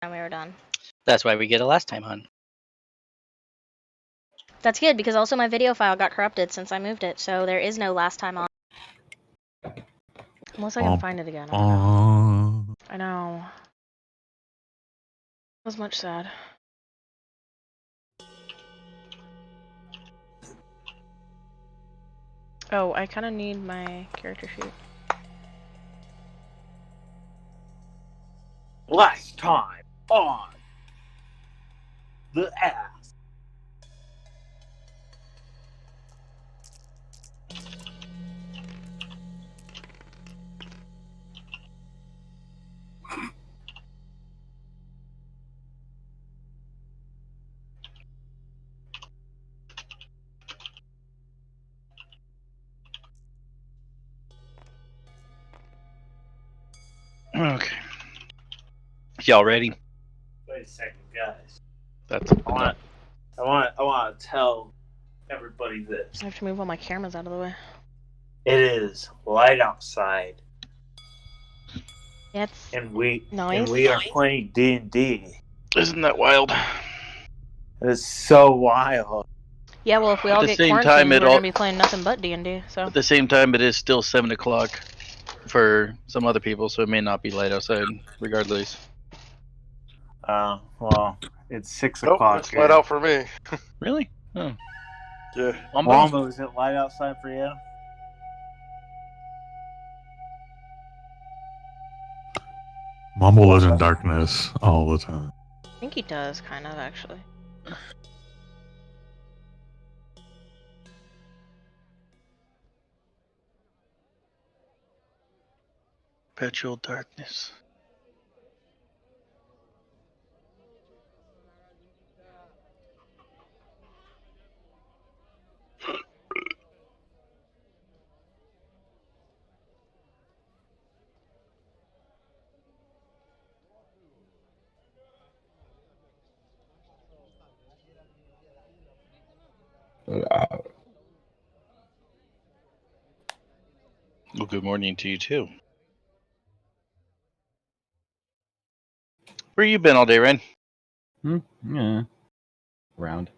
And we were done. That's why we get a last time on. That's good, because also my video file got corrupted since I moved it, so there is no last time on. Unless I can find it again. I don't know. I know. It was much sad. Oh, I kind of need my character sheet. Last time on the ass. Okay. Y'all ready? Wait a second, guys. That's I want to tell everybody this. I have to move all my cameras out of the way. It is light outside, It's and we nice. are playing D&D. Isn't that wild? It is so wild. Yeah, well, if we At all the get same quarantined, time, we're it gonna all- be playing nothing but D&D. So At the same time, it is still 7 o'clock for some other people, so it may not be light outside, regardless. Well, it's 6 Nope, o'clock. it's light out for me. Really? Oh. Yeah. Wombo, is it light outside for you? Mumble lives in darkness all the time. I think he does, kind of, actually. Perpetual darkness. Well, good morning to you, too. Where you been all day, Ren? Yeah. Round.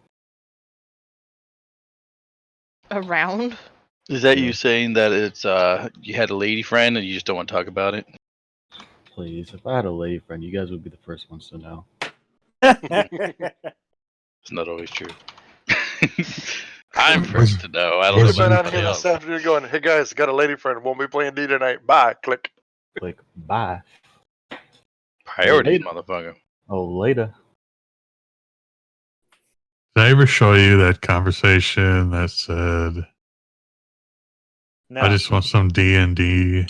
Around? Is that Yeah. you saying that it's you had a lady friend and you just don't want to talk about it? Please, if I had a lady friend, you guys would be the first ones to know. It's not always true. I'm first to know. I don't You'd know have been about out here anybody this else. afternoon going, hey guys, got a lady friend, won't be playing D tonight. Bye. Click. Click bye. Priorities, Later. motherfucker. Oh, later. Did I ever show you that conversation that said, No. I just want some D&D,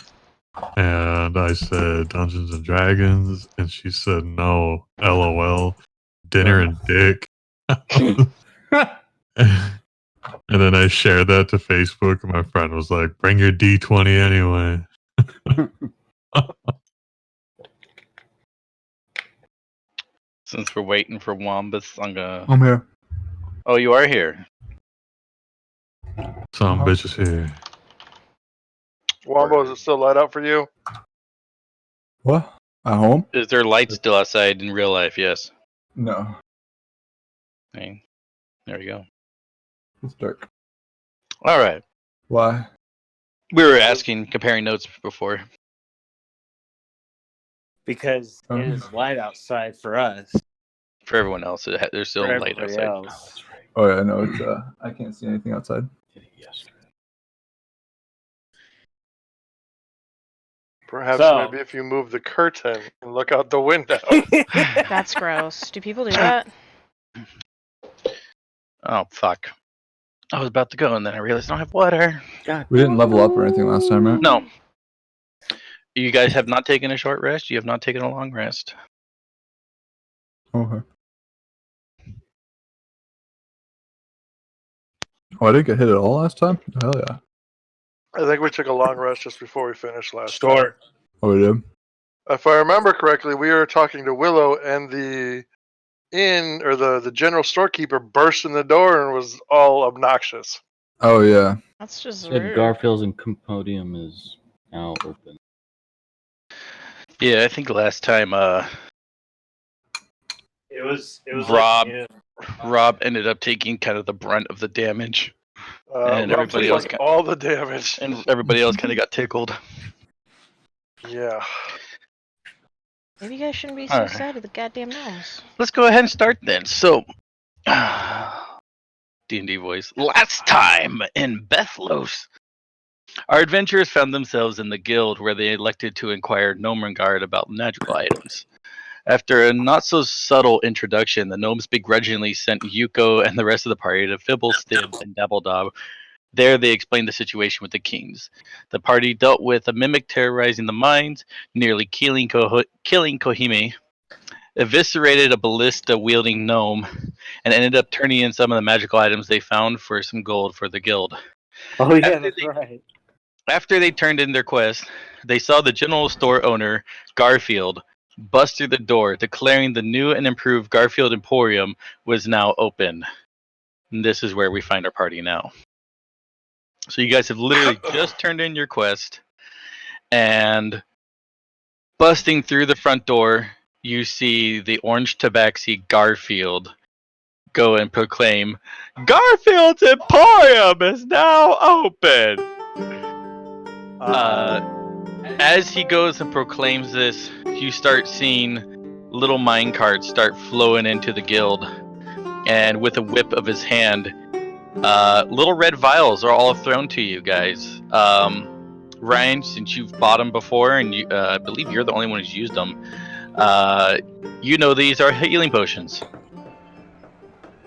and I said Dungeons and Dragons, and she said no, LOL, dinner and dick. And then I shared that to Facebook, and my friend was like, bring your D20 anyway. Since we're waiting for Wombus, I'm gonna. I'm here. Oh, you are here. Some bitches here. Wombo, is it still light out for you? What? At home? Is there lights still outside in real life? Yes. No. Okay. There you go. It's dark. All right. Why? We were asking, comparing notes before. Because it is light outside for us. For everyone else, there's still For light everybody outside. else. Oh yeah, no, it's I can't see anything outside. Did it yesterday. Perhaps So- maybe if you move the curtain and look out the window. That's gross. Do people do that? Oh, fuck. I was about to go, and then I realized I don't have water. God. We didn't level up or anything last time, right? No. You guys have not taken a short rest? You have not taken a long rest? Okay. Oh, I didn't get hit at all last time? Hell yeah. I think we took a long rest just before we finished last time. Short. Oh, we did? If I remember correctly, we were talking to Willow, and the inn or the general storekeeper burst in the door and was all obnoxious. Oh yeah. That's just Said rude. Garfield's and Compodium is now open. Yeah, I think last time It was Rob. like, Rob ended up taking kind of the brunt of the damage, And Rob everybody took, else like, got- all the damage. and everybody else kind of got tickled. Yeah. Maybe you guys shouldn't be so Alright. sad at the goddamn gnomes. Let's go ahead and start then. So, D&D voice. Last time in Bethlos, our adventurers found themselves in the guild where they elected to inquire Gnomengarde about magical items. After a not-so-subtle introduction, the gnomes begrudgingly sent Yuko and the rest of the party to Fibble, Stib, and Dabbledob. There, they explained the situation with the kings. The party dealt with a mimic terrorizing the mines, nearly killing Kohime, eviscerated a ballista-wielding gnome, and ended up turning in some of the magical items they found for some gold for the guild. oh yeah, After that's they- right. After they turned in their quest, they saw the general store owner, Garfield, bust through the door, declaring the new and improved Garfield Emporium was now open. And this is where we find our party now. So you guys have literally just turned in your quest, and busting through the front door, you see the orange tabaxi Garfield go and proclaim, "Garfield's Emporium is now open!" As he goes and proclaims this, you start seeing little mine carts start flowing into the guild, and with a whip of his hand, little red vials are all thrown to you guys. Ryan, since you've bought them before, and I believe you're the only one who's used them, you know these are healing potions.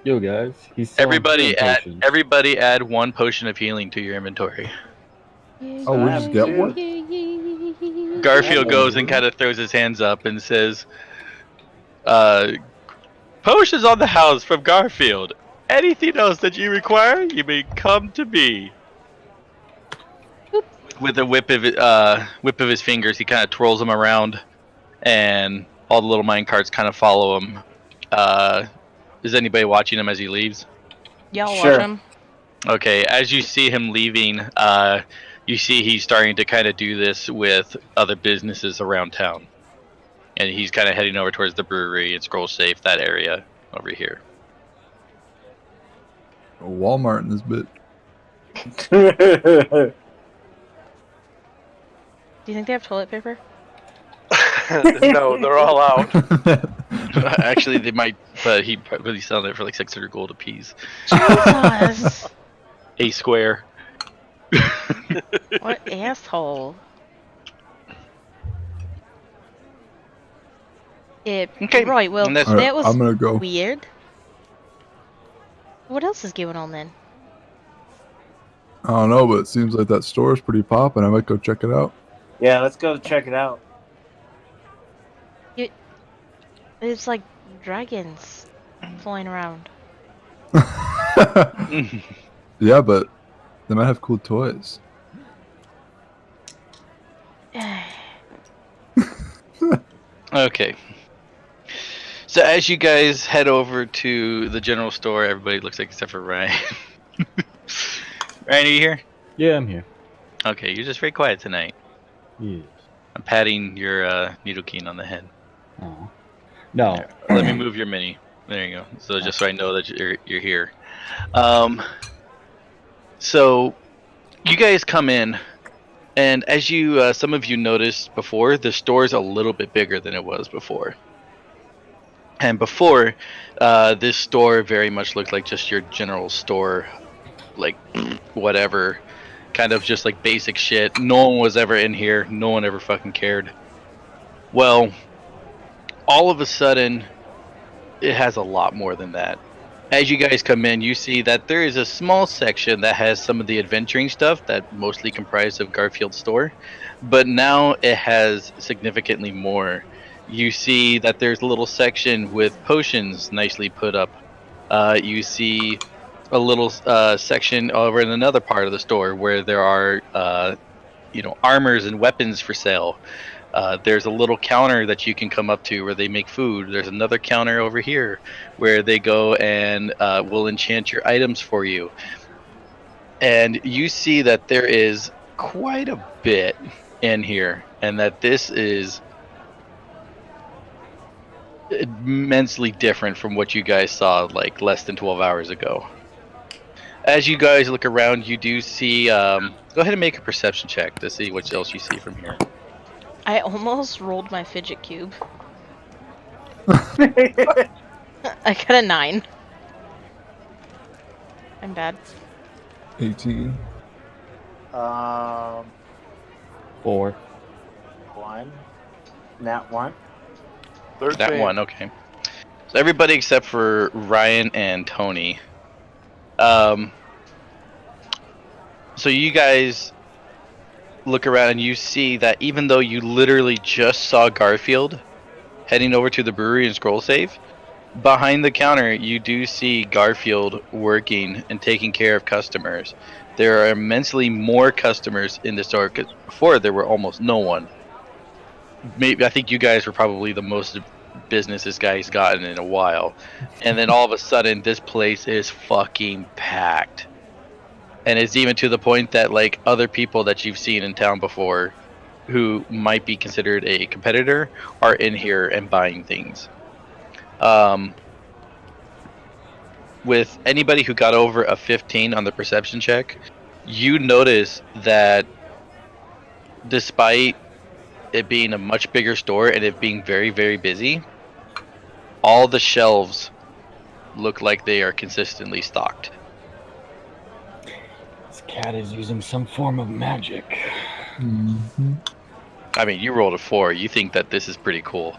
Yo, guys, he's selling Everybody healing potions. add 1 potion of healing to your inventory. Oh, we just get one? Garfield goes and kind of throws his hands up and says, "Potions on the house from Garfield. Anything else that you require, you may come to me." With a whip of his fingers, he kind of twirls them around, and all the little mine carts kind of follow him. Is anybody watching him as he leaves? Y'all Sure. watch him. Okay, as you see him leaving, you see he's starting to kind of do this with other businesses around town. And he's kind of heading over towards the brewery and Scroll Safe, that area over here. A Walmart in this bit. Do you think they have toilet paper? No, they're all out. Actually, they might, but he's selling it for like 600 gold apiece. Jesus! A square. What asshole? Okay, Right, well, and that's- All right, that was I'm gonna go. weird. What else is going on then? I don't know, but it seems like that store is pretty poppin'. I might go check it out. Yeah, let's go check it out. It's like dragons flying around. Yeah, but they might have cool toys. Okay. So as you guys head over to the general store, everybody looks like except for Ryan. Ryan, are you here? Yeah, I'm here. Okay, you're just very quiet tonight. Yes. I'm patting your Nidoking on the head. Oh. No. Let me move your mini. There you go. So just so I know that you're here. So you guys come in, and as you some of you noticed before, the store's a little bit bigger than it was before. And before, this store very much looked like just your general store, like whatever, kind of just like basic shit. No one was ever in here. No one ever fucking cared. Well, all of a sudden, it has a lot more than that. As you guys come in, you see that there is a small section that has some of the adventuring stuff that mostly comprised of Garfield's store, but now it has significantly more. You see that there's a little section with potions nicely put up. You see a little section over in another part of the store where there are, armors and weapons for sale. There's a little counter that you can come up to where they make food. There's another counter over here where they go and will enchant your items for you. And you see that there is quite a bit in here, and that this is immensely different from what you guys saw like less than 12 hours ago. As you guys look around, you do see. Go ahead and make a perception check to see what else you see from here. I almost rolled my fidget cube. I got a 9. I'm bad. 18. 4. 1. Nat 1. 13. That one, okay. So everybody except for Ryan and Tony. So you guys look around and you see that even though you literally just saw Garfield heading over to the brewery and scroll save, behind the counter you do see Garfield working and taking care of customers. There are immensely more customers in the store, 'cause before there were almost no one. Maybe I think you guys were probably the most business this guy's gotten in a while, and then all of a sudden this place is fucking packed, and it's even to the point that like other people that you've seen in town before who might be considered a competitor are in here and buying things. With anybody who got over a 15 on the perception check, you notice that despite it being a much bigger store and it being very, very busy, all the shelves look like they are consistently stocked. This cat is using some form of magic. Mm-hmm. I mean, you rolled a 4. You think that this is pretty cool.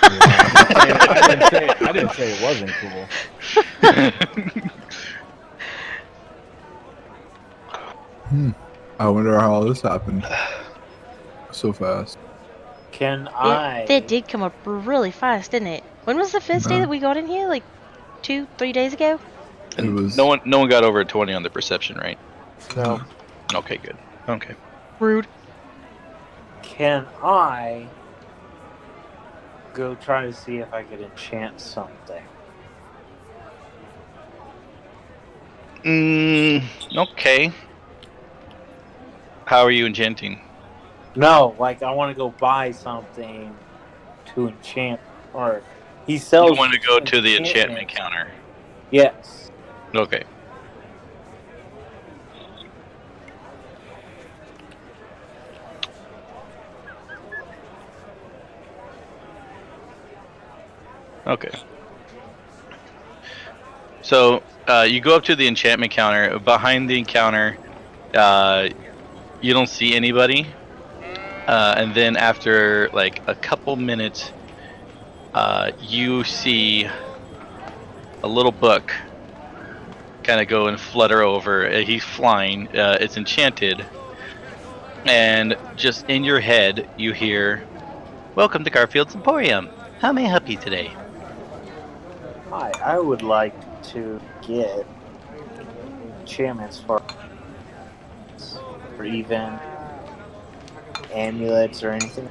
I didn't say it wasn't cool. I wonder how this happened so fast. Can I? It did come up really fast, didn't it? When was the first day No. that we got in here? Like 2-3 days ago? It was no one got over a 20 on the perception, right? No. Okay, good. Okay. Rude. Can I go try to see if I could enchant something? Okay. How are you enchanting? No, like I want to go buy something to enchant, or he sells. You want to go to the enchantment enchantments. counter. Yes. Okay. Okay. So you go up to the enchantment counter. Behind the counter, you don't see anybody. And then after like a couple minutes, you see a little book kind of go and flutter over. He's flying. It's enchanted. And just in your head, you hear, "Welcome to Garfield's Emporium. How may I help you today?" Hi, I would like to get enchantments for even amulets or anything.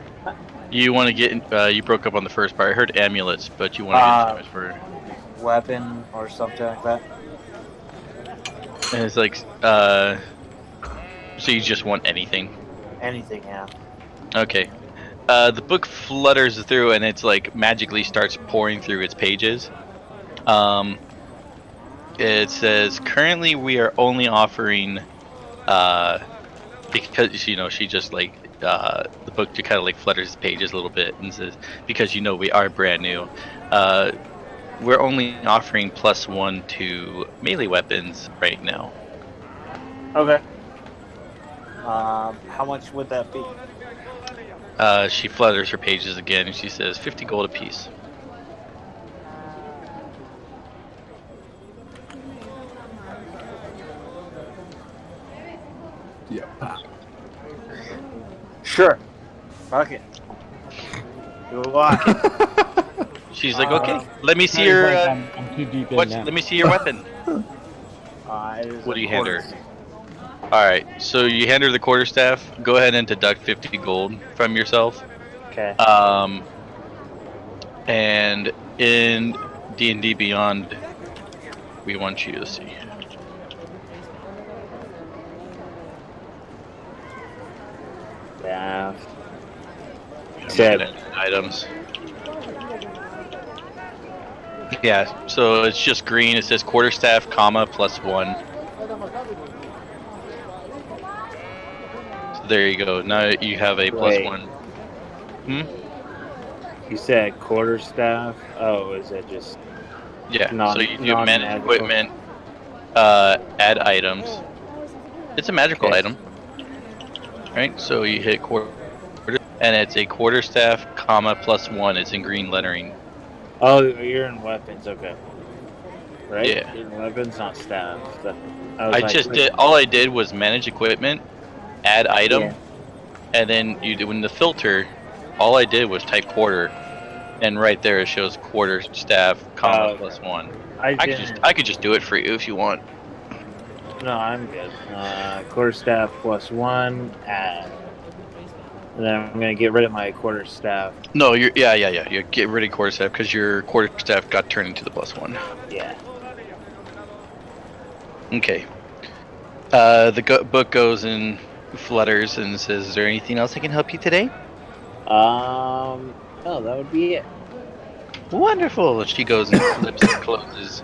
You want to get? You broke up on the first part. I heard amulets, but you want to get enchantments for? Weapon or something like that. And it's like, so you just want anything? Anything, yeah. Okay. The book flutters through, and it's like magically starts pouring through its pages. It says, "Currently, we are only offering, because she just like the book just kind of like flutters the pages a little bit and says, because we are brand new. We're only offering +1 to melee weapons right now." Okay. How much would that be? She flutters her pages again and she says 50 gold apiece. yeah. Sure. Fuck it. Do a lot. She's like, "Okay, let me see your I'm too deep in now. let me see your weapon." What do you hand her? Alright, so you hand her the quarterstaff. Go ahead and deduct 50 gold from yourself. Okay. And in D&D Beyond, we want you to see. Yeah. Items. Yeah, so it's just green. It says quarterstaff, comma, +1. So there you go. Now you have a Wait. +1. You said quarterstaff. Oh, is it just Yeah, non so you do manage non-magical? equipment, add items. It's a magical Okay. item. Right, so you hit quarter, and it's a quarterstaff, comma, +1. It's in green lettering. Oh, you're in weapons. Okay. Right. Yeah. You're in weapons, not staff. All I did was manage equipment, add item, Yeah. and then you do in the filter. All I did was type quarter, and right there it shows quarter staff, comma, Oh, +1. I I could just do it for you if you want. No, I'm good. Quarterstaff +1. Add. And then I'm gonna get rid of my quarterstaff. No, yeah. You get rid of quarterstaff because your quarterstaff got turned into the +1. Yeah. Okay. Book goes in flutters and says, "Is there anything else I can help you today?" No, that would be it. Wonderful. She goes and flips and closes.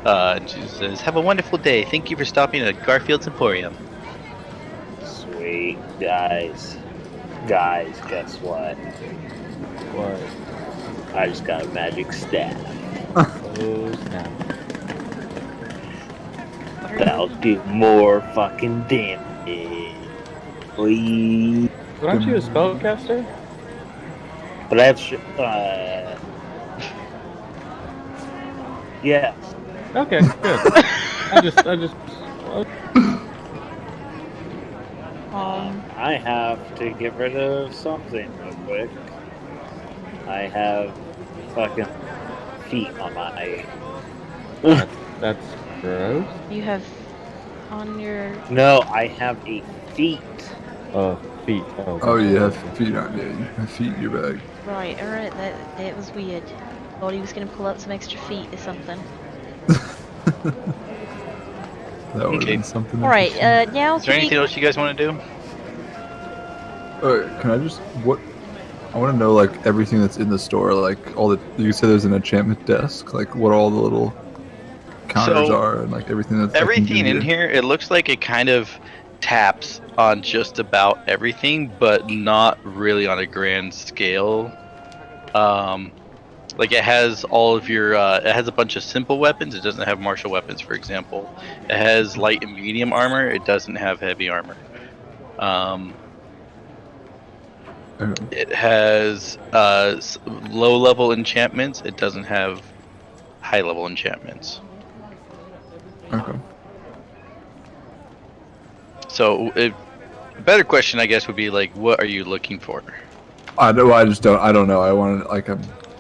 And she says, "Have a wonderful day. Thank you for stopping at Garfield's Emporium." Sweet guys. Guys, guess what? What? I just got a magic staff. Oh, snap. That'll do more fucking damage. Please. But aren't you a spellcaster? But I have yes. Okay, good. I just. I have to get rid of something real quick. I have fucking feet on my. That's gross. You have on your. No, I have a feet. Oh, feet. Oh, Oh, you have feet on you. You have feet in your bag. Right, alright, that was weird. Thought he was gonna pull out some extra feet or something. That would have Okay. been something. Alright, interesting. now Is there anything else you guys want to do? Alright, can I just what? I want to know like everything that's in the store, like all the. You said there's an enchantment desk, like what all the little counters So, are, and like everything that's Everything in here, it looks like it kind of taps on just about everything, but not really on a grand scale. Like it has all of your, it has a bunch of simple weapons. It doesn't have martial weapons, for example. It has light and medium armor. It doesn't have heavy armor. Okay. It has low-level enchantments. It doesn't have high-level enchantments. Okay. So, a better question, I guess, would be like, what are you looking for? I know. I just don't. I don't know. I want to like. I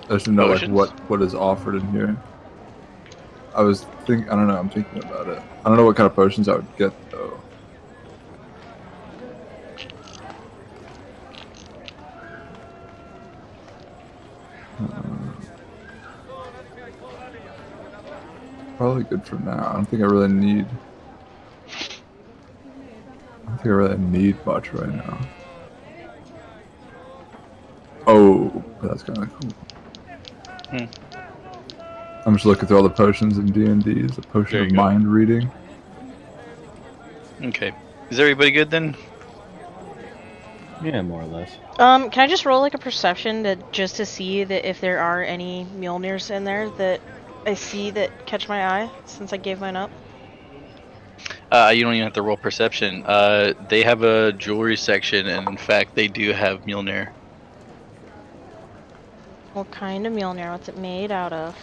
just know like Potions? what is offered in here. I was think. I don't know. I'm thinking about it. I don't know what kind of potions I would get though. Probably good for now. I don't think I really need. I don't think I really need much right now. Oh, that's kind of cool. Hmm. I'm just looking through all the potions in D&D. Is a potion There of you go. mind reading. Okay. Is everybody good then? Yeah, more or less. can I just roll like a perception just to see that if there are any Mjolnirs in there that I see that catch my eye since I gave mine up? You don't even have to roll perception. They have a jewelry section, and in fact, they do have Mjolnir. What kind of Mjolnir? What's it made out of?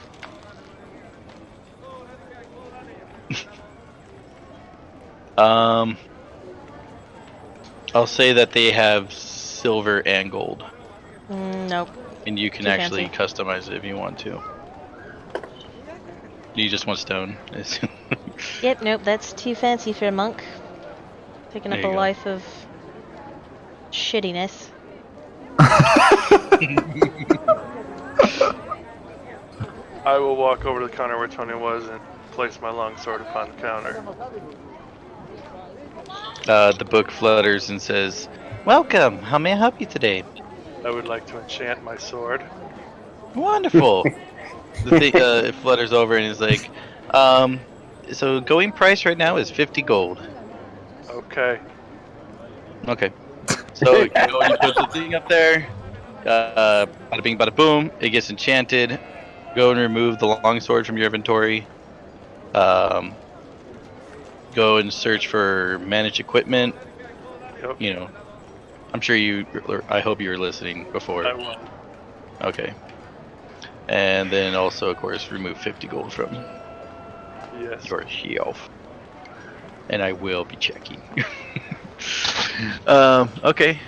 I'll say that they have silver and gold, Nope. and you can Too actually fancy. customize it if you want to. You just want stone. Yep, nope, that's too fancy for a monk. Taking up There a you go. life of shittiness. I will walk over to the counter where Tony was and place my longsword upon the counter. The book flutters and says, "Welcome. How may I help you today?" I would like to enchant my sword. Wonderful. the thing it flutters over and is like, so going price right now is 50 gold. Okay. Okay. So you go and you put the thing up there. Bada bing, bada boom. It gets enchanted. Go and remove the longsword from your inventory. Go and search for managed equipment. Yep. You know, I'm sure you. I hope you were listening before. I will. Okay. And then also, of course, remove 50 gold from Yes. your shelf. And I will be checking. Okay.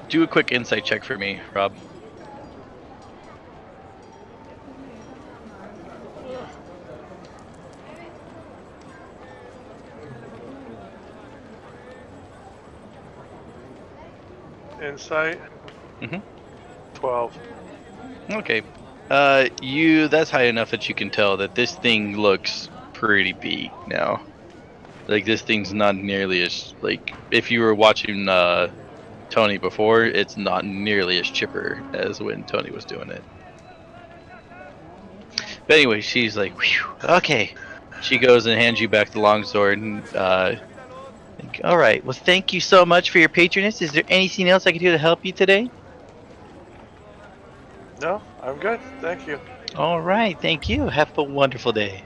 Do a quick insight check for me, Rob. Insight. Mhm. 12. Okay. That's high enough that you can tell that this thing looks pretty beat now. Like, this thing's not nearly as, like, if you were watching Tony before, it's not nearly as chipper as when Tony was doing it. But anyway, she's like, "Whew, okay." She goes and hands you back the longsword and all right. Well, thank you so much for your patronage. Is there anything else I can do to help you today? No, I'm good. Thank you. All right. Thank you. Have a wonderful day.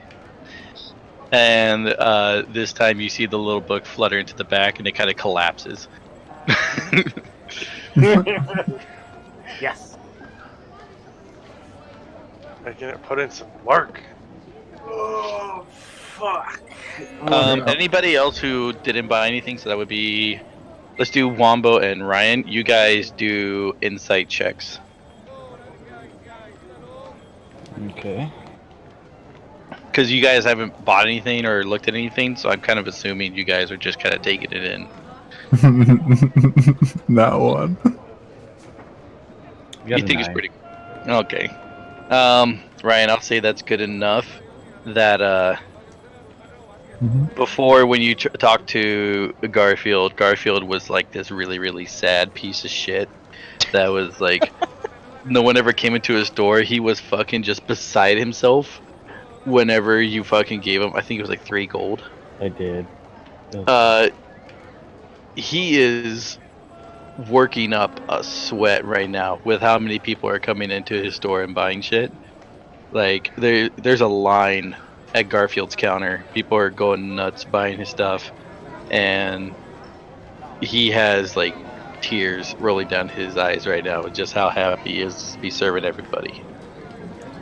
And this time you see the little book flutter into the back and it kind of collapses. Yes. Making it put in some work. Oh, fuck. Anybody else who didn't buy anything, so that would be, let's do Wombo and Ryan. You guys do insight checks. Okay. Because you guys haven't bought anything or looked at anything, so I'm kind of assuming you guys are just kind of taking it in. That one. You got You a think it's 9. pretty okay. Ryan, I'll say that's good enough. That Mhm. before when you talked to Garfield was like this really, really sad piece of shit. That was like, no one ever came into his door. He was fucking just beside himself. Whenever you fucking gave him, I think it was like 3 gold. I did. He is working up a sweat right now with how many people are coming into his store and buying shit. Like there's a line at Garfield's counter. People are going nuts buying his stuff, and he has like tears rolling down his eyes right now with just how happy he is to be serving everybody.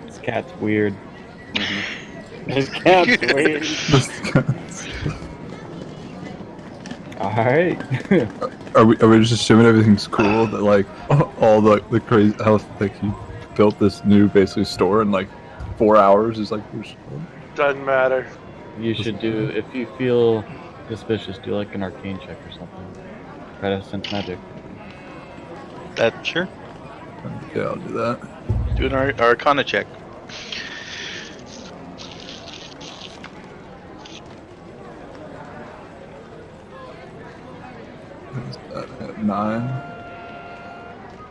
This cat's weird. This cat's weird. Alright. Are we just assuming everything's cool? That like all the crazy how like he built this new basically store in like 4 hours is like Doesn't matter. You should do, if you feel suspicious, do like an arcane check or something. Try to sense magic. That sure. yeah, I'll do that. Do an Arcana check. At 9.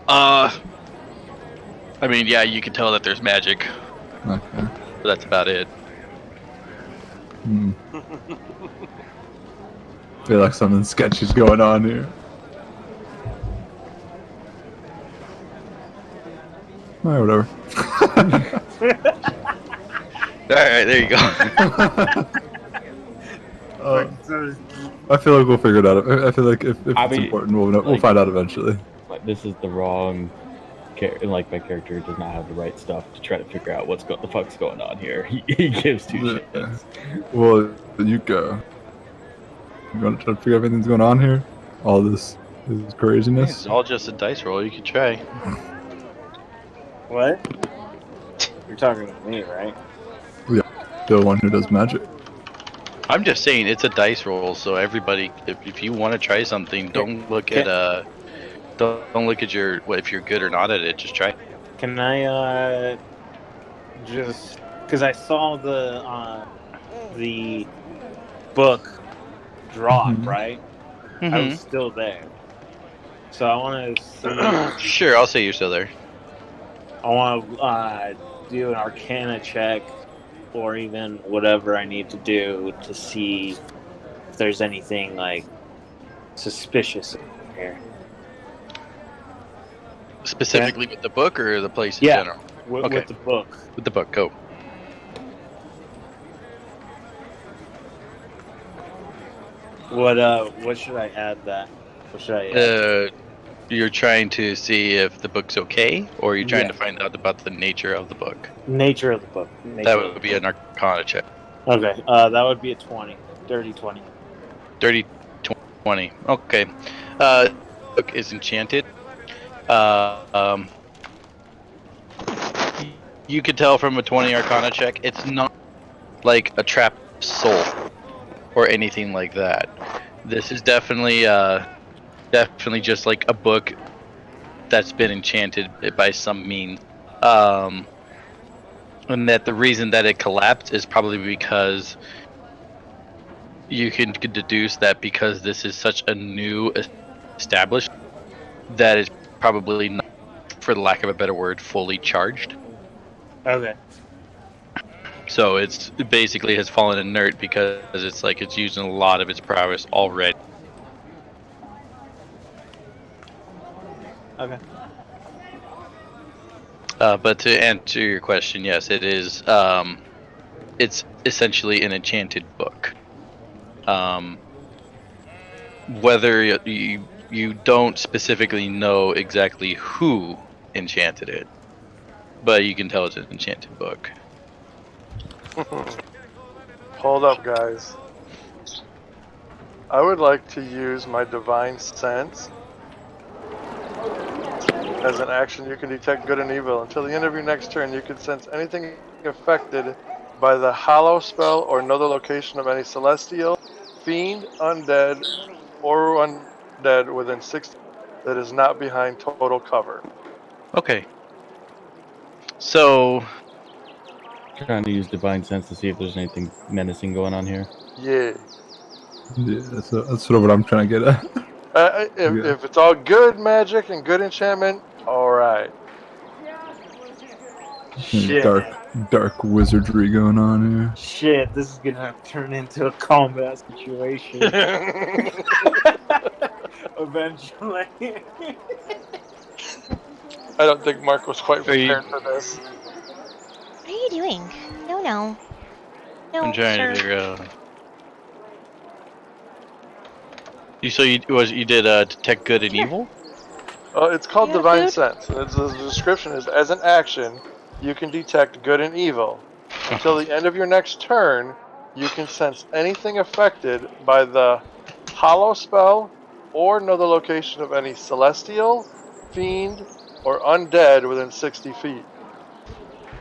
I mean, yeah, you can tell that there's magic, Okay. but that's about it. Hmm. Feel like something sketchy's going on here. Alright, whatever. Alright, there you go. I feel like we'll figure it out. I feel like if I it's mean, important, we'll like- find out eventually. Like, this is the wrong. Like, my character does not have the right stuff to try to figure out the fuck's going on here. He gives two Yeah. shits. Well, you go. You want to try to figure out everything's going on here? All this craziness? It's all just a dice roll. You can try. What? You're talking to me, right? The one who does magic. I'm just saying it's a dice roll, so everybody, if you want to try something, don't look at don't look at if you're good or not at it. Just try. Can I just because I saw the book drop, Mhm. right? I Mhm. was still there, so I want to see. Sure, I'll say you're still there. I want to do an Arcana check, or even whatever I need to do to see if there's anything like suspicious in here. Specifically with the book or the place in Yeah. general? With, Okay. with the book. With the book, go. What should I add that? What should I add? You're trying to see if the book's okay, or you're trying Yeah. to find out about the nature of the book? Nature of the book. Nature That of the would be an Arcana check. book. Okay, that would be a 20. Dirty 20. Dirty 20. Okay. Book is enchanted. You could tell from a 20 Arcana check, it's not like a trapped soul or anything like that. This is definitely just like a book that's been enchanted by some means. And that the reason that it collapsed is probably because you can deduce that because this is such a new established, that is probably not, for the lack of a better word, fully charged. Okay. So it basically has fallen inert because it's like it's using a lot of its prowess already. Okay. But to answer your question, yes, it is. It's essentially an enchanted book. Whether you don't specifically know exactly who enchanted it, but you can tell it's an enchanted book. Hold up, guys. I would like to use my divine sense. As an action, you can detect good and evil. Until the end of your next turn, you can sense anything affected by the hollow spell or know the location of any celestial, fiend, undead, or undead within 60 that is not behind total cover. Okay. So Trying to use divine sense to see if there's anything menacing going on here. Yeah. Yeah, that's sort of what I'm trying to get at. If it's all good magic and good enchantment, alright. Shit. Dark wizardry going on here. Shit, this is gonna turn into a combat situation. Eventually. I don't think Mark was quite Are you- prepared for this. What are you doing? No, no. No, I'm trying sir. to figure out. You did detect good and Sure. evil? It's called Yeah, divine dude. sense. The description is as an action, you can detect good and evil. Until the end of your next turn, you can sense anything affected by the hollow spell or know the location of any celestial, fiend, or undead within 60 feet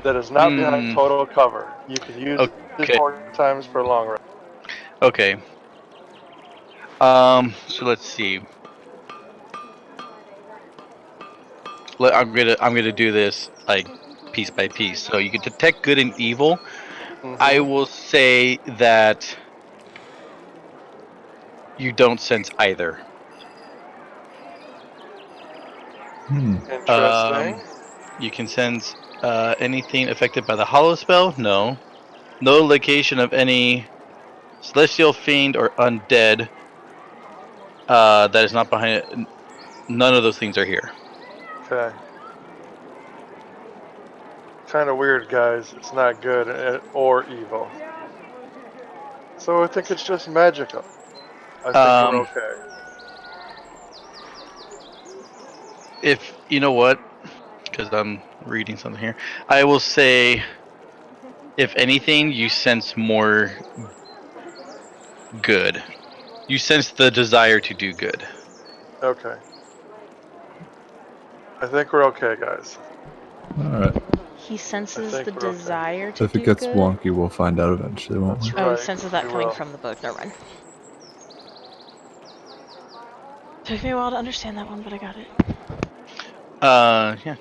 that is not behind total cover. You can use it Okay. 4 times per long rest. Okay. So let's see. I'm gonna do this like piece by piece. So you can detect good and evil. I will say that you don't sense either. Interesting. You can sense anything affected by the hollow spell? No. No location of any celestial, fiend, or undead that is not behind it. None of those things are here. Okay. Kind of weird, guys. It's not good or evil. So I think it's just magical. I think we're okay. If you know what, because I'm reading something here, I will say, if anything, you sense more good. You sense the desire to do good. Okay. I think we're okay, guys. Alright. He senses I think the we're okay. desire to If it do gets good. wonky, we'll find out eventually, won't we? That's Oh, he right, senses that we coming will. from the book. Never mind. Took me a while to understand that one, but I got it. Yeah.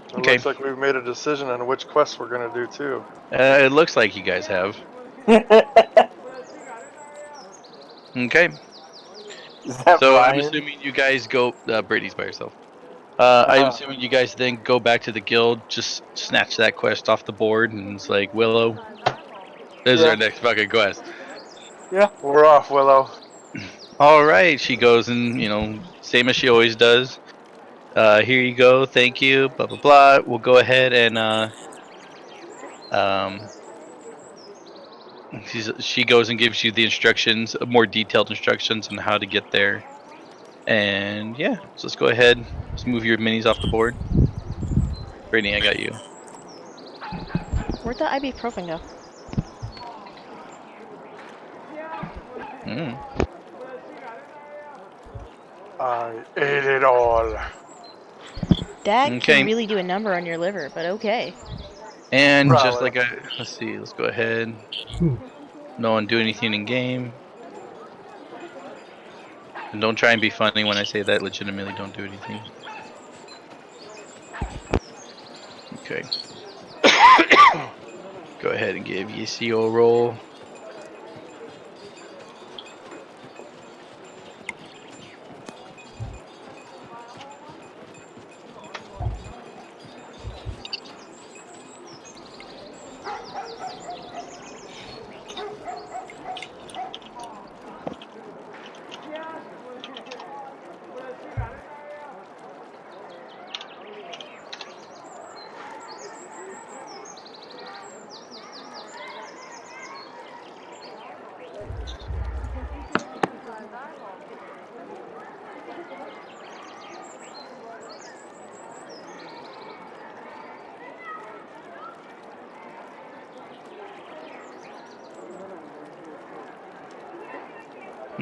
It Okay. looks like we've made a decision on which quest we're gonna do too. It looks like you guys have. Okay. Is that So I'm Ryan? assuming you guys go. Brady's by herself. I'm assuming you guys then go back to the guild, just snatch that quest off the board, and it's like, Willow, this is Yeah. our next fucking quest. Yeah, we're off, Willow. All right, she goes and, same as she always does. Here you go, thank you, blah blah blah. We'll go ahead and she goes and gives you the instructions, more detailed instructions on how to get there. And yeah, so let's go ahead. Let's move your minis off the board. Brittany, I got you. Where'd the ibuprofen go? Mm. I ate it all. That Okay. can really do a number on your liver, but okay. And just Probably. like let's see, let's go ahead. No one do anything in game. And don't try and be funny when I say that. Legitimately, don't do anything. Okay. Go ahead and give Yesio a roll.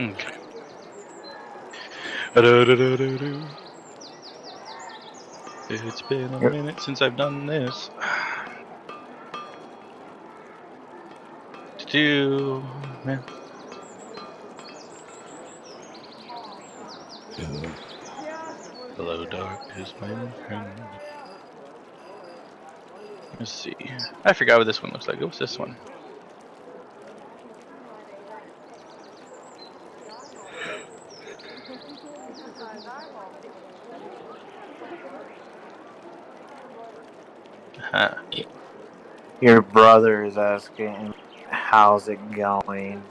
Okay. It's been a minute since I've done this. Man. Hello, dark is my friend. Let's see. I forgot what this one looks like. What's this one? Huh. Your brother is asking, how's it going?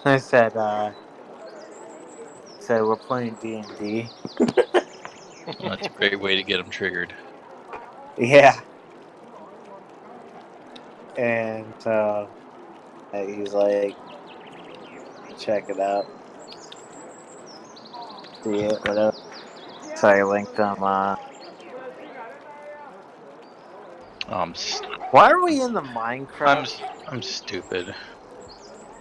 I said we're playing D&D. That's a great way to get them triggered. Yeah. And he's like, check it out. See it, whatever. So I linked him. Why are we in the Minecraft? I'm stupid.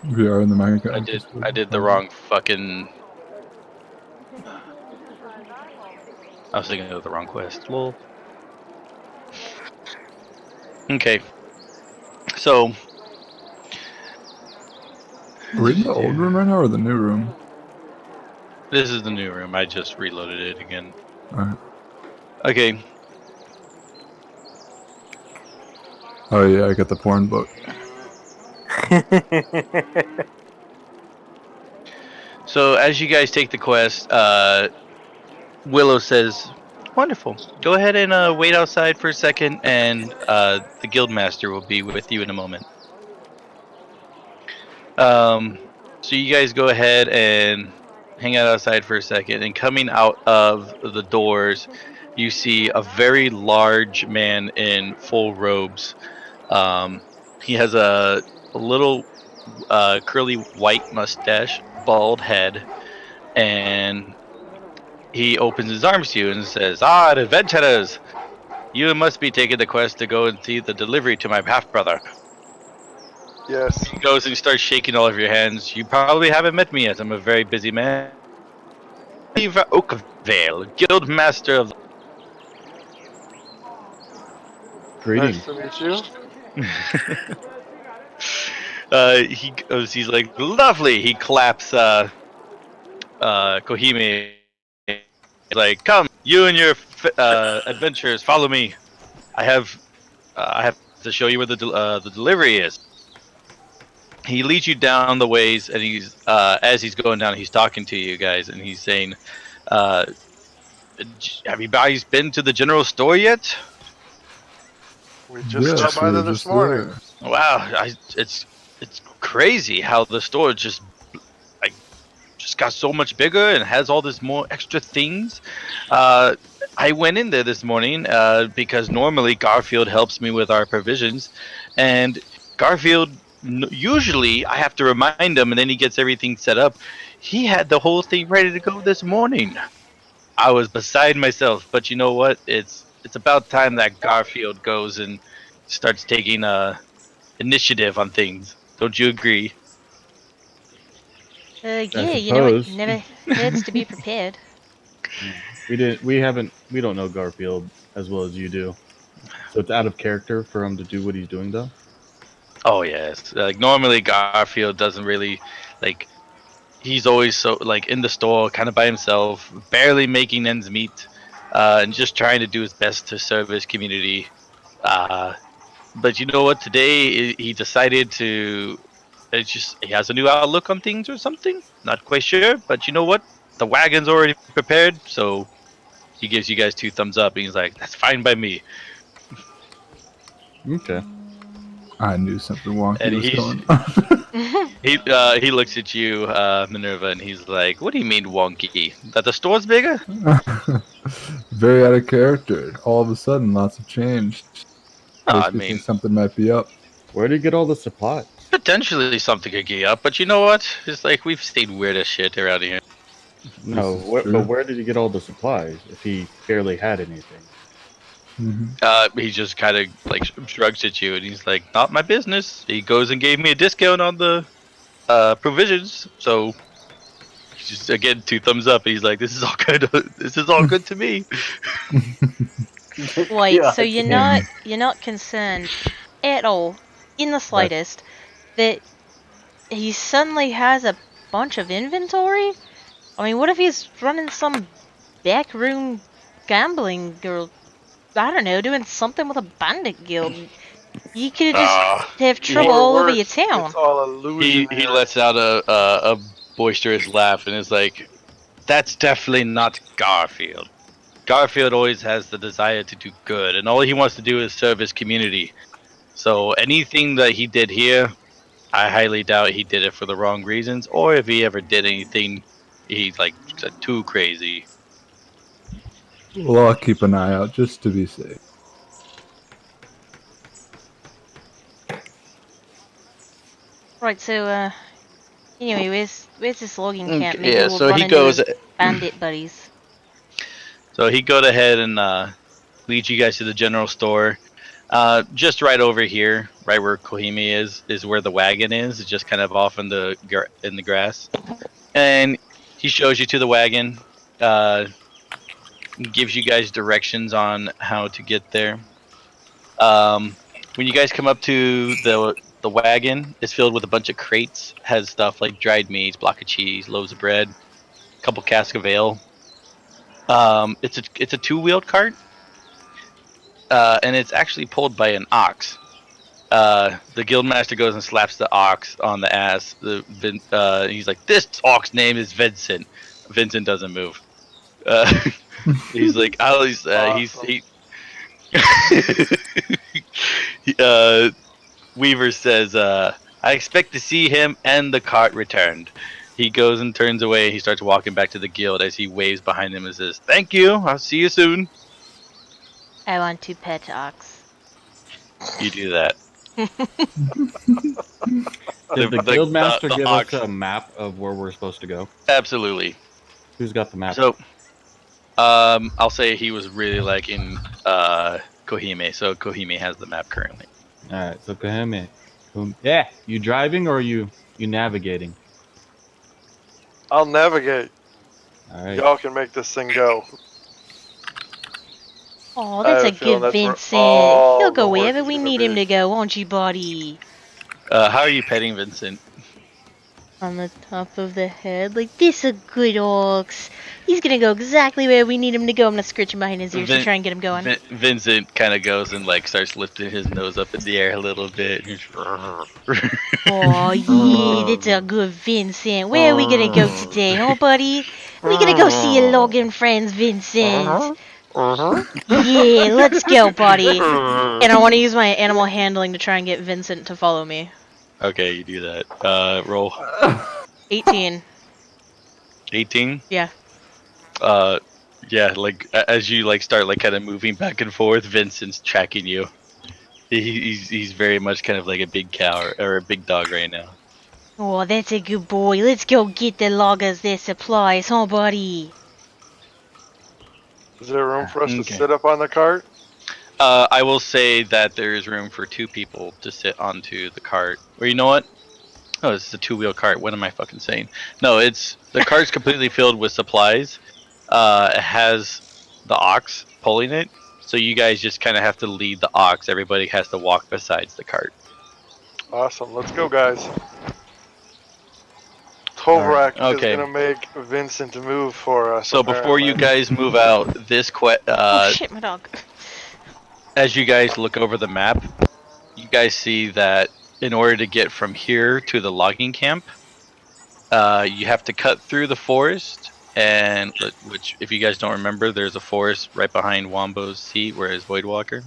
We are in the Minecraft. I did the wrong fucking. I was thinking of the wrong quest. Lol. Okay. So. Are we in the old room right now or the new room? This is the new room. I just reloaded it again. Alright. Okay. Oh yeah, I got the porn book. So as you guys take the quest, Willow says, "Wonderful. Go ahead and wait outside for a second, and the guildmaster will be with you in a moment." So you guys go ahead and hang out outside for a second, and coming out of the doors, you see a very large man in full robes. He has a little curly white mustache, bald head, and he opens his arms to you and says, "Ah, adventurers! You must be taking the quest to go and see the delivery to my half-brother." Yes. He goes and starts shaking all of your hands. "You probably haven't met me yet. I'm a very busy man. Eva Oakvale, Guildmaster of..." Greetings. Nice to meet you. He's like, "Lovely." He claps Kohime. He's like, "Come, you and your adventurers, follow me. I have to show you where the delivery is." He leads you down the ways, and he's as he's going down, he's talking to you guys, and he's saying, Have you guys been to the general store yet? We just Yes, stopped by we there were this just morning. there. Wow, it's crazy how the store just got so much bigger and has all this more extra things. I went in there this morning because normally Garfield helps me with our provisions, and Garfield usually I have to remind him, and then he gets everything set up. He had the whole thing ready to go this morning. I was beside myself, but you know what? It's about time that Garfield goes and starts taking initiative on things. Don't you agree? Yeah, you know what? suppose. Never hurts to be prepared. We didn't. We haven't. We don't know Garfield as well as you do. So it's out of character for him to do what he's doing, though. Oh yes. Like normally Garfield doesn't really like he's always so like in the store kind of by himself, barely making ends meet, and just trying to do his best to serve his community. But you know what? Today he decided to it's just he has a new outlook on things or something. Not quite sure, but you know what? The wagon's already prepared, so he gives you guys 2 thumbs up and he's like, "That's fine by me." Okay. I knew something wonky And was he's going on. he looks at you, Minerva, and he's like, "What do you mean wonky? That the store's bigger?" Very out of character. All of a sudden, lots have changed. I Makes me mean, think something might be up. Where did he get all the supplies? potentially something could get up, but you know what? It's like we've seen weird as shit around here. No, This is true. but where did he get all the supplies if he barely had anything? Mhm. He just kind of like shrugs at you, and he's like, "Not my business." He goes and gave me a discount on the provisions, so he's just again 2 thumbs up. And he's like, "This is all good. This is all good to me." Wait, Yeah, so you're not concerned at all, in the slightest, that he suddenly has a bunch of inventory? I mean, what if he's running some backroom gambling or I don't know, doing something with a bandit guild? You could just have trouble all over your town. It's all illusion. He lets out a boisterous laugh and is like, "That's definitely not Garfield. Garfield always has the desire to do good, and all he wants to do is serve his community. So anything that he did here, I highly doubt he did it for the wrong reasons, or if he ever did anything, he's like too crazy." Well, I'll keep an eye out just to be safe. Right, so, anyway, where's this logging camp? Maybe Yeah, we'll so run he into goes. his bandit buddies. So he go ahead and leads you guys to the general store. Just right over here, right where Kohimi is where the wagon is. It's just kind of off in the grass, and he shows you to the wagon. Gives you guys directions on how to get there. When you guys come up to the wagon, it's filled with a bunch of crates. Has stuff like dried meats, block of cheese, loaves of bread, a couple casks of ale. It's a 2-wheeled cart, and it's actually pulled by an ox. The guildmaster goes and slaps the ox on the ass. He's like, "This ox name is Vincent." Vincent doesn't move. He's like, Weaver says, "I expect to see him and the cart returned." He goes and turns away. He starts walking back to the guild as he waves behind him and says, "Thank you. I'll see you soon." I want to pet ox. You do that. Did the guildmaster the give ox. us a map of where we're supposed to go? Absolutely. Who's got the map? So, I'll say he was really liking Kohime, so Kohime has the map currently. All right, so Kaheme. Yeah, you driving or you navigating? I'll navigate. All right. Y'all can make this thing go. Oh, I that's have a a feeling good that's where Vincent. all He'll the go work wherever is we gonna need him be. to go, won't you, buddy? How are you petting Vincent? On the top of the head, like this a good ox. He's gonna go exactly where we need him to go. I'm gonna scritch him behind his ears to try and get him going. Vincent kind of goes and like starts lifting his nose up in the air a little bit. Oh yeah, that's a good Vincent. Where are we gonna go today, huh, buddy? We gonna go see your logging friends, Vincent. Uh-huh. Yeah, let's go, buddy. And I want to use my animal handling to try and get Vincent to follow me. Okay, you do that. Roll 18. 18. Yeah. Yeah, like as you like start like kind of moving back and forth, Vincent's tracking you. He's very much kind of like a big cow or a big dog right now. Oh, that's a good boy. Let's go get the loggers their supplies, huh, buddy? Is there room for us to Okay. sit up on the cart? I will say that there is room for 2 people to sit onto the cart. Or you know what? Oh, it's a 2-wheel cart. What am I fucking saying? No, the cart's completely filled with supplies. It has the ox pulling it, so you guys just kind of have to lead the ox. Everybody has to walk besides the cart. Awesome. Let's go, guys. Tovrak Okay. is gonna make Vincent move for us. So before you apparently. guys move out, Oh shit, my dog. as you guys look over the map, you guys see that in order to get from here to the logging camp, you have to cut through the forest, and which, if you guys don't remember, there's a forest right behind Wombo's seat where his Voidwalker.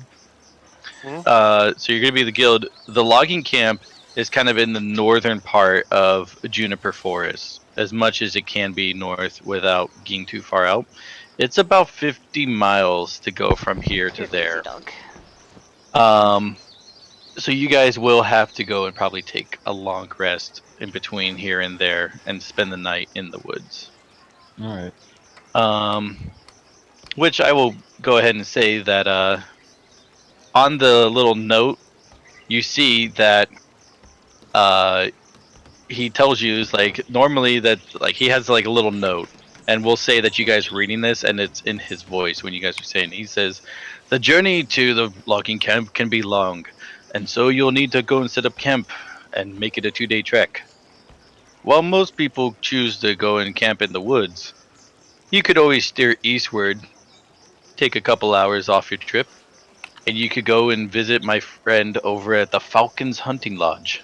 So you're gonna be the guild. The logging camp is kind of in the northern part of Juniper Forest, as much as it can be north without getting too far out. It's about 50 miles to go from here to there. Dog. So you guys will have to go and probably take a long rest in between here and there and spend the night in the woods. All right. Which I will go ahead and say that on the little note, you see that he tells you is like normally that like he has like a little note, and we'll say that you guys are reading this and it's in his voice when you guys are saying. He says, "The journey to the logging camp can be long, and so you'll need to go and set up camp and make it a 2-day trek. While most people choose to go and camp in the woods, you could always steer eastward, take a couple hours off your trip, and you could go and visit my friend over at the Falcon's Hunting Lodge.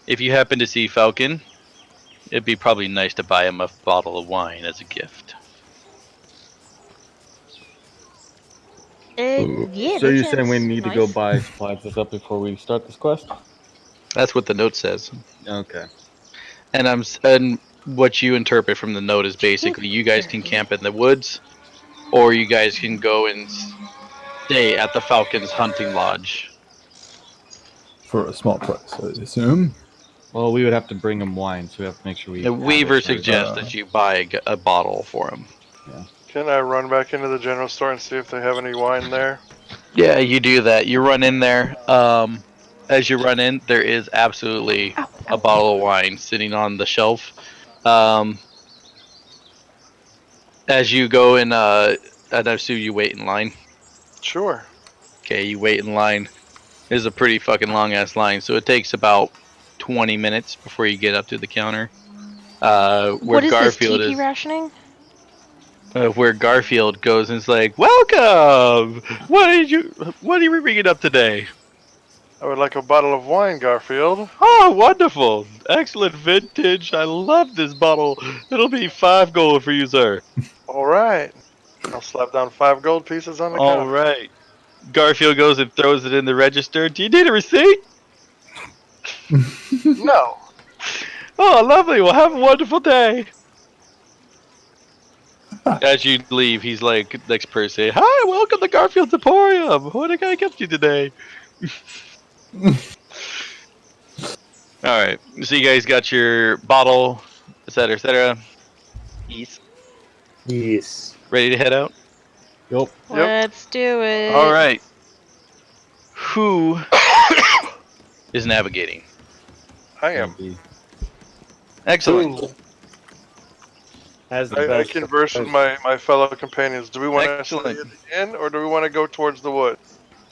If you happen to see Falcon, it'd be probably nice to buy him a bottle of wine as a gift." Yeah. So that you're saying we sounds need to nice. go buy supplies and stuff before we start this quest? That's what the note says. Okay. And what you interpret from the note is basically you guys can camp in the woods, or you guys can go and stay at the Falcon's Hunting Lodge. For a small price, I assume. Well, we would have to bring him wine, so we have to make sure we. The Weaver have it. suggests that you buy a bottle for him. Can I run back into the general store and see if they have any wine there? Yeah, you do that. You run in there. As you run in, there is absolutely a bottle of wine sitting on the shelf. As you go in, and I assume you wait in line. Sure. Okay, you wait in line. It's a pretty fucking long ass line, so it takes about 20 minutes before you get up to the counter. Where What is Garfield this, tiki is. rationing? Where Garfield goes and is like, "Welcome! What are you bringing up today?" I would like a bottle of wine, Garfield. "Oh, wonderful! Excellent vintage! I love this bottle. It'll be 5 gold for you, sir." All right. I'll slap down 5 gold pieces on the All counter. right. Garfield goes and throws it in the register. "Do you need a receipt?" No. "Oh, lovely. Well, have a wonderful day." As you leave, he's like, next person, "Hi, welcome to Garfield's Emporium. What can I get you today?" Alright, so you guys got your bottle, etc., etc. Yes. Yes. Ready to head out? Yup. Yep. Let's do it. Alright. Who is navigating? I am. Excellent. Has the I best converse with my fellow companions. Do we want to stay Excellent. at the inn, or do we want to go towards the wood?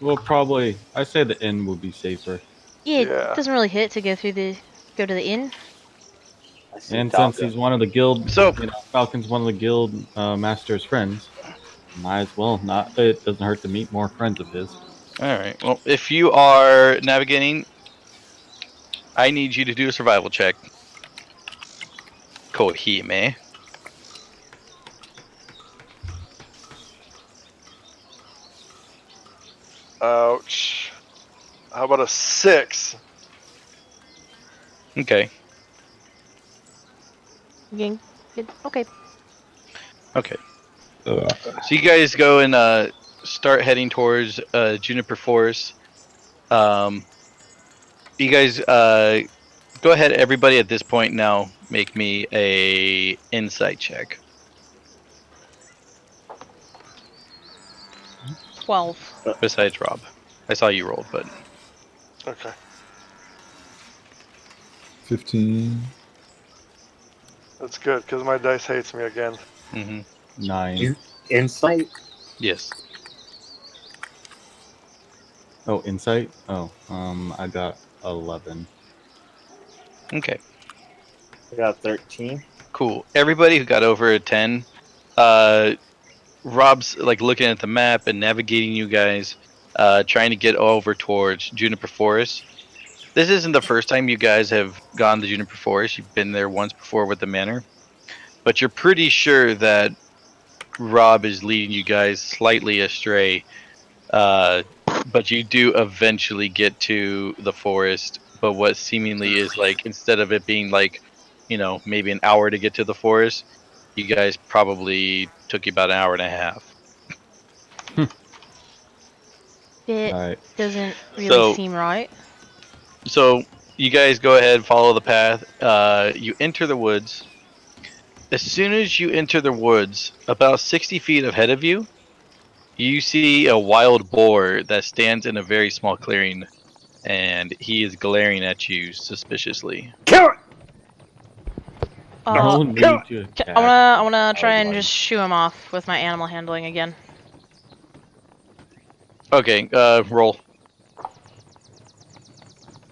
Well, probably. I say the inn would be safer. Yeah, Yeah. it doesn't really hit to go to the inn. I see And Falcon. since he's one of the guild, So- Falcon's one of the guild master's friends, might as well not. It doesn't hurt to meet more friends of his. Alright, well, if you are navigating, I need you to do a survival check. Kohime. Ouch. How about a 6? Okay. Okay. Okay. Okay. So you guys go and start heading towards Juniper Forest. You guys go ahead. Everybody at this point now, make me a insight check. 12. Besides Rob, I saw you roll, but Okay. 15. That's good, because my dice hates me again. 9. Insight? yes. Oh, insight. Oh, I got 11. Okay. I got 13. Cool. Everybody who got over a 10, Rob's like looking at the map and navigating you guys, trying to get over towards Juniper Forest. This isn't the first time you guys have gone to Juniper Forest. You've been there once before with the manor, but you're pretty sure that Rob is leading you guys slightly astray. But you do eventually get to the forest. But what seemingly is like, instead of it being like, maybe an hour to get to the forest, you guys probably took you about an hour and a half. It Alright. doesn't really So- seem right. So you guys go ahead, follow the path. You enter the woods. As soon as you enter the woods, about 60 feet ahead of you, you see a wild boar that stands in a very small clearing, and he is glaring at you suspiciously. Kill it! No Uh, need to I attack. wanna try and Wildlife. just shoo him off with my animal handling again. Okay, roll.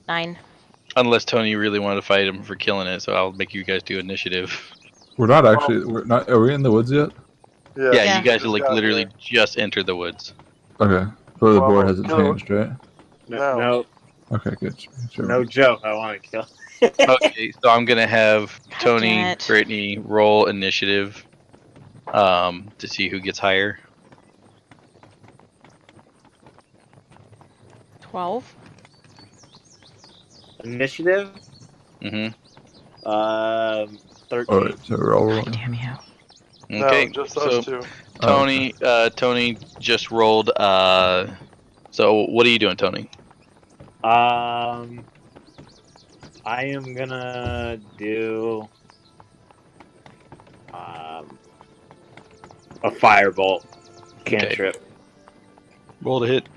9. Unless Tony really wanted to fight him for killing it, so I'll make you guys do initiative. We're not actually. We're not. Are we in the woods yet? Yeah, Yeah, Yeah. you guys just are like got literally here. just entered the woods. Okay. But the Well, board hasn't no. changed, right? No. No, Okay, good. Sure. no joke. I want to kill. Okay, so I'm gonna have God Tony, damn it. Brittany roll initiative, to see who gets higher. 12. Initiative? Mm-hmm. 13. Alright, so we're all rolling. Damn you. Okay, No, just so those two. Tony, Tony just rolled. So what are you doing, Tony? I am gonna do a firebolt cantrip. Roll to hit.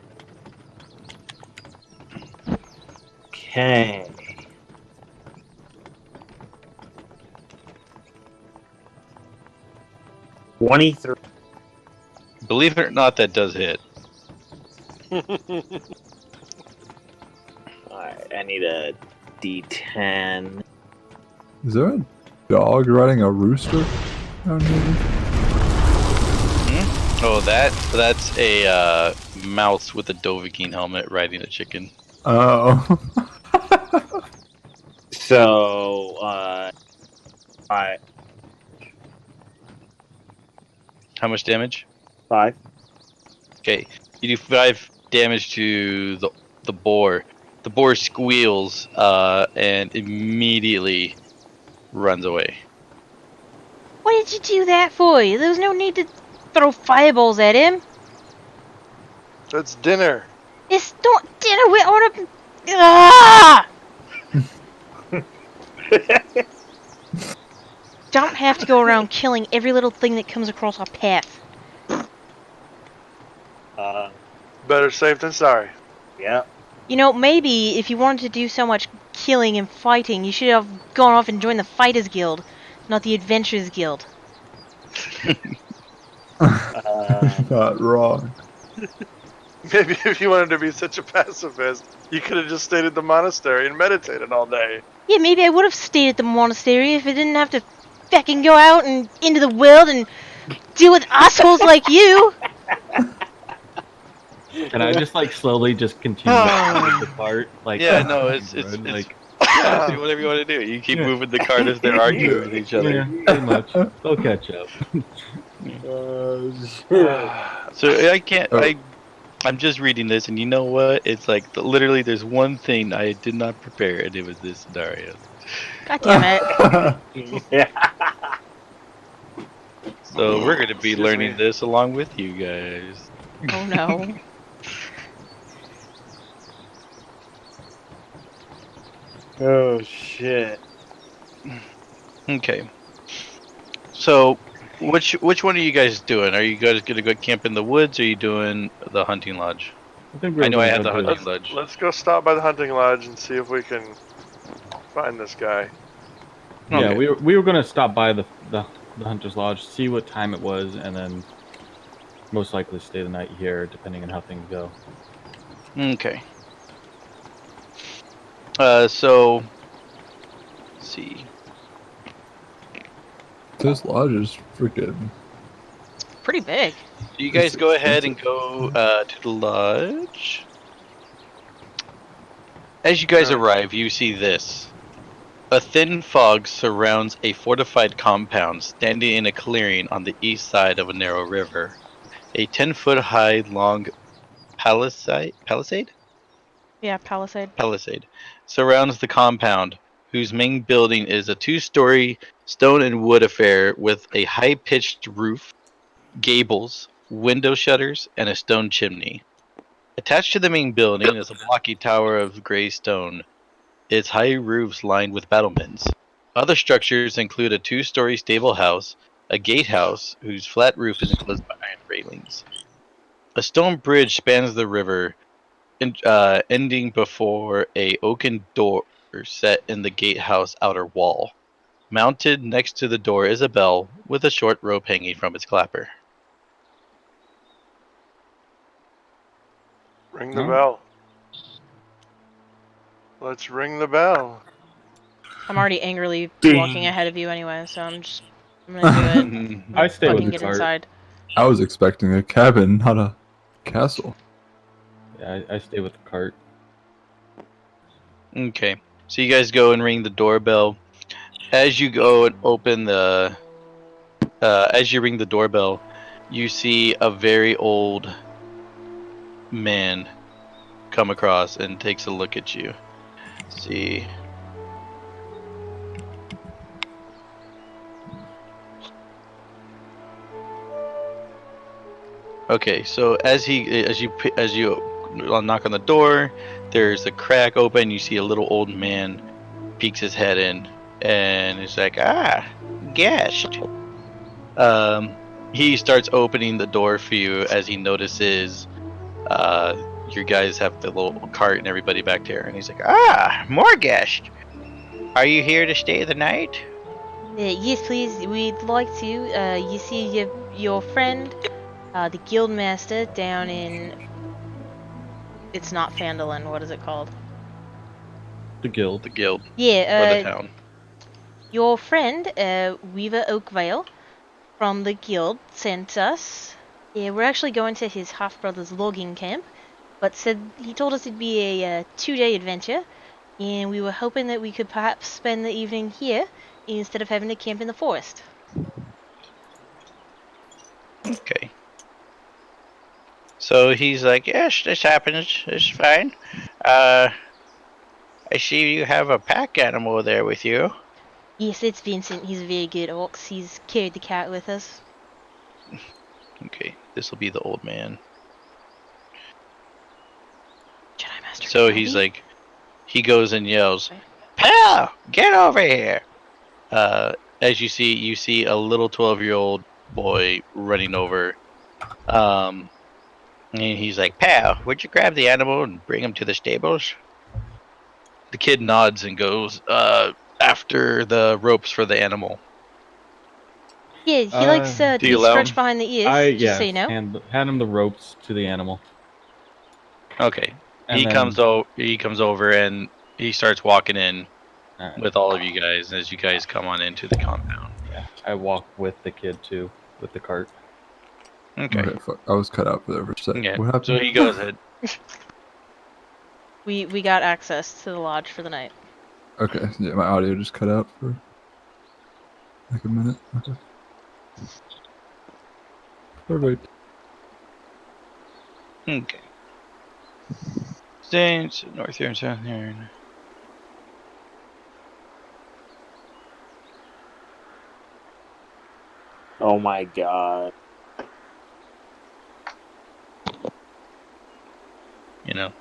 Okay. $23. Believe it or not, that does hit. Alright, I need a D10. Is there a dog riding a rooster down here? Oh, that's a mouse with a Dovahkiin helmet riding a chicken. Oh. So, How much damage? 5. Okay, you do 5 damage to the boar. The boar squeals and immediately runs away. What did you do that for? There was no need to throw fireballs at him. It's dinner. It's not dinner. We're on a. Ah! Don't have to go around killing every little thing that comes across our path. Better safe than sorry. Yeah. You know, maybe if you wanted to do so much killing and fighting, you should have gone off and joined the Fighters Guild, not the Adventurers Guild. Not wrong. Maybe if you wanted to be such a pacifist, you could have just stayed at the monastery and meditated all day. Yeah, maybe I would have stayed at the monastery if I didn't have to fucking go out and into the world and deal with assholes like you. Can I just like slowly just continue moving the cart? Like Yeah, no, it's like yeah, do whatever you want to do. You keep moving the cart as they're arguing with each other. yeah, pretty much. They'll catch up. So I can't. Oh. I'm just reading this, and you know what? It's like literally, there's one thing I did not prepare, and it was this scenario. God damn it. Yeah. So we're gonna be Excuse learning me. this along with you guys. Oh no. Oh shit. Okay. So, which one are you guys doing? Are you guys gonna go camp in the woods, or are you doing the hunting lodge? I think I know I gonna have the go do hunting that. lodge. Let's go stop by the hunting lodge and see if we can find this guy. Yeah, Okay. we were gonna stop by the Hunter's Lodge, see what time it was, and then most likely stay the night here, depending on how things go. Okay. So, let's see. This lodge is freaking. Pretty big. So you guys It's go ahead and expensive. go to the lodge. As you guys arrive, you see this. A thin fog surrounds a fortified compound standing in a clearing on the east side of a narrow river. A 10-foot high long palisade Yeah, Palisade. surrounds the compound, whose main building is a 2-story stone and wood affair with a high-pitched roof, gables, window shutters, and a stone chimney. Attached to the main building is a blocky tower of gray stone, its high roofs lined with battlements. Other structures include a 2-story stable house, a gatehouse whose flat roof is enclosed by iron railings. A stone bridge spans the river, ending before a oaken door set in the gatehouse outer wall. Mounted next to the door is a bell with a short rope hanging from its clapper. Ring the Huh? bell. Let's ring the bell. I'm already angrily Ding. walking ahead of you anyway, so I'm gonna do it. I stay with Fucking the get cart. inside. I was expecting a cabin, not a castle. Yeah, I stay with the cart. Okay, so you guys go and ring the doorbell. As you go and open as you ring the doorbell, you see a very old man come across and takes a look at you. Let's see. Okay, so as you knock on the door, there's a crack open. You see a little old man peeks his head in, and he's like, "Ah, guest." He starts opening the door for you as he notices, you guys have the little cart and everybody back there, and he's like, "Ah, more guests. Are you here to stay the night?" Yes, please. We'd like to. You see your friend, the guildmaster down in. It's not Phandalin. What is it called? The The guild. guild or the Yeah. town. Your friend, Weaver Oakvale, from the guild, sent us. Yeah, we're actually going to his half brother's logging camp, but said he told us it'd be a 2-day adventure, and we were hoping that we could perhaps spend the evening here instead of having to camp in the forest. Okay. So he's like, "Yes, this happens. It's fine. I see you have a pack animal there with you." Yes, it's Vincent. He's a very good ox. He's carried the cat with us. Okay, this will be the old man. Jedi Master. So Kenobi? he's like, he goes and yells, Okay. "Pal, get over here!" As you see a little 12-year-old boy running over. And he's like, "Pal, would you grab the animal and bring him to the stables?" The kid nods and goes, after the ropes for the animal. Yeah, he likes to do you be allow stretched him? behind the ears, just so you know. hand him the ropes to the animal. Okay. And He then- comes over and he starts walking in Alright. with all of you guys as you guys come on into the compound. Yeah, I walk with the kid too, with the cart. Okay. Okay, fuck. I was cut out for there for a second. Yeah. What happened? So he goes ahead. We got access to the lodge for the night. Okay, yeah, my audio just cut out for like a minute. Okay. Perfect. Okay. States, north here and south here. Oh my god. You know,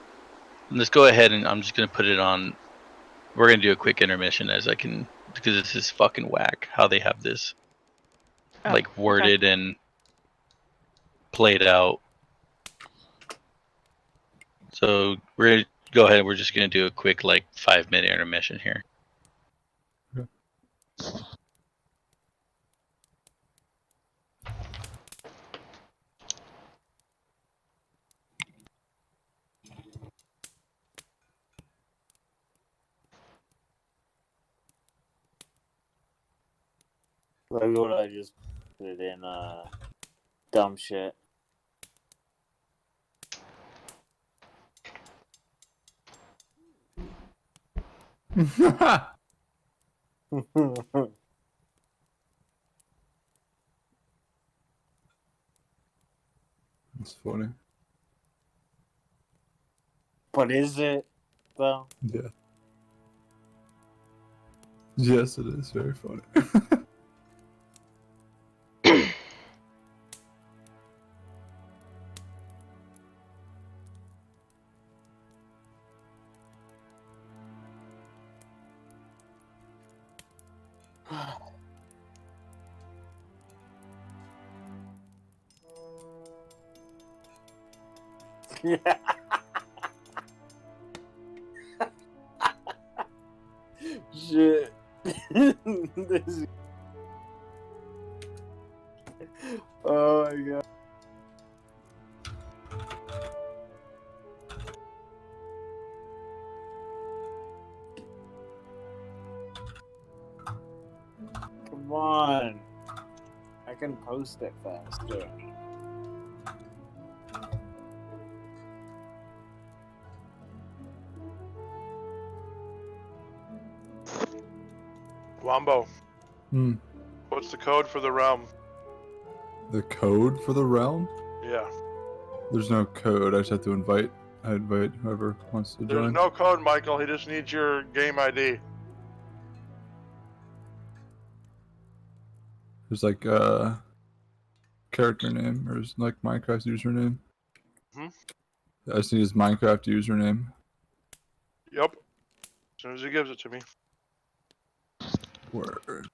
let's go ahead and I'm just gonna put it on. We're gonna do a quick intermission as I can, because this is fucking whack how they have this Oh, like worded and played out. So we're gonna go ahead. We're just gonna do a quick like 5-minute intermission here. Like what I just put it in dumb shit. That's funny. But is it though? Yeah. Yes, it is very funny. Yeah. Shit. This is... Oh my god. Come on. I can post it faster. Wombo, Hmm. what's the code for the realm? The code for the realm? Yeah. There's no code. I just have to invite. I invite whoever wants to There's join. no code, Michael. He just needs your game ID. There's like character name or is like Minecraft username. Hmm? I just need his Minecraft username. Yep. As soon as he gives it to me. Word.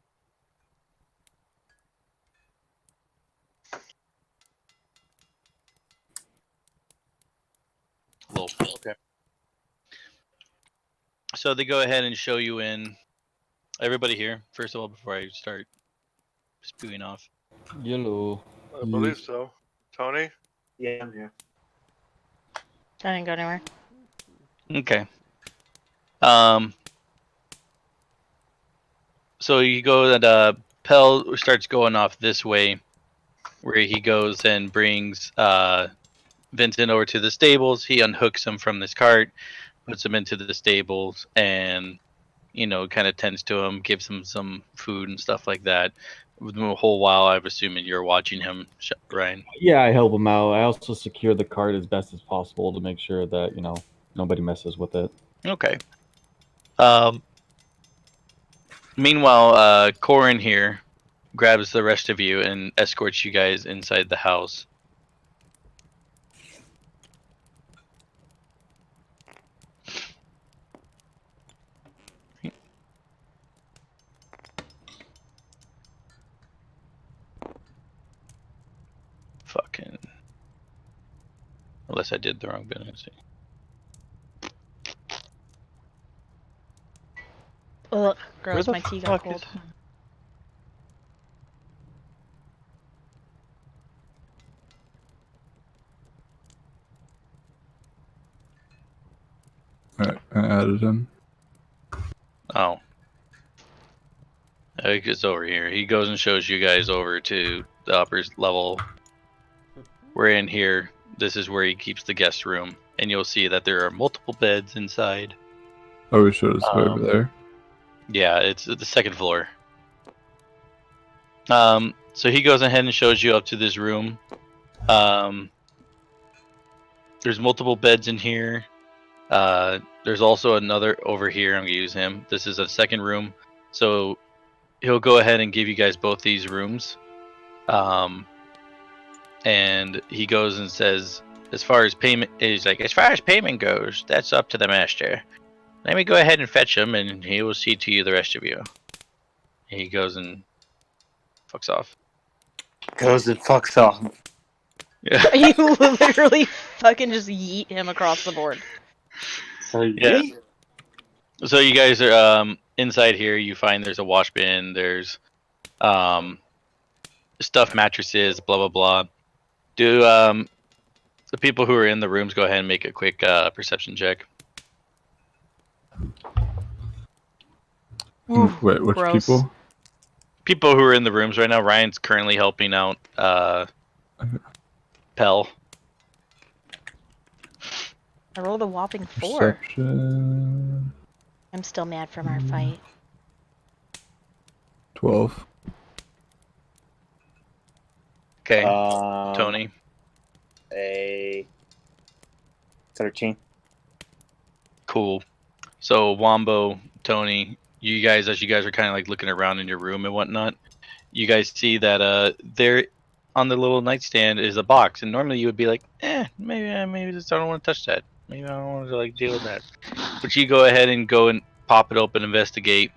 Lol. Okay. So they go ahead and show you in. Everybody here, first of all, before I start spewing off. Yellow. I believe so. Tony? Yeah, I'm here. I didn't go anywhere. Okay. So you go that Pell starts going off this way, where he goes and brings Vincent over to the stables. He unhooks him from this cart, puts him into the stables, and kind of tends to him, gives him some food and stuff like that. The whole while, I'm assuming you're watching him, Ryan. Yeah, I help him out. I also secure the cart as best as possible to make sure that nobody messes with it. Okay. Meanwhile, Corin here grabs the rest of you and escorts you guys inside the house. Fucking. Unless I did the wrong bit. Let's see. Ugh, gross, the my tea got fuck cold. is- Alright, I added him. Oh. I think it's over here. He goes and shows you guys over to the upper level. We're in here. This is where he keeps the guest room. And you'll see that there are multiple beds inside. Oh, we showed us over there. Yeah, it's the second floor. So he goes ahead and shows you up to this room. There's multiple beds in here. There's also another over here. I'm gonna use him. This is a second room, so he'll go ahead and give you guys both these rooms. And he goes and says, as far as payment, he's like, as far as payment goes, that's up to the master. Let me go ahead and fetch him, and he will see to you the rest of you. And he goes and fucks off. Goes and fucks off. Yeah. You literally fucking just yeet him across the board. So Yeah. So you guys are inside here. You find there's a wash bin. There's stuffed mattresses. Blah blah blah. Do the people who are in the rooms go ahead and make a quick perception check? Ooh, Wait, which gross. people? People who are in the rooms right now. Ryan's currently helping out Pell. I rolled a whopping 4. Perception. I'm still mad from our fight. 12. Okay, Um, Tony. A 13. Cool. So Wombo, Tony, you guys, as you guys are kind of like looking around in your room and whatnot, you guys see that there on the little nightstand is a box, and normally you would be like, maybe just I don't want to touch that. Maybe I don't want to like deal with that. But you go ahead and go and pop it open, investigate,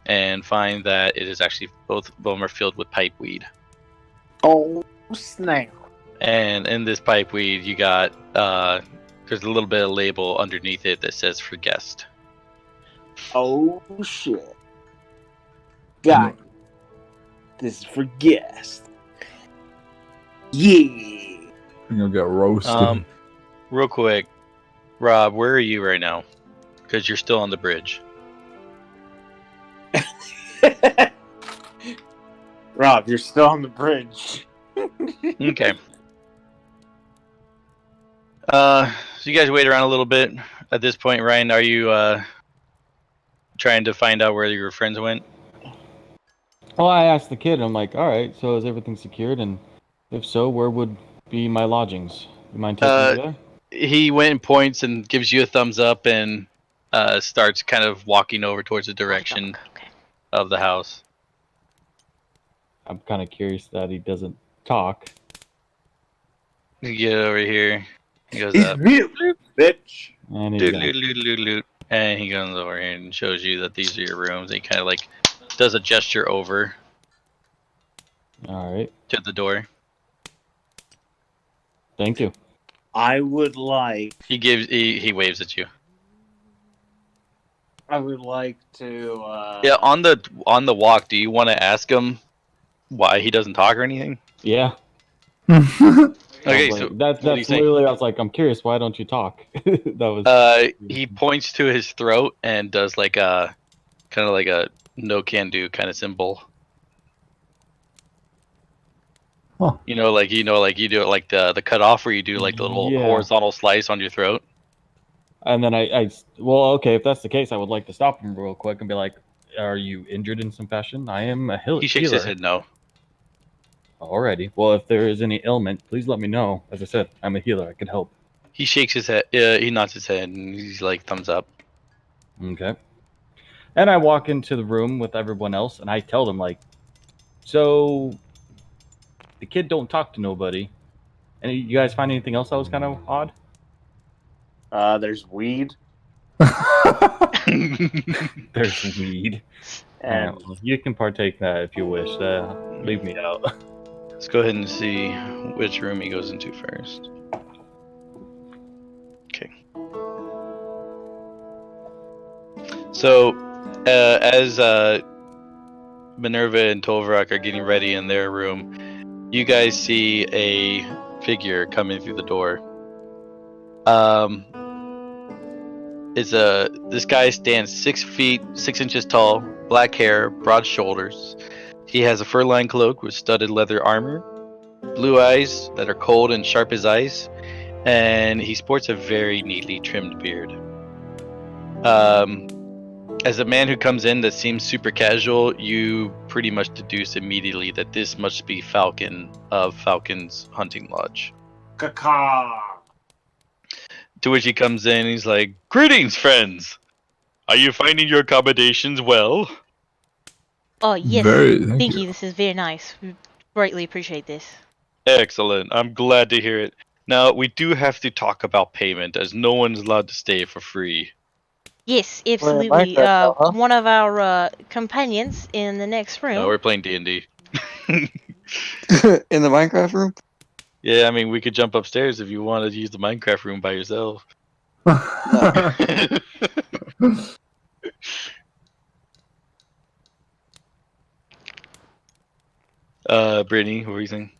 and find that it is actually both of them are filled with pipe weed. Oh, snap. And in this pipe weed, you got there's a little bit of label underneath it that says for guest. Oh, shit. Got it. This is for guests. Yeah. I'm gonna get roasted. Real quick, Rob, where are you right now? Because you're still on the bridge. Rob, you're still on the bridge. Okay. So you guys wait around a little bit. At this point, Ryan, are you trying to find out where your friends went? Well, I asked the kid, I'm like, all right, so is everything secured? And if so, where would be my lodgings? You mind taking me there? He went and points and gives you a thumbs up and starts kind of walking over towards the direction Okay. of the house. I'm kind of curious that he doesn't talk. You get over here. He goes He's up. mute, bitch. And he's Doot, gone. doot, doot, doot, doot. And he goes over here and shows you that these are your rooms. He kind of like does a gesture over All right. to the door. Thank you. I would like He waves at you. to Yeah, on the walk, do you want to ask him why he doesn't talk or anything? Yeah. Okay, I was so like, that's what do you think? literally. I was like, I'm curious. Why don't you talk? That was. He points to his throat and does like a kind of like a no can do kind of symbol. Huh. You know, like you do it like the cut off where you do like the little Yeah. horizontal slice on your throat. And then well, okay, if that's the case, I would like to stop him real quick and be like, "Are you injured in some fashion? I am a healer." He shakes his head no. Alrighty. Well, if there is any ailment, please let me know. As I said, I'm a healer. I can help. He shakes his head. He nods his head and he's like thumbs up. Okay. And I walk into the room with everyone else, and I tell them like, "So, the kid don't talk to nobody. And you guys find anything else that was kind of odd?" there's weed There's weed. and Well, you can partake that if you wish. Leave me out. Let's go ahead and see which room he goes into first. Okay. So, as Minerva and Tolvarak are getting ready in their room, you guys see a figure coming through the door. This guy stands 6 feet 6 inches tall, black hair, broad shoulders. He has a fur-lined cloak with studded leather armor, blue eyes that are cold and sharp as ice, and he sports a very neatly trimmed beard. As a man who comes in that seems super casual, you pretty much deduce immediately that this must be Falcon of Falcon's Hunting Lodge. caca. To which he comes in, he's like, "Greetings, friends. Are you finding your accommodations well?" Oh, yes. Very, thank Thank you. you. This is very nice. We greatly appreciate this. Excellent. I'm glad to hear it. Now, we do have to talk about payment, as no one's allowed to stay for free. Yes, We're in absolutely. Minecraft now, huh? One of our companions in the next room. No, we're playing D&D. In the Minecraft room? Yeah, I mean, we could jump upstairs if you wanted to use the Minecraft room by yourself. Brittany, what were you saying?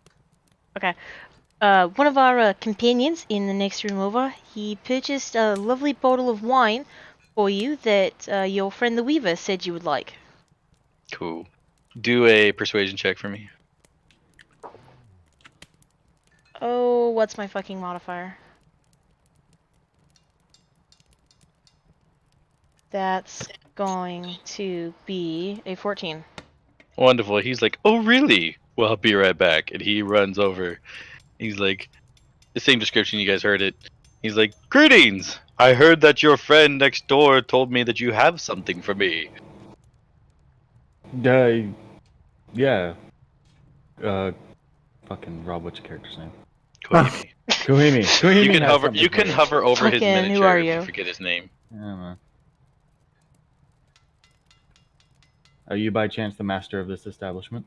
One of our companions in the next room over, he purchased a lovely bottle of wine for you that your friend the Weaver said you would like. Cool. Do a persuasion check for me. Oh, what's my fucking modifier? That's going to be a 14. Wonderful. He's like, "Oh, really? Well, I'll be right back." And he runs over. He's like, the same description, you guys heard it. He's like, "Greetings! I heard that your friend next door told me that you have something for me." Yeah. Fucking Rob, what's your character's name? Kohimi. Kohimi. Kohimi You can has hover. something You for can hover over his Fucking, miniature who are if you you? forget his name. Yeah, man. Are you by chance the master of this establishment?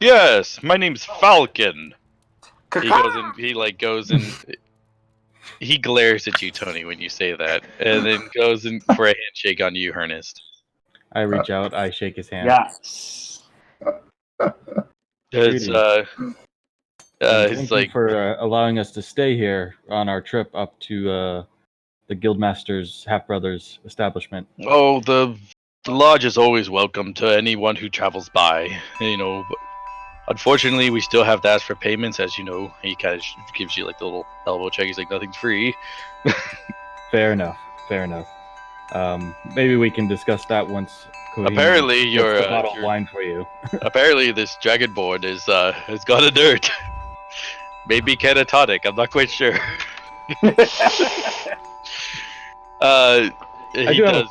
Yes, my name's Falcon. He goes in. He like goes in. He glares at you, Tony, when you say that, and then goes in for a handshake on you, Ernest. I reach out, I shake his hand. Yes. It's And it's thank like, you for allowing us to stay here on our trip up to the Guildmaster's half brother's establishment. oh, the lodge is always welcome to anyone who travels by. You know, but unfortunately, we still have to ask for payments, as you know. He kind of gives you like the little elbow check. He's like, "Nothing's free." Fair enough. Fair enough. Maybe we can discuss that once. Kohimi Apparently, gets your the bottle of wine for you. apparently this dragonborn is has got a dirt. Maybe catatonic. I'm not quite sure. He do have a- does.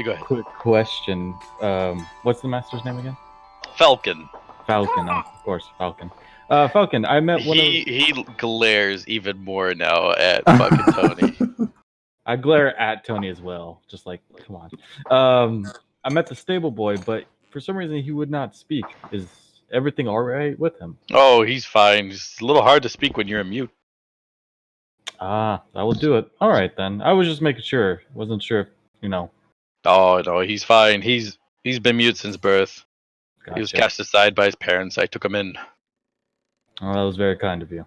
Go ahead. Quick question. What's the master's name again? Falcon. Falcon, of course, Falcon. Falcon, I met one of. He glares even more now at fucking Tony. I glare at Tony as well, just like, come on. I met the stable boy, but for some reason he would not speak. Is everything all right with him? Oh, he's fine. It's a little hard to speak when you're a mute. Ah, that will do it. All right then. I was just making sure. Wasn't sure if, Oh no, he's fine. He's been mute since birth. He was Gotcha. cast aside by his parents. I took him in. Oh, that was very kind of you.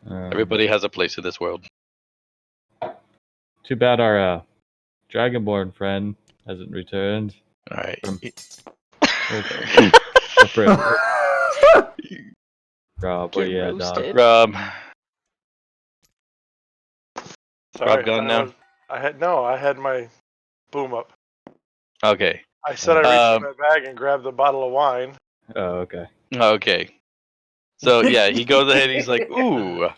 Everybody has a place in this world. Too bad our Dragonborn friend hasn't returned. All right. Go for it. Rob, where Get you at, dog? roasted. Rob, Sorry, Rob gone now? I had my boom up. okay. I said I reached in my bag and grabbed the bottle of wine. Oh, okay. Okay. So yeah, he goes ahead. He's like, "Ooh."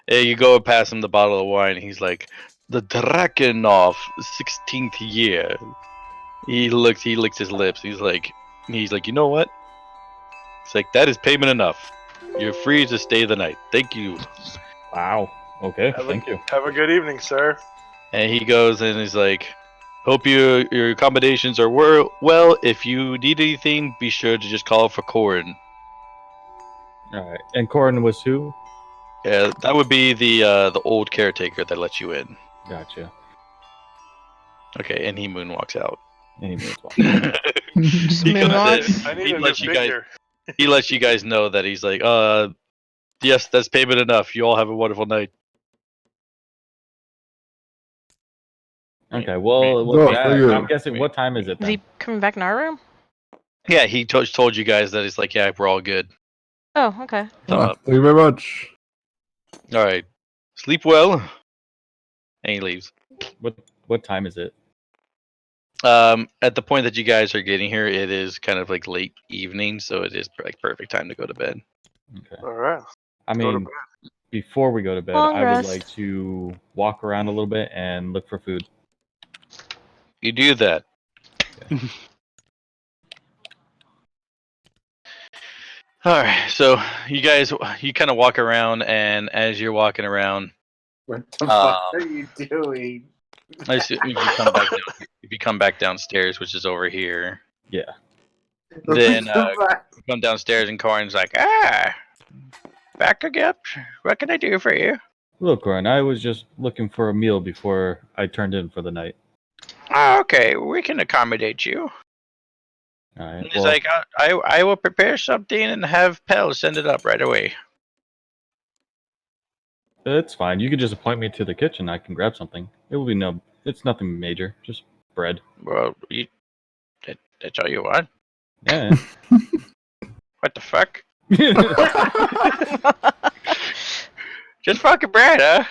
And you go and pass him the bottle of wine. He's like, "The Drakenov 16th year." He licks his lips. He's like, "You know what?" It's like, "That is payment enough. You're free to stay the night. Thank you." Wow. Okay, thank you. Have a good evening, sir. And he goes and he's like, "Hope your accommodations are well. If you need anything, be sure to just call for Corin." All right. And Corin was who? Yeah, that would be the old caretaker that let you in. Gotcha. Okay, and he moonwalks out. Anyways, well. He comes in, I need he a new lets you guys figure. he lets you guys know that he's like, yes, that's payment enough. You all have a wonderful night. Okay, well, No, yeah, for you. I'm guessing, what time is it Is then? he coming back in our room? Yeah, he told you guys that it's like, yeah, we're all good. Oh, okay. Thumb up. Thank you very much. All right, sleep well. And he leaves. What time is it? At the point that you guys are getting here, it is kind of like late evening, so it is like perfect time to go to bed. Okay. All right. I Go to mean, before we go to bed, Long I would rest. like to walk around a little bit and look for food. You do that. All right, so you kind of walk around, and as you're walking around, What the fuck are you doing? if you come back downstairs, which is over here, Yeah. then come downstairs, and Corin's like, back again. What can I do for you? Look, Corin, I was just looking for a meal before I turned in for the night. Oh, okay, we can accommodate you. All right. And he's like, I will prepare something and have Pell send it up right away. It's fine. You could just point me to the kitchen. I can grab something. It will be it's nothing major. Just bread. Well, that's all you want? Yeah. What the fuck? Just fucking bread,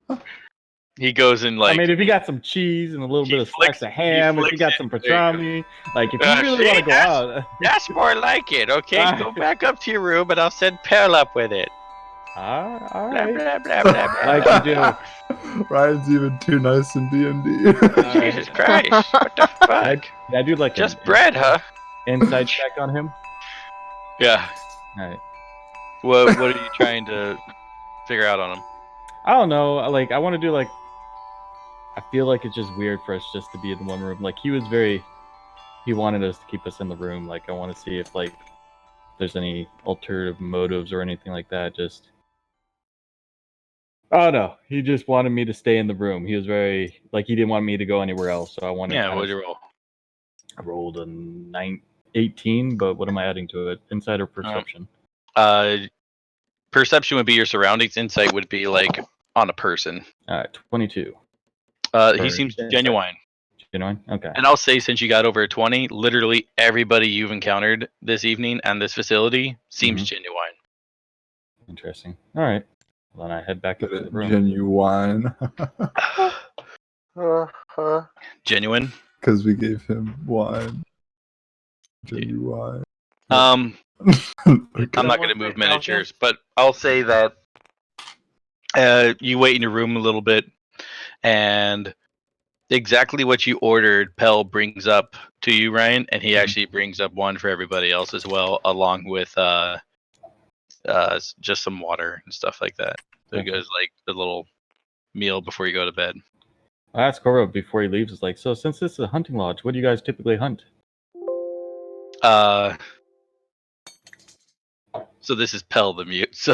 huh? He goes and I mean, if you got some cheese and a little He bit of flicks- slice of ham, he if you got flicks some it. There pastrami, like if you really want to go out. That's more like it, okay? Go back up to your room and I'll send Pell up with it. All Blah, right. blah, blah, blah, blah. Like you do. Ryan's even too nice in D&D. Jesus Christ, what the fuck? I do like Just an bread, huh? inside check on him. Yeah. All right. What are you trying to figure out on him? I don't know. Like I want to do like. I feel like it's just weird for us just to be in one room. Like he wanted us to keep us in the room. Like I want to see if like there's any alternative motives or anything like that. Just. Oh no, he just wanted me to stay in the room. He was very like he didn't want me to go anywhere else. So I wanted. Yeah, what'd you roll? I rolled a 18, but what am I adding to it? Insight or perception? Perception would be your surroundings. Insight would be like on a person. All right, 22. He seems genuine. Genuine? Okay. And I'll say, since you got over a 20, literally everybody you've encountered this evening and this facility seems genuine. Interesting. All right. Well, then I head back into the room. Genuine. Genuine? Because we gave him wine. Genuine. I'm Okay. not going to move miniatures, but I'll say that you wait in your room a little bit, and exactly what you ordered, Pell brings up to you, Ryan, and he actually brings up one for everybody else as well, along with just some water and stuff like that. So it goes like the little meal before you go to bed. I asked Cora before he leaves, it's like, so since this is a hunting lodge, what do you guys typically hunt? So this is Pell the mute. So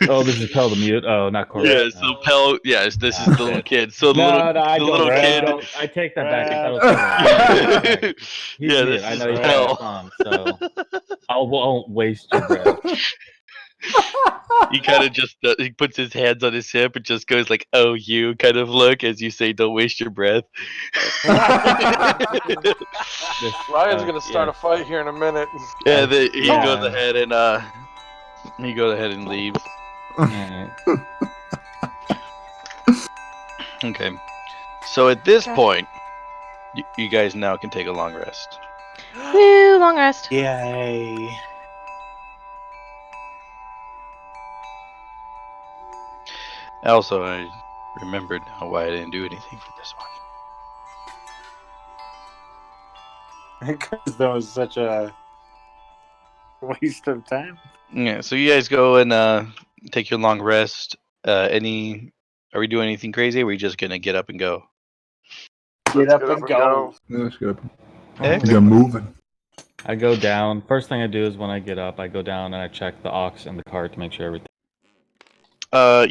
Oh, this is Pell the mute. Oh, not Cora. yeah. So Pell, yes, this is the little kid. So the little kid. I take that back. That was Cora. He's Yeah, mute. this I is know he's Pell. got a song, so I won't waste your breath. He kind of just he puts his hands on his hip and just goes like, "Oh, you" kind of look as you say, "Don't waste your breath." Ryan's gonna start a fight here in a minute. Yeah, he Yeah. goes ahead and leaves. Alright. Okay, so at this point, you guys now can take a long rest. Woo, long rest. Yay. Also, I remembered now why I didn't do anything for this one. Because that was such a waste of time. Yeah, so you guys go and take your long rest. Are we doing anything crazy? Or are we just gonna get up and go? Get up and go. Yeah, let's get up. Okay. Get moving. I go down. First thing I do is when I get up, I go down and I check the ox and the cart to make sure everything.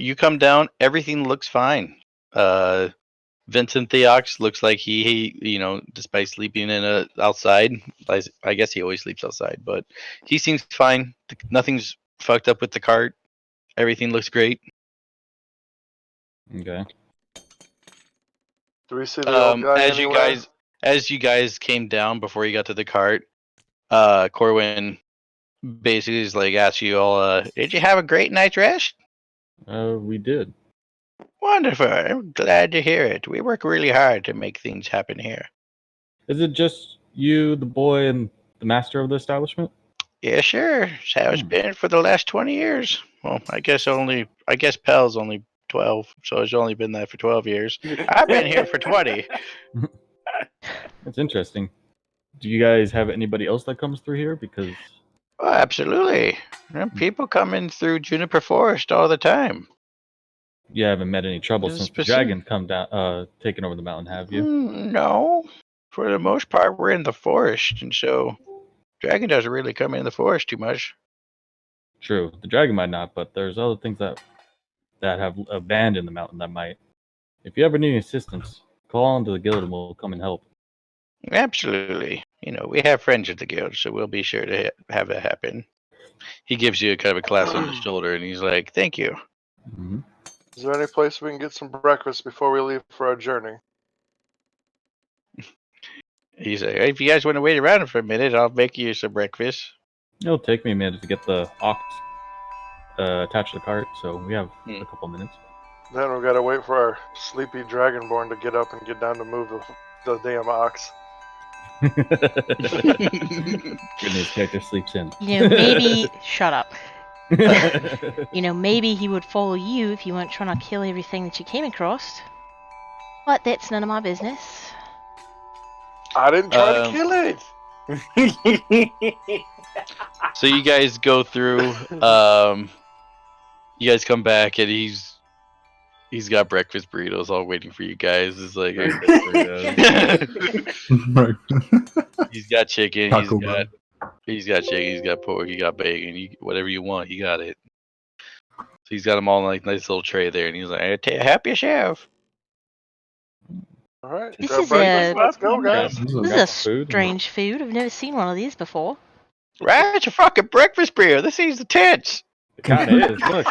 You come down. Everything looks fine. Vincent Theox looks like he, despite sleeping outside, I guess he always sleeps outside, but he seems fine. Nothing's fucked up with the cart. Everything looks great. Okay. Do we see the old guy anywhere? As you guys came down before you got to the cart, Corwin basically is like asked you all, did you have a great night's rest? We did. Wonderful. I'm glad to hear it. We work really hard to make things happen here. Is it just you, the boy, and the master of the establishment? Yeah, sure. It's how it's been for the last 20 years. Well, I guess Pel's only 12, so it's only been that for 12 years. I've been here for 20. That's interesting. Do you guys have anybody else that comes through here? Because Oh, absolutely. People come in through Juniper Forest all the time. you haven't met any trouble This is since the specific- dragon come down, taken over the mountain, have you? No. For the most part, we're in the forest, and so dragon doesn't really come in the forest too much. True, the dragon might not, but there's other things that have abandoned the mountain that might. If you ever need assistance, call on to the guild and we'll come and help. Absolutely. We have friends at the guild, so we'll be sure to have that happen. He gives you kind of a clap on the shoulder, and he's like, "Thank you." Mm-hmm. Is there any place we can get some breakfast before we leave for our journey? He's like, "If you guys want to wait around for a minute, I'll make you some breakfast." It'll take me a minute to get the ox attached to the cart, so we have a couple minutes. Then we gotta wait for our sleepy dragonborn to get up and get down to move the damn ox. Goodness, character sleeps in. Maybe shut up. Maybe he would follow you if you weren't trying to kill everything that you came across. But that's none of my business. I didn't try to kill it. So you guys go through. You guys come back, and he's got breakfast burritos all waiting for you guys. It's like he's got chicken. Taco Bell. He's got chicken. He's got pork. He got bacon. Whatever you want, you got it. So he's got them all in like nice little tray there, and he's like, "Happy chef." All right, This grab is breakfast. a- Let's go, guys. This is a strange food. I've never seen one of these before. Right, it's a fucking breakfast burrito. This is the tits. It kind of is. Look,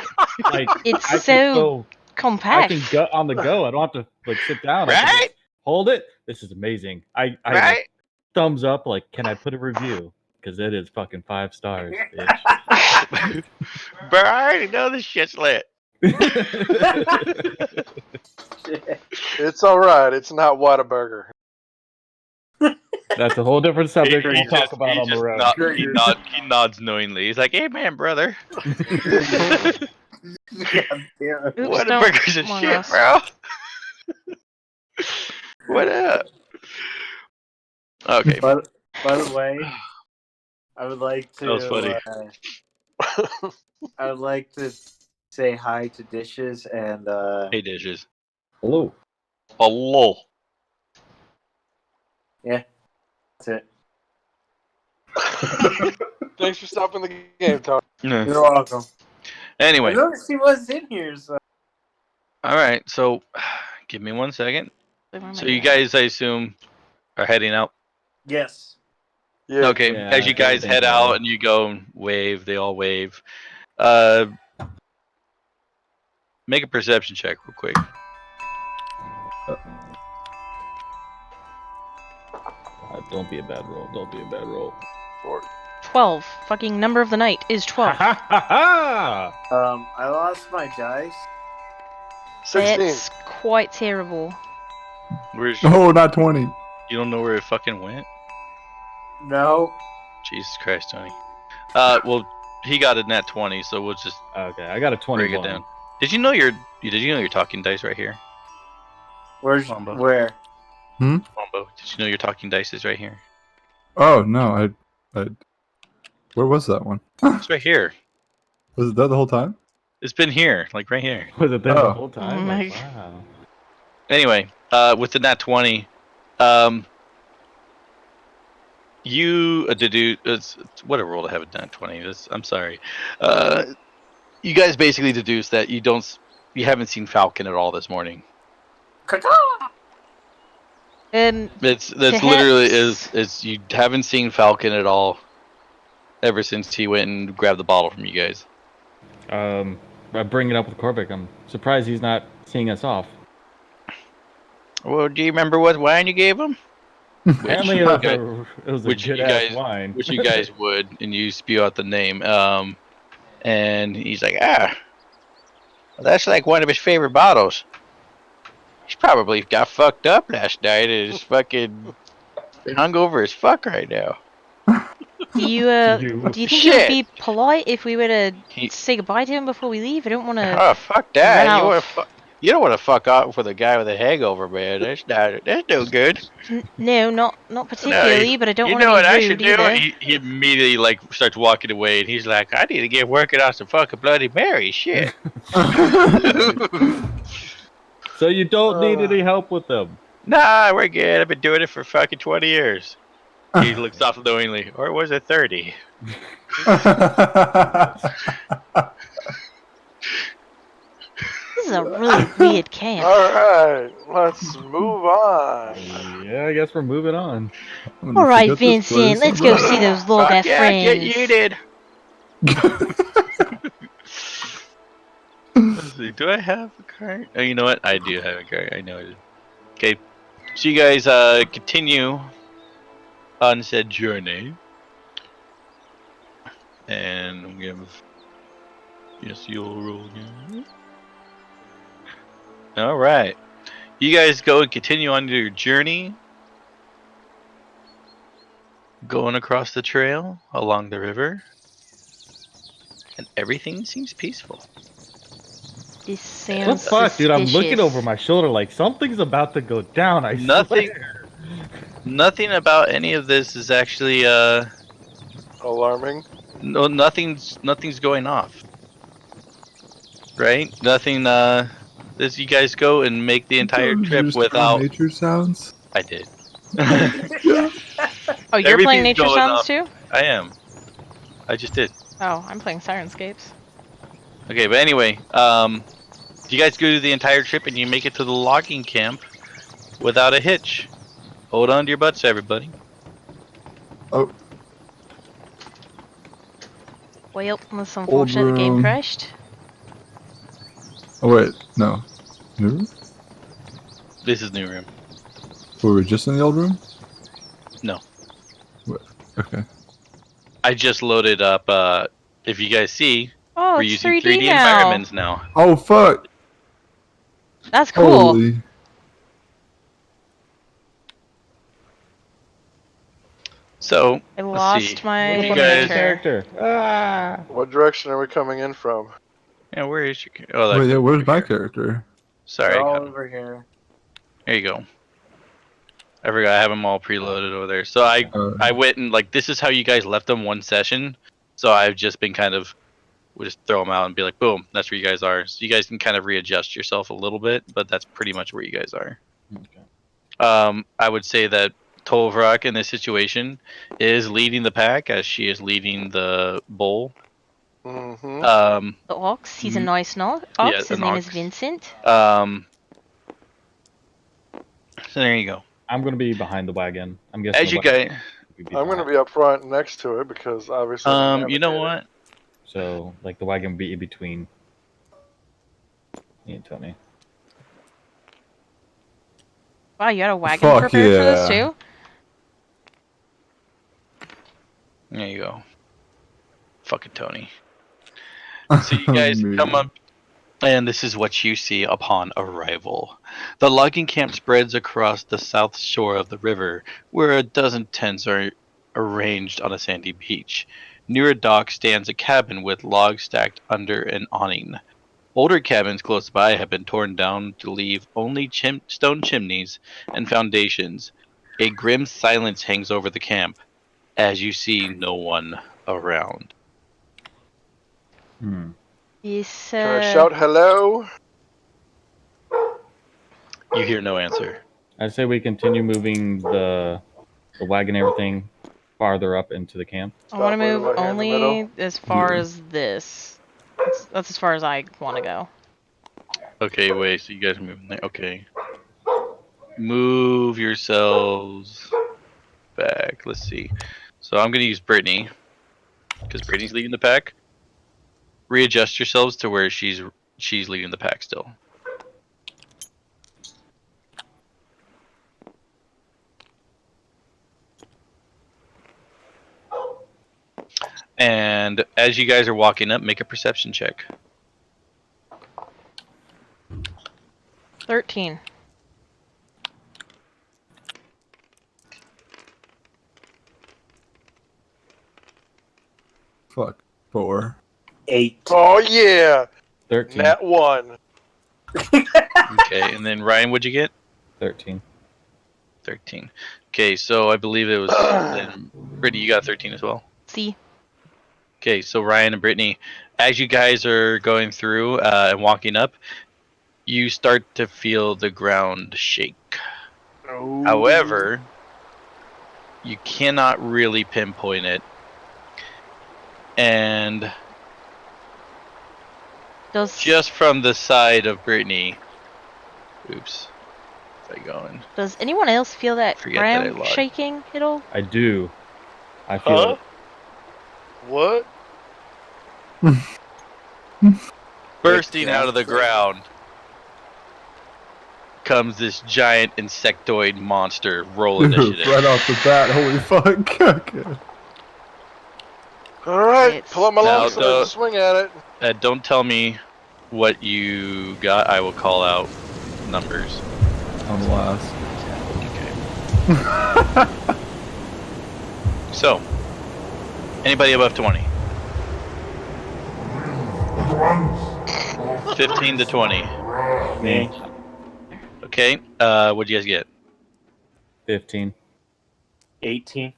like It's I can so go- I compact. can go on the go. I don't have to sit down. I can Right? just hold it. This is amazing. I Right? thumbs up. Like, can I put a review? Because it is fucking 5 stars, bitch. But I already know this shit's lit. It's all right. It's not Whataburger. That's a whole different subject He we'll talk just- about he on the just road. he nods knowingly. He's like, "Hey, man, brother. Oops, Whataburger's a don't shit, us. bro. What up?" Okay. By the way, I would like to. That was funny. I would like to say hi to Dishes and Hey, dishes. Hello. Hello. that's it. Thanks for stopping the game, Tony. You're welcome. Anyway, I noticed he was in here, so all right. So, give me 1 second. Where am I So you going? guys, I assume, are heading out. yes. Yeah. Okay. Yeah, As you guys everything's head all- out and you go and wave, they all wave. Make a perception check real quick. Don't be a bad roll. Don't be a bad roll. 12. Fucking number of the night is 12. Ha ha ha! I lost my dice. 16. That's quite terrible. Where's Oh, not 20. you don't know where it fucking went? No. Jesus Christ, Tony. Well, he got a nat 20, so we'll just Okay, I got a break 21. it down. Did you know your talking dice right here? Where's Wombo. where? Wombo, did you know your talking dice is right here? Oh, no. I where was that one? It's right here. Was it that the whole time? It's been here, like right here. Was it there Oh. the whole time? Oh Like, my- wow. Anyway, with the nat 20, you deduce. It's what a roll to have a nat 20. I'm sorry. You guys basically deduce that you haven't seen Falcon at all this morning. That's Perhaps- literally is you haven't seen Falcon at all ever since he went and grabbed the bottle from you guys. I bring it up with Korvik. I'm surprised he's not seeing us off. Well, do you remember what wine you gave him? Apparently, it you was a which you good ass guys- wine. Which you guys would, and you spew out the name. And he's like, well, that's like one of his favorite bottles. He's probably got fucked up last night and is fucking hungover as fuck right now. Do you do you think it Shit. would be polite if we were to He- say goodbye to him before we leave? I don't want to. Oh, fuck that. You Ralph. want to You don't want to fuck off with a guy with a hangover, man. That's no good. No, not particularly, but I don't You want to know be what I rude should do? either. He immediately like starts walking away, and he's like, "I need to get working on some fucking Bloody Mary shit." So you don't need any help with them. Nah, we're good. I've been doing it for fucking 20 years. He looks off knowingly, or was it 30? This is a really weird camp. Alright, let's move on. Yeah, I guess we're moving on. I'm gonna All right, forget this Vincent, place. let's go see those Lorga Fuck yeah, friends. get yeeted. Let's see, do I have a card? Oh, you know what? I do have a card. I know it. Okay, so you guys continue on said journey, and I'm gonna. Yes, you'll roll again. All right, you guys go and continue on your journey, going across the trail along the river, and everything seems peaceful. This What sounds the fuck, dude? I'm looking suspicious. over my shoulder like something's about to go down. I Nothing. swear. Nothing about any of this is actually Alarming. no nothing's going off. Right? Nothing this you guys go and make the entire Those trip just without nature sounds. I did. Oh, you're playing Everything's Nature going Sounds off. too? I am. I just did. Oh, I'm playing Sirenscapes. Okay, but anyway, you guys go the entire trip and you make it to the logging camp without a hitch. Hold on to your butts, everybody. Oh, Well, that's unfortunate the game room. crashed. oh wait, no. New room? This is new room. Were we just in the old room? No. What? Okay. I just loaded up if you guys see, Oh, we're it's using 3D 3D now. environments now. Oh fuck! That's cool. Holy. So I let's lost see. my You What guys- character. character? Ah. What direction are we coming in from? Yeah, where is your oh there, Wait, yeah, where's my character? sorry. They're all Connor. over here. There you go. I forgot I have them all preloaded over there. So I went and like this is how you guys left them one session. So I've just been kind of we'll just throw them out and be like, boom, that's where you guys are. So you guys can kind of readjust yourself a little bit, but that's pretty much where you guys are. Okay. I would say that Tolvrak in this situation is leading the pack as she is leading the bowl. Mm-hmm. The Ox, he's a Mm. nice ox. Yeah, His an name is ox. Vincent. So there you go. I'm gonna be behind the wagon. I'm guessing. As the you wagon guys, would I'm going to behind. be up front next to it because obviously. I'm the you know navigator. what? So, like, the wagon would be in between me and Tony. Wow, you had a wagon Fuck prepared for this yeah. too? There you go. Fucking Tony. So you guys Me. come up, and this is what you see upon arrival. The logging camp spreads across the south shore of the river, where a dozen tents are arranged on a sandy beach. Near a dock stands a cabin with logs stacked under an awning. Older cabins close by have been torn down to leave only stone chimneys and foundations. A grim silence hangs over the camp, as you see no one around. Hmm. Yes, Can I shout hello? You hear no answer. I'd say we continue moving the wagon and everything farther up into the camp. I want to Stop with move my hand in the only middle. as far Yeah. as this. That's as far as I want to go. Okay, wait, so you guys are moving there. Okay. Move yourselves back. Let's see. So I'm going to use Brittany, because Brittany's leading the pack. Readjust yourselves to where she's leading the pack still. And as you guys are walking up, make a perception check. 13. Fuck. 4. 8. Oh yeah, 13. Nat 1. Okay, and then Ryan, what'd you get? 13. 13. Okay, so I believe it was then Brittany, you got 13 as well. See, Okay, so Ryan and Brittany, as you guys are going through and walking up, you start to feel the ground shake. However, you cannot really pinpoint it. And does just from the side of Brittany, oops, where's that going? does anyone else feel that Forget that I ground logged. shaking at all? I do. I feel Huh? it. What? Bursting out of the ground comes this giant insectoid monster. Roll initiative. Right off the bat, holy fuck. Okay. All right, It's- pull up my Now, longsword the- and swing at it. Don't tell me what you got. I will call out numbers. I'm last. Okay. So, anybody above 20? 15 to 20. Me. Okay. What'd you guys get? 15. 18.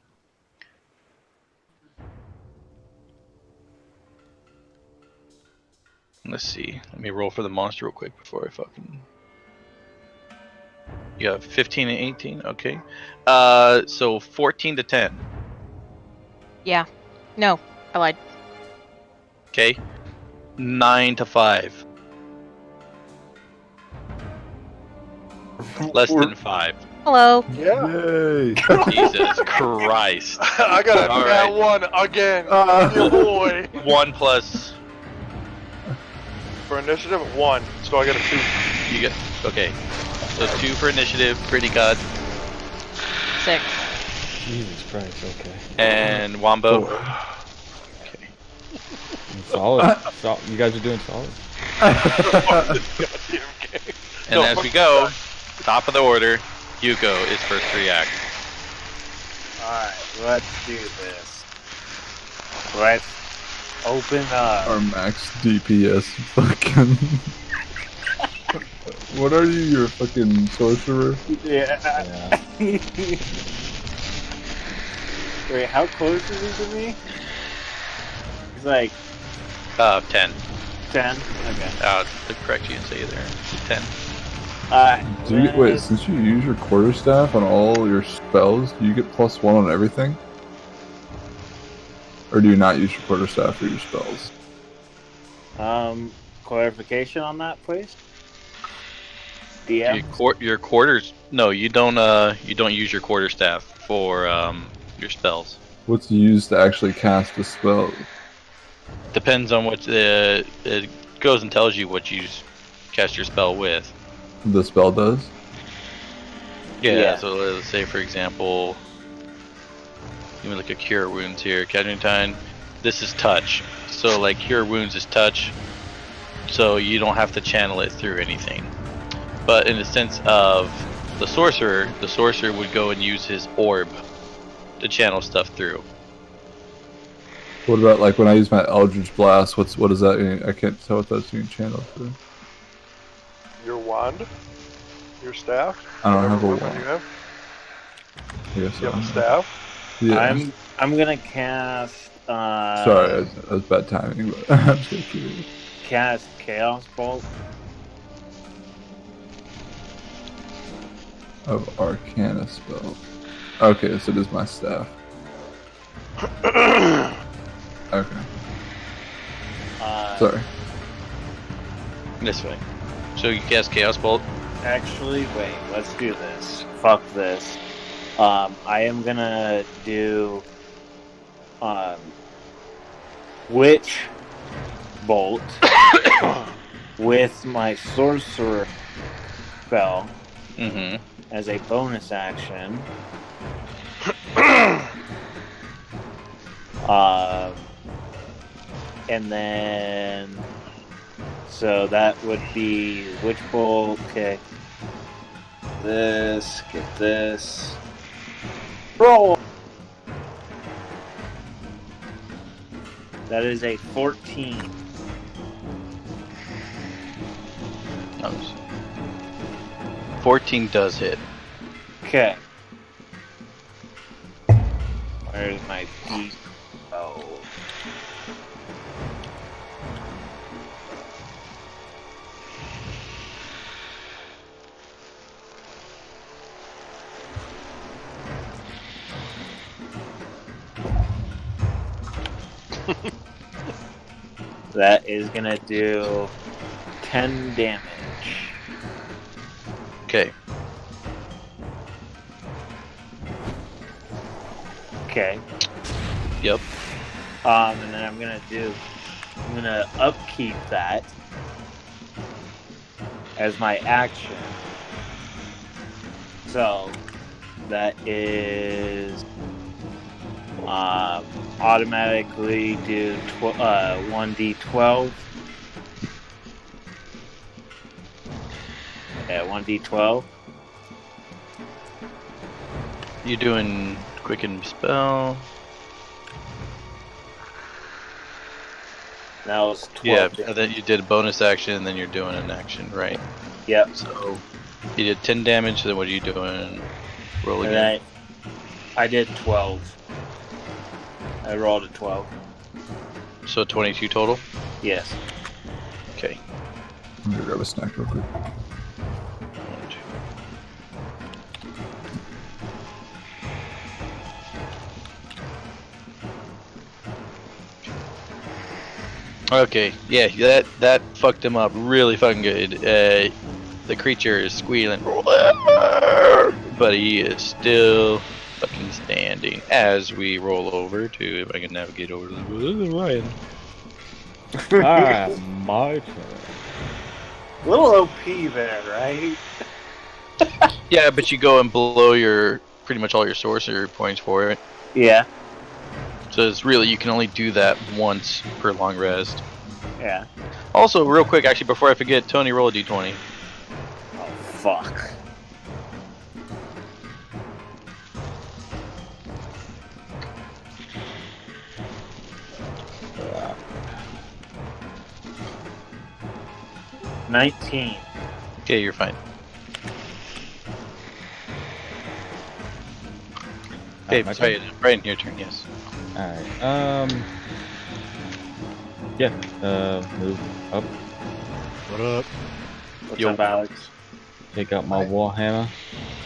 Let's see. Let me roll for the monster real quick before I fucking. You have 15 and 18. Okay. So 14 to 10. Yeah. No, I lied. Okay. 9 to 5. Less than 5. Hello. Yeah. Yay. Jesus Christ. I got a All Nat right. 1 again. Uh. Your boy. 1 plus. For initiative, 1. So I got a 2. You get. Okay. So 2 for initiative. Pretty god. 6. Jesus Christ, okay. And Wombo. 4. Okay. Solid. You guys are doing solid. Goddamn game. And No, as fuck we go, that. top of the order, Hugo is first to react. Alright, let's do this. Let's open up. Our max DPS fucking. What are you? You're a fucking sorcerer? Yeah. Wait, how close is he to me? He's like 10. 10? Okay. To correct you and say there. 10. Alright. Do you, wait, since you use your quarterstaff on all your spells, do you get +1 on everything? Or do you not use your quarterstaff for your spells? Clarification on that, please? DM? Your quarters. No, you don't. You don't use your quarterstaff for your spells. What's used to actually cast a spell? Depends on what it goes and tells you what you cast your spell with. The spell does? Yeah. So let's say, for example, you look at cure wounds here. Cadentine. This is touch. So like cure wounds is touch. So you don't have to channel it through anything. But in the sense of the sorcerer would go and use his orb to channel stuff through. What about like when I use my Eldritch Blast? What does that? I can't tell what that's being channeled through. Your wand? Your staff? I don't have a Whatever weapon wand. you have? Yes, You have a staff? Yeah. I'm gonna cast Sorry, that was bad timing, but I'm so curious. cast Chaos Bolt. Of Arcana spell. Okay, so it is my staff. Okay, sorry. This way. So you cast Chaos Bolt. Actually, wait, let's do this. Fuck this. I am gonna do Witch Bolt with my Sorcerer spell Mm-hmm. as a bonus action. And then, so that would be Witch Bolt. Okay. This, get this. Roll! That is a 14. Nice. 14 does hit. Okay. Where's my beat? Oh. That is gonna do 10 damage. Okay. Okay. Yep. And then I'm gonna upkeep that as my action. So that is automatically do 1d12. Yeah, 1d12. You doing quicken spell? That was 12. Yeah, and then you did a bonus action, and then you're doing an action, right? Yep. So you did 10 damage. So then what are you doing? Roll And again. then I did 12. I rolled a 12. So 22 total. Yes. Okay. I'm gonna grab a snack real quick. 1, 2. Okay, yeah, that fucked him up really fucking good. The creature is squealing, but he is still fucking standing. As we roll over to, if I can navigate over to the Ryan. Alright, my turn. Little OP there, right? Yeah, but you go and blow your pretty much all your sorcerer points for it. Yeah. So it's really, you can only do that once per long rest. Yeah. Also, real quick, actually, before I forget, Tony, roll a d20. Oh, fuck. Uh, 19. Okay, you're fine. Okay, my turn? Brian, your turn, yes. Alright, yeah, move up, What up? What's Yo. up, Alex? take out my warhammer,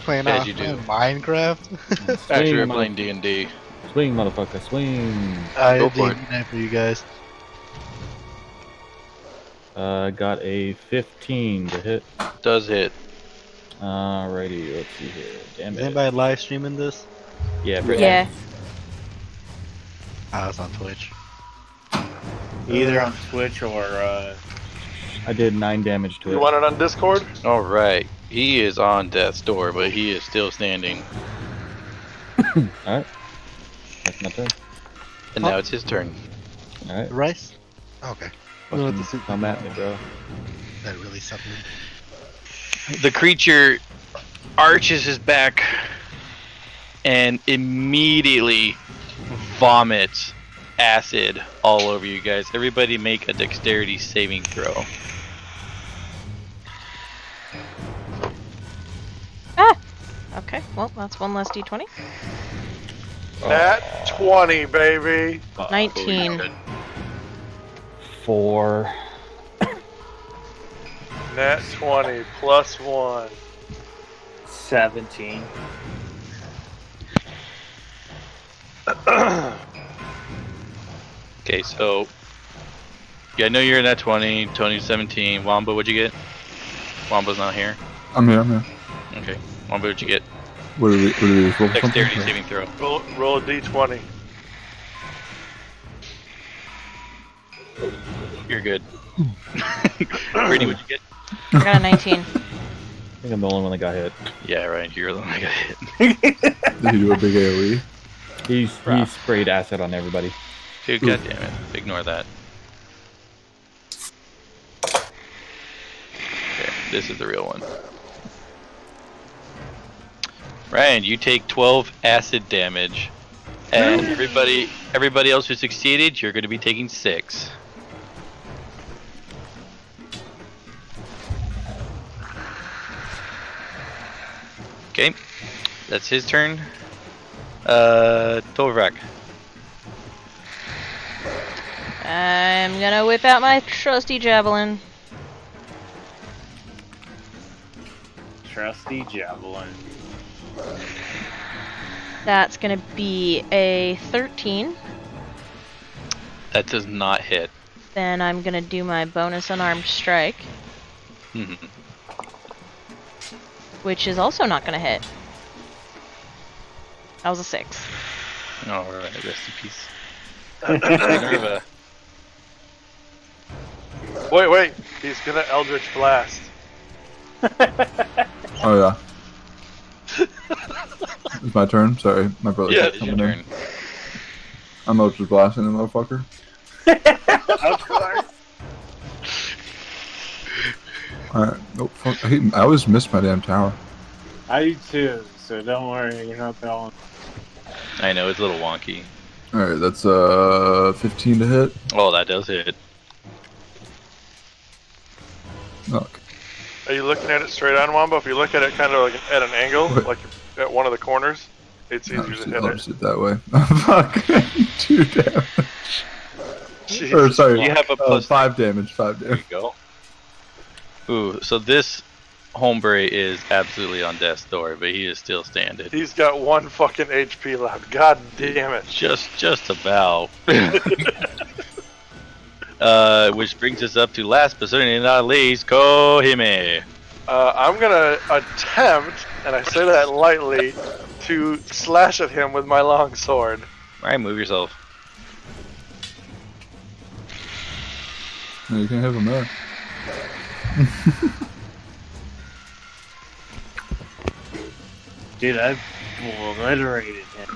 Playing As you do. Minecraft? Actually, we're mother- playing D&D. swing, motherfucker, swing. I Go did for it. that for you guys. Got a 15 to hit. Does hit. Alrighty, let's see here. Damn Is it. anybody live streaming this? Yeah, pretty Yeah. I was on Twitch. Either on Twitch or, I did 9 damage to You it. want it on Discord? All right. He is on death's door, but he is still standing. Alright. That's my turn. And now it's his turn. Alright. Rice? Okay. We don't have to sit Come at me, bro. That really something. The creature arches his back and immediately vomits acid all over you guys. Everybody make a dexterity saving throw. Okay, well, that's one less d20. Nat 20, baby. 19. 4. Nat 20 plus 1. 17. Okay, so yeah, I know you're in that 20, Tony's 17. Wamba, what'd you get? Wamba's not here. I'm here. Okay, Wamba, what'd you get? What do we roll for Dexterity something? saving throw. Roll a d20. You're good. Brittany, what'd you get? I got a 19. I think I'm the only one that got hit. Yeah, right. You're the one that got hit. Did he do a big AoE? He Rough. sprayed acid on everybody. Dude, goddammit. Ignore that. Okay, this is the real one. Ryan, you take 12 acid damage And everybody else who succeeded, you're going to be taking 6. Okay, that's his turn. Tovrak. I'm gonna whip out my trusty javelin. Trusty javelin. That's gonna be a 13. That does not hit. Then I'm gonna do my bonus unarmed strike, Mhm. which is also not gonna hit. That was a 6. Alright, rest in peace. Minerva. Wait. He's gonna Eldritch Blast. Oh yeah. It's my turn. Sorry, my brother. Yeah, kept it's your coming in. turn. I'm Eldritch blasting the motherfucker. Of course. Alright. Oh fuck! I always miss my damn tower. I do too, so don't worry, you're not the only. I know, it's a little wonky. Alright, that's 15 to hit. Oh, that does hit. Okay. Are you looking at it straight on, Wamba? If you look at it kind of like at an angle, Wait. like at one of the corners, it's easier to hit I'll it. just hit that way. Fuck. 2 damage. Jeez. Or sorry, You have a plus 5 damage. 5 There damage. you go. Ooh, so this hombre is absolutely on death's door, but he is still standing. He's got 1 fucking HP left. God damn it. Just about. Which brings us up to last but certainly not least, Kohime. I'm gonna attempt, and I say that lightly, to slash at him with my long sword. Alright, move yourself. No, you can't have him there. Dude, I've obliterated him.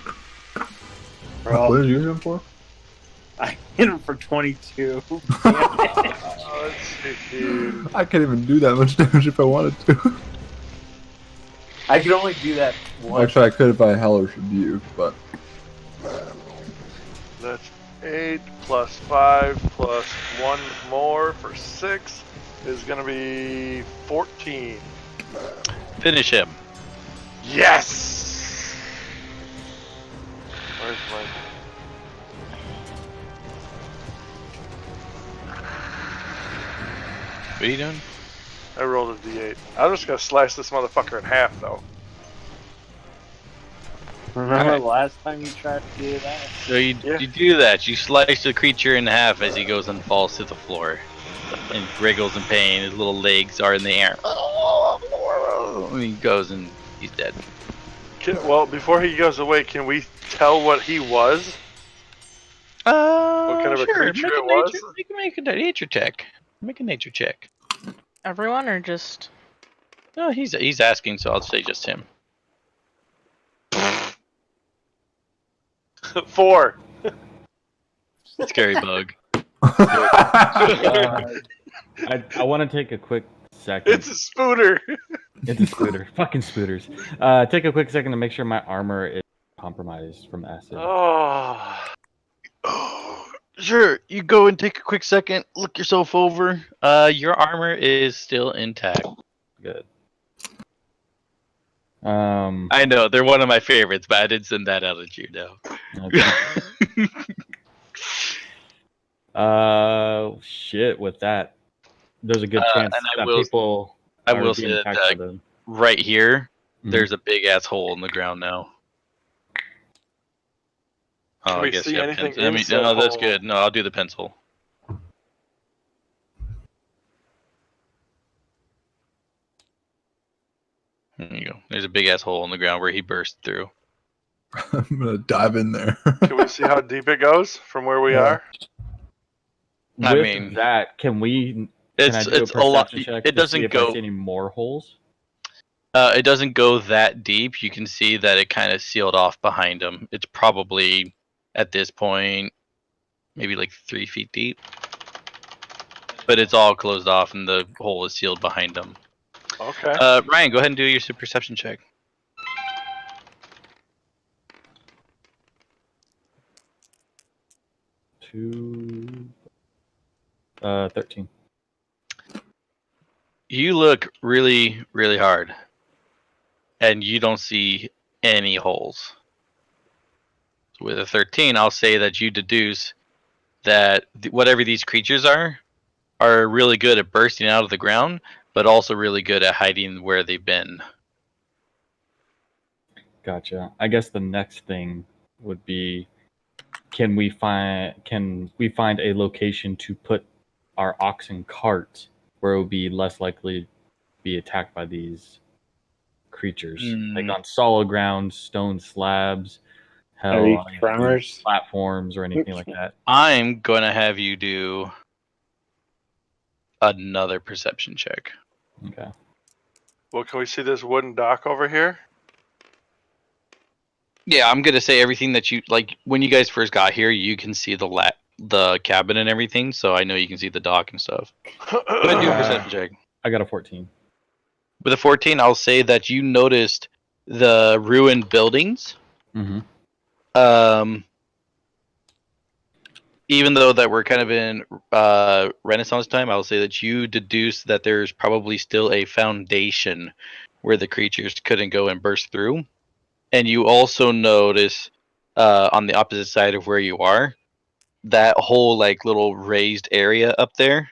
What Bro, did you hit him for? I hit him for 22. Oh, let's see, dude. I can't even do that much damage if I wanted to. I could only do that once. Actually, I could if I hellish rebuke, but That's 8 plus 5 plus 1 more for 6 is gonna be 14. Finish him. Yes! Where's my... What are you doing? I rolled a d8. I'm just gonna slice this motherfucker in half, though. Remember the last time you tried to do that? So you Yeah. do that. You slice the creature in half as he goes and falls to the floor. And wriggles in pain. His little legs are in the air. And he goes and he's dead. Well, before he goes away, can we tell what he was? What kind of a creature it was? Make a nature check. Make a nature check. Everyone, or just... No, he's asking, so I'll say just him. 4. Scary bug. I want to take a quick second. It's a spooter. It's a scooter. Fucking spooters. Take a quick second to make sure my armor is compromised from acid. Oh. Sure, you go and take a quick second, look yourself over. Your armor is still intact. Good. I know, they're one of my favorites, but I did send that out at you now. Shit, with that, there's a good chance and I that will- people I are will being say that attacked by them. right here, Mhm. there's a big ass hole in the ground now. Can Oh, we I guess see you have anything pencil. inside No, that's hole? good. No, I'll do the pencil. There you go. There's a big ass hole in the ground where he burst through. I'm gonna dive in there. Can we see how deep it goes from where we Yeah. are? I With mean, that, can I do It's a lot. perception check It to doesn't see if go. I see any more holes? It doesn't go that deep. You can see that it kind of sealed off behind him. It's probably at this point maybe like 3 feet deep, but it's all closed off and the hole is sealed behind him. Okay. Ryan, go ahead and do your perception check. 2, 13. You look really, really hard, and you don't see any holes. So with a 13, I'll say that you deduce that whatever these creatures are really good at bursting out of the ground, but also really good at hiding where they've been. Gotcha. I guess the next thing would be, can we find a location to put our oxen cart where it would be less likely to be attacked by these creatures? Like on solid ground, stone slabs, Are you hell, tremors? platforms or anything like that. I'm going to have you do another perception check. Okay. Well, can we see this wooden dock over here? Yeah, I'm going to say everything that you, like, when you guys first got here, you can see the cabin and everything, so I know you can see the dock and stuff. Go ahead and do a perception check. I got a 14. With a 14, I'll say that you noticed the ruined buildings. Mm-hmm. Even though that we're kind of in Renaissance time, I'll say that you deduce that there's probably still a foundation where the creatures couldn't go and burst through. And you also notice on the opposite side of where you are, that whole like little raised area up there,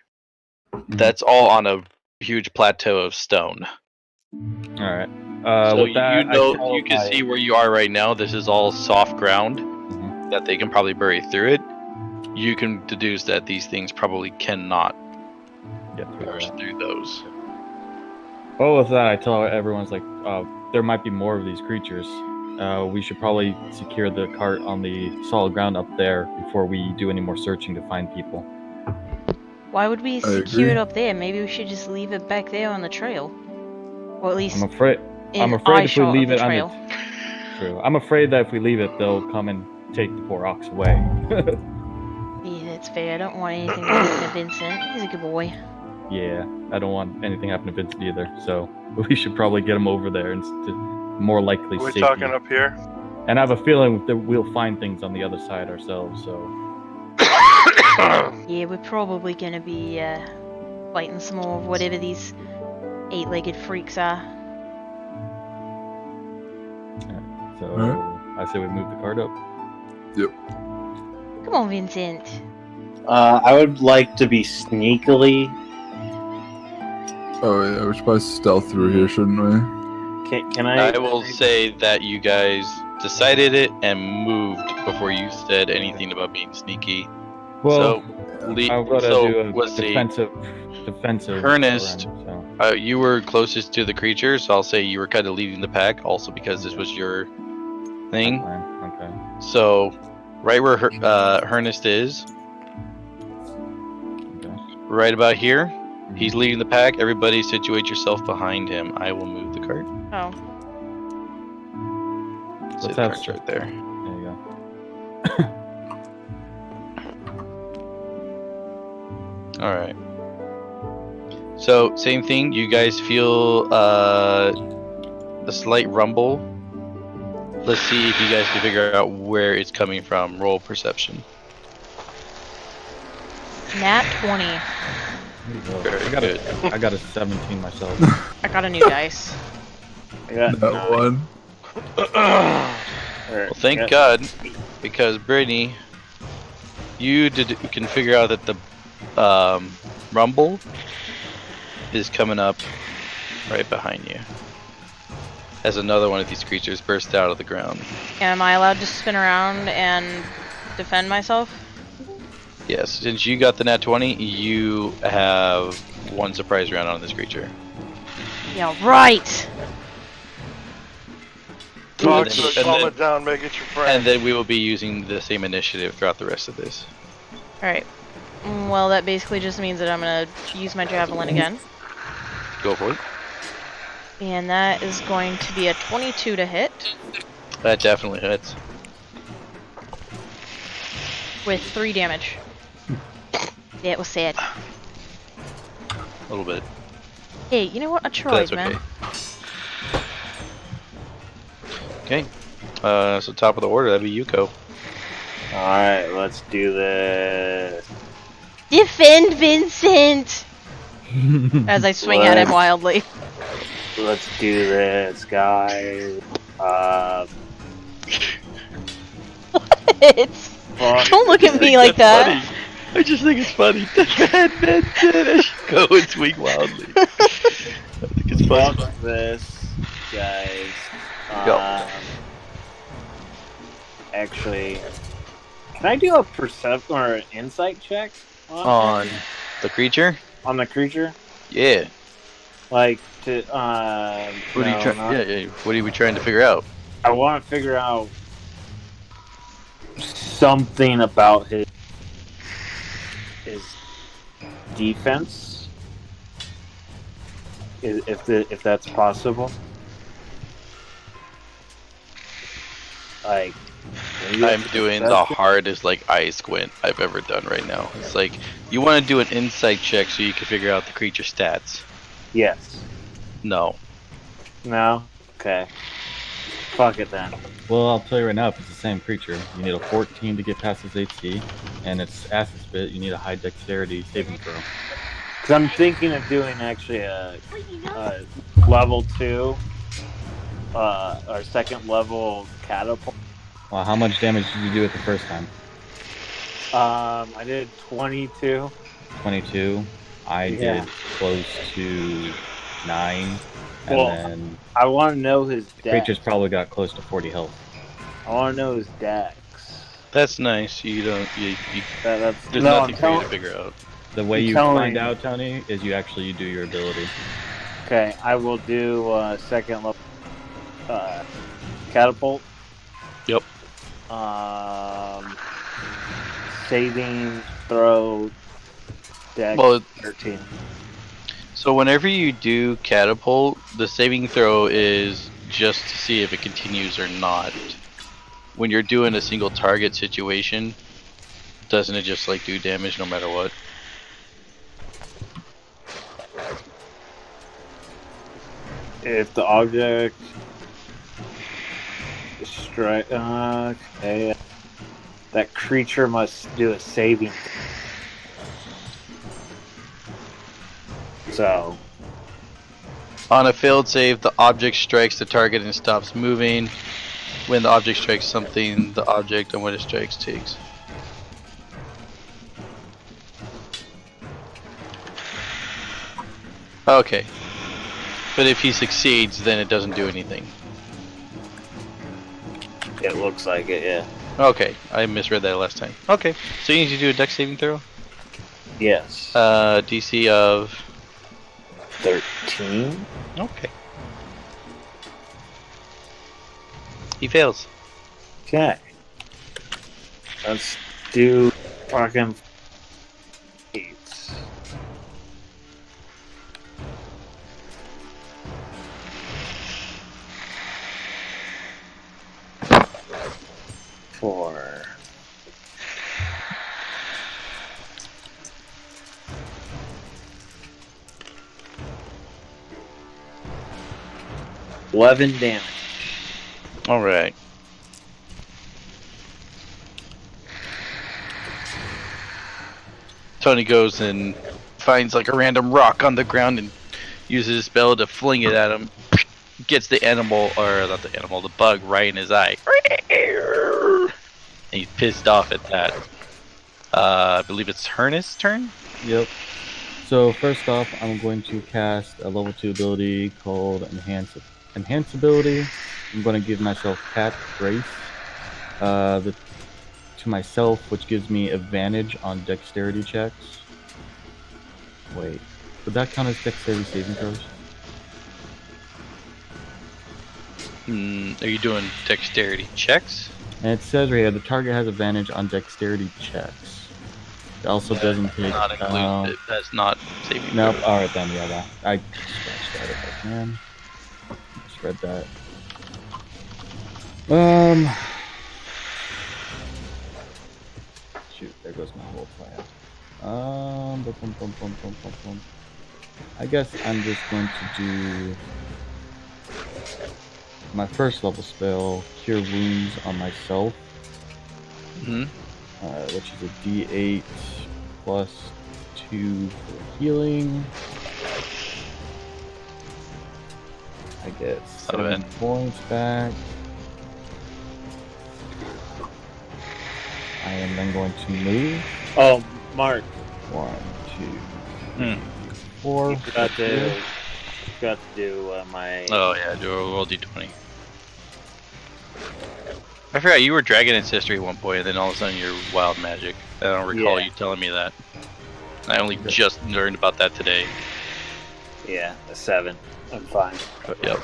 that's all on a huge plateau of stone. All right. So with that, you can see where you are right now. This is all soft ground that they can probably bury through it. You can deduce that these things probably cannot get burst through those. Well, with that, I tell everyone's like, there might be more of these creatures. We should probably secure the cart on the solid ground up there before we do any more searching to find people. Why would we secure it up there? Maybe we should just leave it back there on the trail. Or at least I'm afraid if we leave it on the true. I'm afraid that if we leave it, they'll come and take the poor ox away. Yeah, that's fair. I don't want anything to happen to Vincent. He's a good boy. Yeah, I don't want anything to happen to Vincent either. So we should probably get him over there and more likely We're safety. talking up here. And I have a feeling that we'll find things on the other side ourselves. So yeah, we're probably gonna be fighting some more of whatever these 8-legged freaks are. So Alright. I say we move the cart up. Yep. Come on, Vincent. I would like to be sneakily. Oh yeah, we should probably stealth through here, shouldn't we? Can I? I will say that you guys decided it and moved before you said anything about being sneaky. Well, so, I've got to do a let's see. defensive. Ernest, run, so. You were closest to the creature, so I'll say you were kind of leading the pack, also because this was your thing. Okay. So, right where Ernest is, right about here, he's leading the pack. Everybody situate yourself behind him. I will move the cart. Oh. So the have cart's right there. There you go. Alright. So, same thing. You guys feel a slight rumble. Let's see if you guys can figure out where it's coming from. Roll perception. Nat 20. Very good. I got a 17 myself. I got a new dice. I got That 9. one. Well, thank God, because Brittany, you can figure out that the rumble is coming up right behind you as another one of these creatures bursts out of the ground. Am I allowed to spin around and defend myself? Yes, since you got the nat 20, you have one surprise round on this creature. Yeah, right! Talk And to it, then- calm it down, make it your friend. And then we will be using the same initiative throughout the rest of this. Alright. Well, that basically just means that I'm gonna use my javelin again. Go for it. And that is going to be a 22 to hit That definitely hits. with 3 damage. Yeah, it was sad. A little bit. Hey, you know what? I But tried, that's man. okay. Okay. So top of the order, that'd be Yuko. Alright, let's do this. Defend Vincent! As I swing at him wildly. Let's do this, guys. It's... Fuck. Don't look at me like that. Funny. I just think it's funny. Defend Vincent as you go and swing wildly. I think it's funny. Fuck this, guys. Go. Actually, can I do a perception or an insight check On the creature? on the creature? Yeah. Like to What are no, you trying? not- Yeah. What are we trying to figure out? I want to figure out something about his defense, if that's possible. Like, maybe I'm that's doing the perception? hardest like eye squint I've ever done right now. It's like you want to do an insight check so you can figure out the creature stats. Yes. No. No. Okay. Fuck it then. Well, I'll tell you right now, if it's the same creature, you need a 14 to get past his AC, and it's acid spit, you need a high dexterity saving throw. Because I'm thinking of doing actually a level 2, or second level catapult. Well, how much damage did you do it the first time? I did 22. 22. I Yeah. did close to 9, and Well, then I want to know his the dex. creature's probably got close to 40 health. I want to know his dex. That's nice. You don't. You That's there's no, nothing I'm for you tell- to figure out. The way I'm you telling find you. out, Tony, is you actually do your ability. Okay, I will do second level catapult. Yep. Saving throw dex Well, 13. so whenever you do catapult, the saving throw is just to see if it continues or not. When you're doing a single target situation, doesn't it just like do damage no matter what? If the object strike, okay, that creature must do a saving. So On a failed save, the object strikes the target and stops moving. When the object strikes something, the object and when it strikes takes. Okay. But if he succeeds, then it doesn't do anything. it looks like it, yeah. Okay, I misread that last time. Okay, so you need to do a dex saving throw? Yes. DC of... 13. Okay. He fails. Okay. Let's do fucking 8. Four. $11 damage. Alright. Tony goes and finds like a random rock on the ground and uses his spell to fling it at him. Gets the animal, or not the animal, the bug right in his eye. And he's pissed off at that. I believe it's Hernus' turn? Yep. So first off, I'm going to cast a level 2 ability called Enhance Ability. I'm going to give myself Cat Grace to myself, which gives me advantage on dexterity checks. Wait, would that count as dexterity saving throws? Are you doing dexterity checks? And it says right here, the target has advantage on dexterity checks. It also doesn't take... Not included. That's not saving Nope, throw. alright then, yeah, that. I scratched that if I can. Just read that. Shoot, there goes my whole plan. I guess I'm just going to do my first level spell, Cure Wounds on myself. Mhm. which is a D8 plus 2 for healing. I get 7 bad. points back. I am then going to move. Oh, Mark, 1, 2, Hmm. 4. you forgot to do my. Oh yeah, do a roll d20. I forgot you were Dragon Ancestry at one point, and then all of a sudden you're Wild Magic. I don't recall Yeah. you telling me that. I only just learned about that today. Yeah, a 7. I'm fine. But, yep.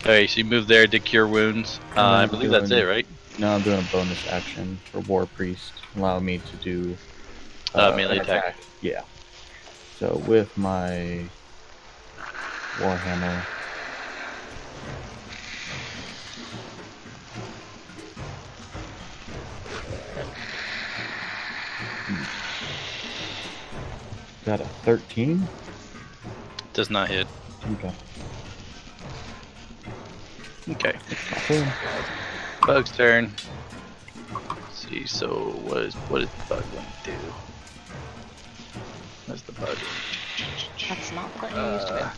Alright, so you move there to cure wounds. And then I believe that's it, doing- right? No, I'm doing a bonus action for War Priest. Allow me to do Melee an attack. Yeah. So with my Warhammer. Got a 13. Does not hit. Okay. Okay. My turn. Bug's turn. Let's see, so what is the bug going to do? What's the bug? That's not the button you used to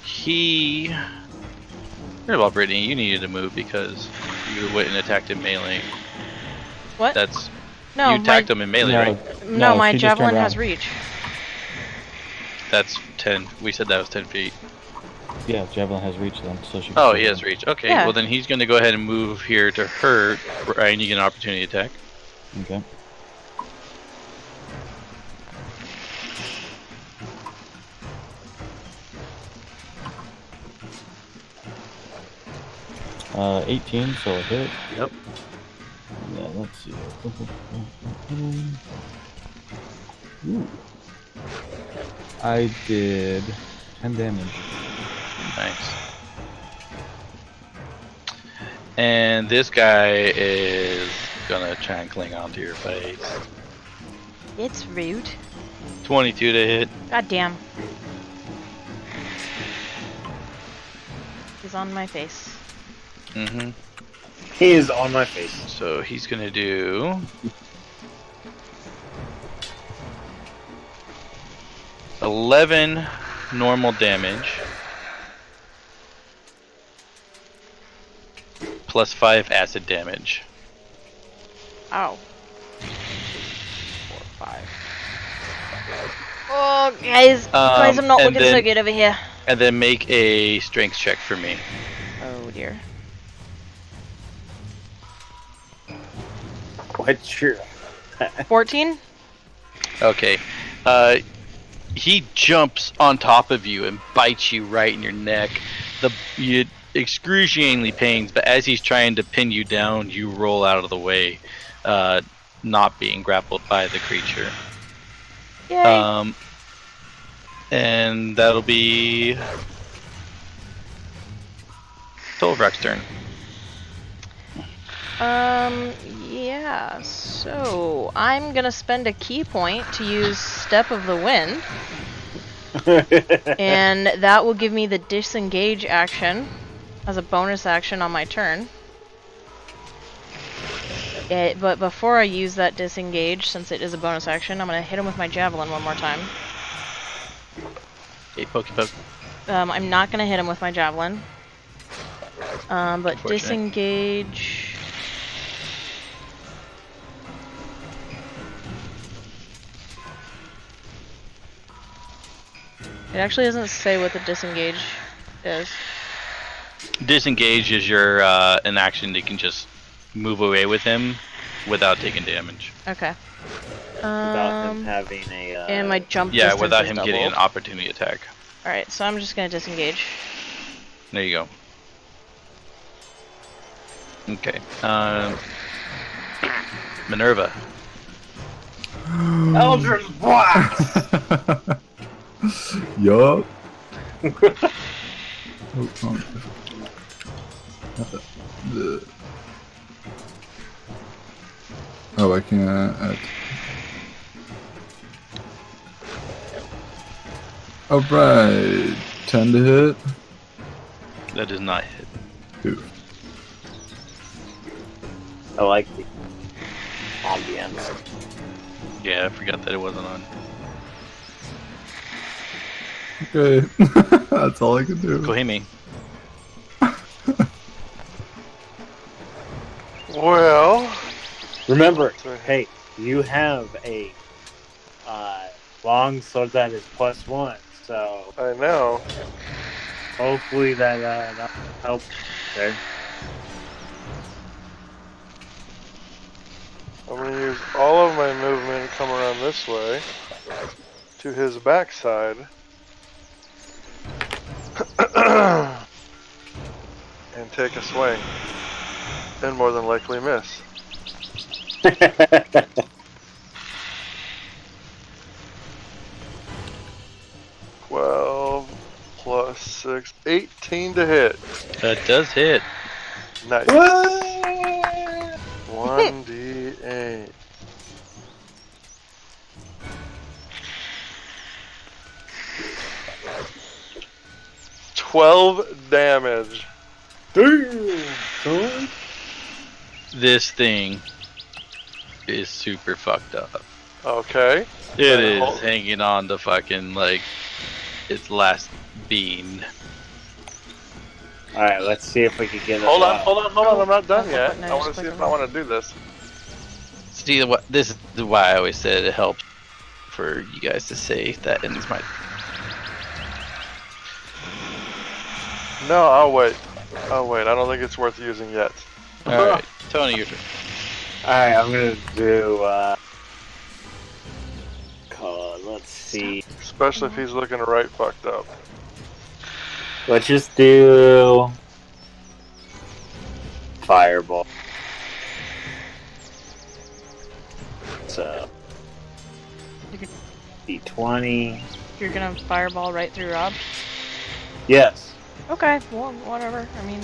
He. First of all, Brittany, you needed to move because you went and attacked him melee. What? That's No, you my, attacked him in melee, right? no, my she just turned javelin has around. reach. That's 10. We said that was 10 feet. Yeah, Javelin has reach then, so she. can Oh, still he has run. reach. Okay, Yeah. well then he's going to go ahead and move here to her. Ryan, you get an opportunity attack. Okay. Uh, 18, so a hit. Yep. Yeah, let's see. Ooh. I did 10 damage. Nice. And this guy is gonna try and cling onto your face. It's rude. 22 to hit. God damn. He's on my face. Mm-hmm. He is on my face. So he's gonna do 11 normal damage plus 5 acid damage. Ow. 4, 5. Oh, guys, I'm not and looking so then- good over here. And then make a strength check for me. Oh dear. What's your 14? Okay. He jumps on top of you and bites you right in your neck. You excruciatingly pains, but as he's trying to pin you down, you roll out of the way, not being grappled by the creature. Yay. And that'll be Tolvrak's turn. Yeah, so I'm gonna spend a key point to use Step of the Wind, and that will give me the disengage action as a bonus action on my turn. But before I use that disengage, since it is a bonus action, I'm gonna hit him with my javelin one more time. Okay, pokey poke. I'm not gonna hit him with my javelin. But Unfortunate. disengage. It actually doesn't say what the disengage is. Disengage is your an action that you can just move away with him without taking damage. Okay. without him having a. And my jump Yeah, distance without is him getting an doubled. opportunity attack. Alright, so I'm just gonna disengage. There you go. Okay. Minerva. Eldritch Blast! Yup. Oh, I can't. Alright. 10 to hit. That does not hit. Ooh. I like ambience. Yeah, I forgot that it wasn't on. Okay. That's all I can do. Kohimi. Well, Remember, hey, you have a long sword that is +1, so I know. hopefully that'll help there. I'm going to use all of my movement and come around this way to his backside. And take a swing. And more than likely miss. 12 plus 6, 18 to hit. That does hit. Nice. 1d8. $12 damage. This thing is super fucked up. Okay. It is hanging on to fucking like its last bean. Alright, let's see if we can get it. Hold on. I'm not done Oh, yet. no, I want just to see click if on I want to do this. See, what this is why I always said it helped for you guys to say that ends my. No, I'll wait. I don't think it's worth using yet. All right, Tony, your turn. Alright, I'm gonna do let's see. Especially if he's looking right fucked up. Let's just do fireball. So D20. You're gonna fireball right through Rob? Yes. Okay, well, whatever. I mean,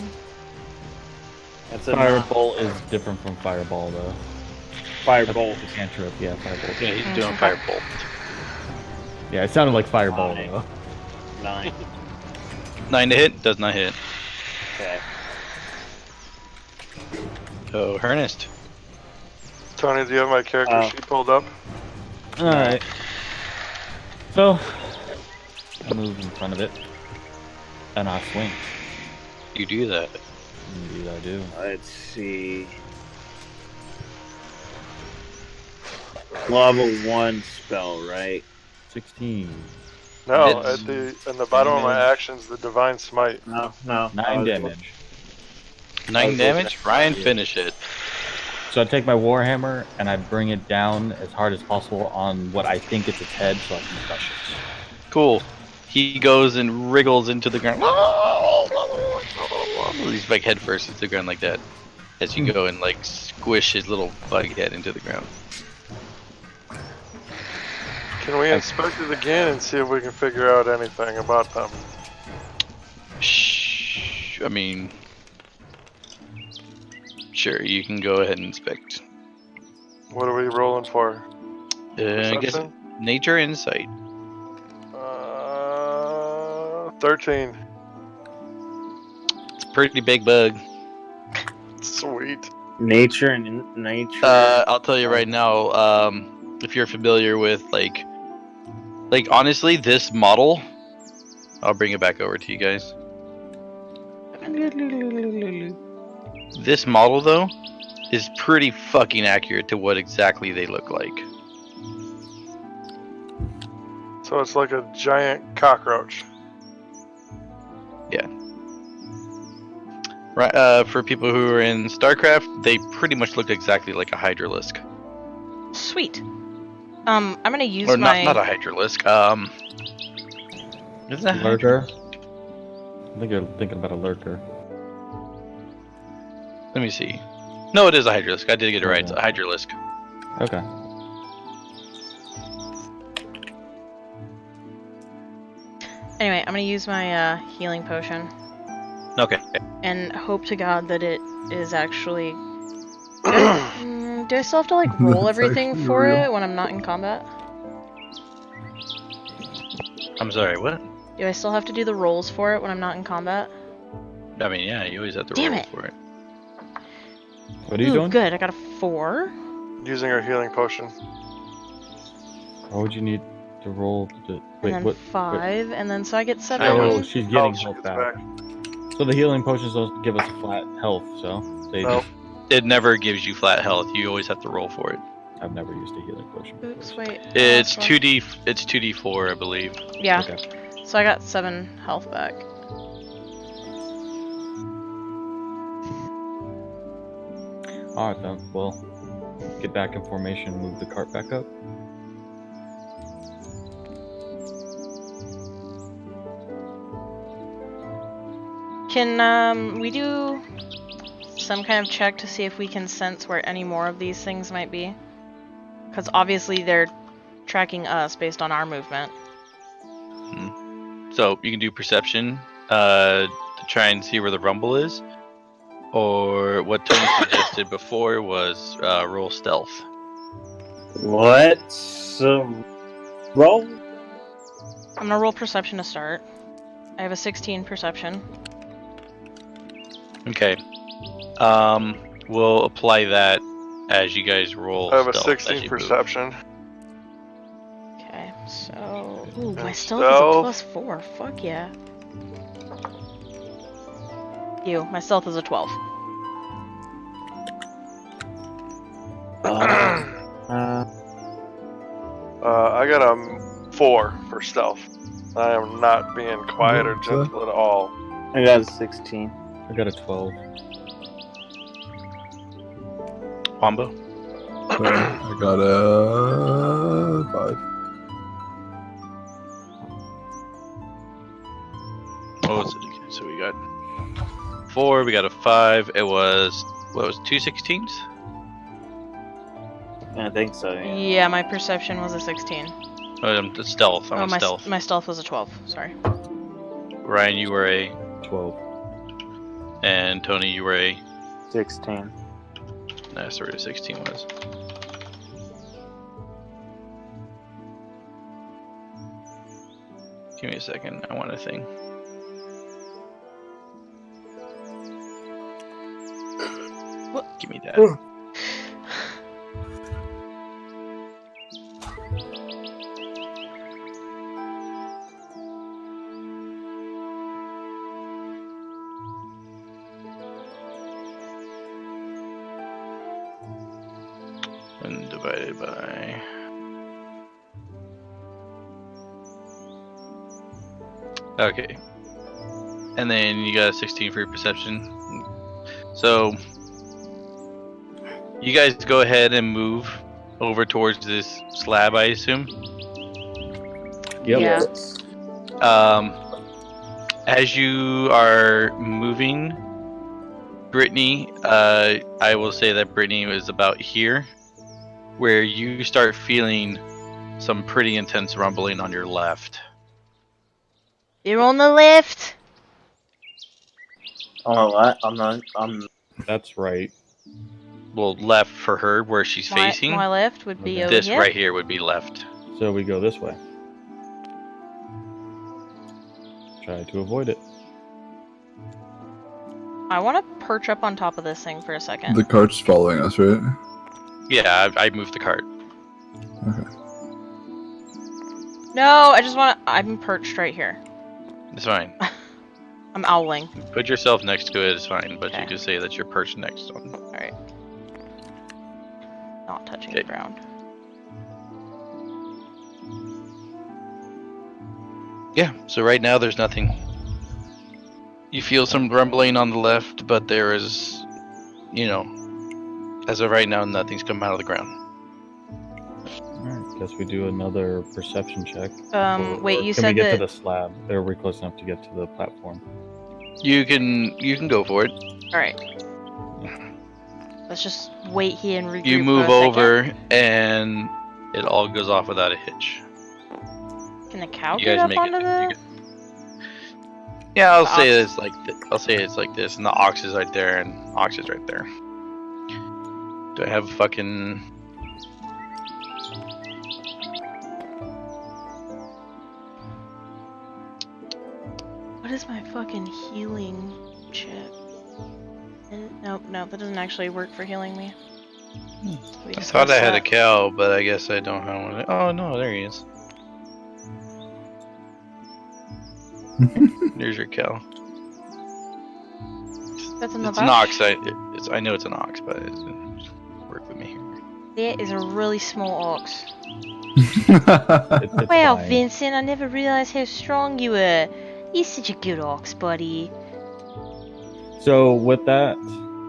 That's a Firebolt is different from fireball, though. firebolt. That's a cantrip, yeah, firebolt. Yeah, he's doing Okay. firebolt. Yeah, it sounded like fireball, Fine. though. 9. 9 to hit, does not hit. Okay. So Ernest. Tony, do you have my character Oh. sheet pulled up? Alright. So, I move in front of it. And I swing. You do that. Indeed, I do. Let's see. Level 1 spell, right? 16. No, It's in the bottom of my damage. actions, the divine smite. No. 9 damage. 9 damage. Ryan, Yeah. finish it. So I take my warhammer and I bring it down as hard as possible on what I think is its head so I can crush it. Cool. He goes and wriggles into the ground. He's like head first into the ground like that. As you go and like squish his little bug head into the ground. Can we inspect it again and see if we can figure out anything about them? Shh. I mean, sure, you can go ahead and inspect. What are we rolling for? I guess Perception? nature insight. 13. It's a pretty big bug. Sweet. Nature and nature. I'll tell you right now. If you're familiar with like honestly, this model. I'll bring it back over to you guys. This model though is pretty fucking accurate to what exactly they look like. So it's like a giant cockroach. Right. For people who are in StarCraft, they pretty much look exactly like a Hydralisk. sweet. I'm gonna use Or my. not a Hydralisk. Is that Lurker? I think you're thinking about a lurker. Let me see. No, it is a Hydralisk. I did get it right. It's a Hydralisk. Okay. Anyway, I'm gonna use my healing potion Okay. and hope to God that it is actually. Do I still have to like roll That's everything actually for real. it when I'm not in combat? I'm sorry. What? Do I still have to do the rolls for it when I'm not in combat? I mean, yeah, you always have to Damn roll it. for it. What are you Ooh, doing? good. I got a 4. Using her healing potion. Why would you need to roll the wait, and then what? 5, and then so I get 7. Oh, she's getting she health gets back. So the healing potions don't give us a flat health, so they Nope. just It never gives you flat health. You always have to roll for it. I've never used a healing potion before. Oops, wait. It's last one. 2d. It's 2d4, I believe. Yeah. Okay. So I got 7 health back. Alright then, well, get back in formation and move the cart back up. Can we do some kind of check to see if we can sense where any more of these things might be? Because obviously they're tracking us based on our movement. So you can do perception to try and see where the rumble is, or what Tony suggested before was roll stealth. What? Roll? I'm gonna roll perception to start. I have a 16 perception. Okay. We'll apply that as you guys roll. I have a stealth as 16 you perception. Okay, so ooh, my And stealth is a stealth? plus 4. Fuck yeah. My stealth is a 12. I got a 4 for stealth. I am not being quiet or What's gentle at all. I got a 16. I got a 12. Wombo. I got a 5. What was it again? So we got 4. We got a 5. It was what was 2 16s? I think so, yeah. Yeah, my perception was a 16. The stealth. I'm on my stealth. my stealth was a 12. Sorry. Ryan, you were a, 12. and Tony, you were a. 16. That's where a 16 was. Give me a second. I want a thing. What? Give me that. And divided by. Okay. And then you got a 16 for your perception. So you guys go ahead and move over towards this slab, I assume. Yep. Yeah. As you are moving, Brittany, I will say that Brittany is about here, where you start feeling some pretty intense rumbling on your left. You're on the left. Oh, what? I'm That's right. Well, left for her, where she's facing. My left would be Okay. over This here. right here would be left. So we go this way. Try to avoid it. I want to perch up on top of this thing for a second. The cart's following us, right? Yeah, I moved the cart. Okay. No, I just want to. I'm perched right here. It's fine. I'm owling. Put yourself next to it, it's fine, but Okay. you can say that you're perched next to it. Alright. Not touching Okay. the ground. Yeah, so right now there's nothing. You feel some rumbling on the left, but there is, as of right now, nothing's come out of the ground. Alright, guess we do another perception check. Wait, you Can said we get that. to the slab? Or are we close enough to get to the platform? You can go for it. Alright. Let's just wait here and regroup. You for move a second. over, and it all goes off without a hitch. Can the cow You get guys up make onto it. the? Yeah, I'll The say ox. it's like I'll say it's like this, and the ox is right there, and ox is right there. Do I have a fucking? What is my fucking healing chip? Nope, that doesn't actually work for healing me. We I thought discussed I had a that. cow, but I guess I don't have one. Oh no, there he is. There's your cow. That's in the It's an bush. ox. I know it's an ox, but it's work with me here. That is a really small ox. It's Wow, fine. Vincent, I never realized how strong you were. You're such a good ox, buddy. So with that,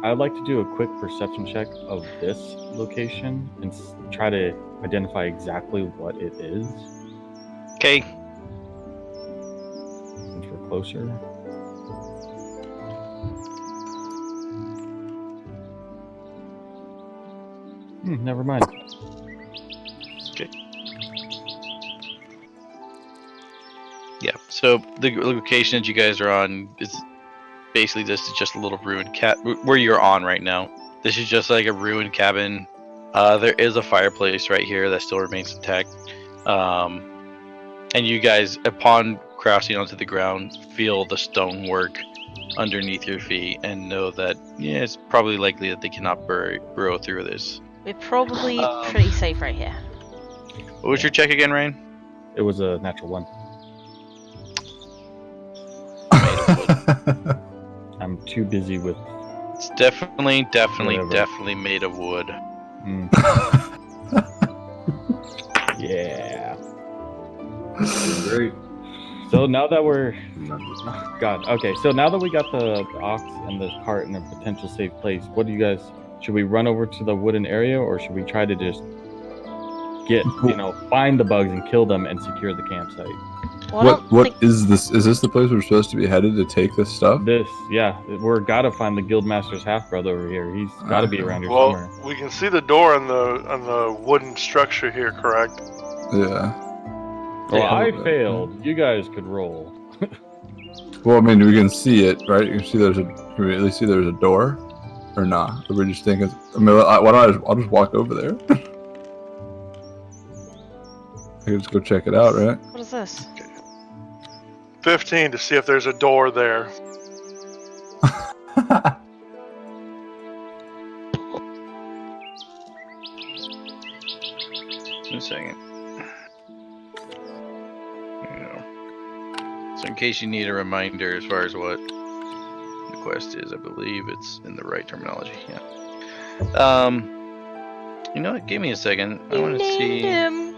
I'd like to do a quick perception check of this location and try to identify exactly what it is Okay. since we're closer. Never mind. Yeah. So the location that you guys are on is basically this is just a little ruined where you're on right now. This is just like a ruined cabin. There is a fireplace right here that still remains intact. And you guys, upon crossing onto the ground, feel the stonework underneath your feet and know that it's probably likely that they cannot burrow through this. We're probably pretty safe right here. What was your check again, Ryan? It was a natural one. I'm too busy with. It's definitely Whatever. made of wood. Yeah. Great. So now that we're. Oh, God. Okay. So now that we got the ox and the cart in a potential safe place, what do you guys? Should we run over to the wooden area, or should we try to just find the bugs and kill them and secure the campsite? Well, I don't What think- is this? Is this the place we're supposed to be headed to take this stuff? We're gotta find the guildmaster's half brother over here. He's gotta be around here Well, somewhere. we can see the door on the wooden structure here, correct? Yeah. Well, Yeah. I failed. You guys could roll. Well, I mean, we can see it, right? You can see can we at least see there's a door, or not? Or we just think I mean, why don't I'll just walk over there. I can just go check it out, right? What is this? 15 to see if there's a door there. One second. There you go. So in case you need a reminder as far as what the quest is, I believe it's in the right terminology. Yeah. You know what? Give me a second. I want to see him.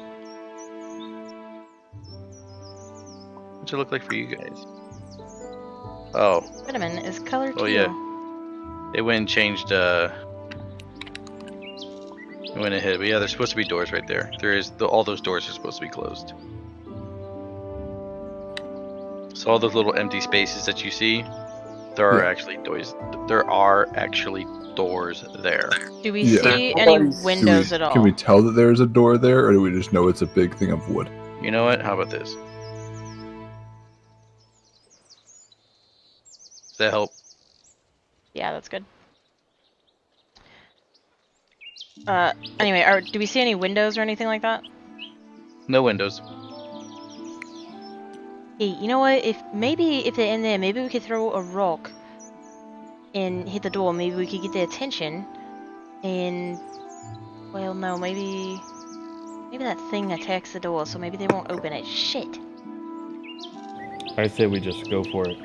what's it look like for you guys. Oh, Vitamin is color teal. Oh, yeah. It went and changed. It went ahead, but yeah, there's supposed to be doors right there. There is all those doors are supposed to be closed. So all those little empty spaces that you see, there are actually doors. There are actually doors there. Do we Yeah. see any windows at all? Can we tell that there's a door there, or do we just know it's a big thing of wood? You know what? How about this? Does that help? Yeah, that's good. Anyway, do we see any windows or anything like that? No windows. Hey, you know what? If they're in there, maybe we could throw a rock and hit the door. Maybe we could get their attention. And well, no, maybe that thing attacks the door, so maybe they won't open it. Shit. I say we just go for it.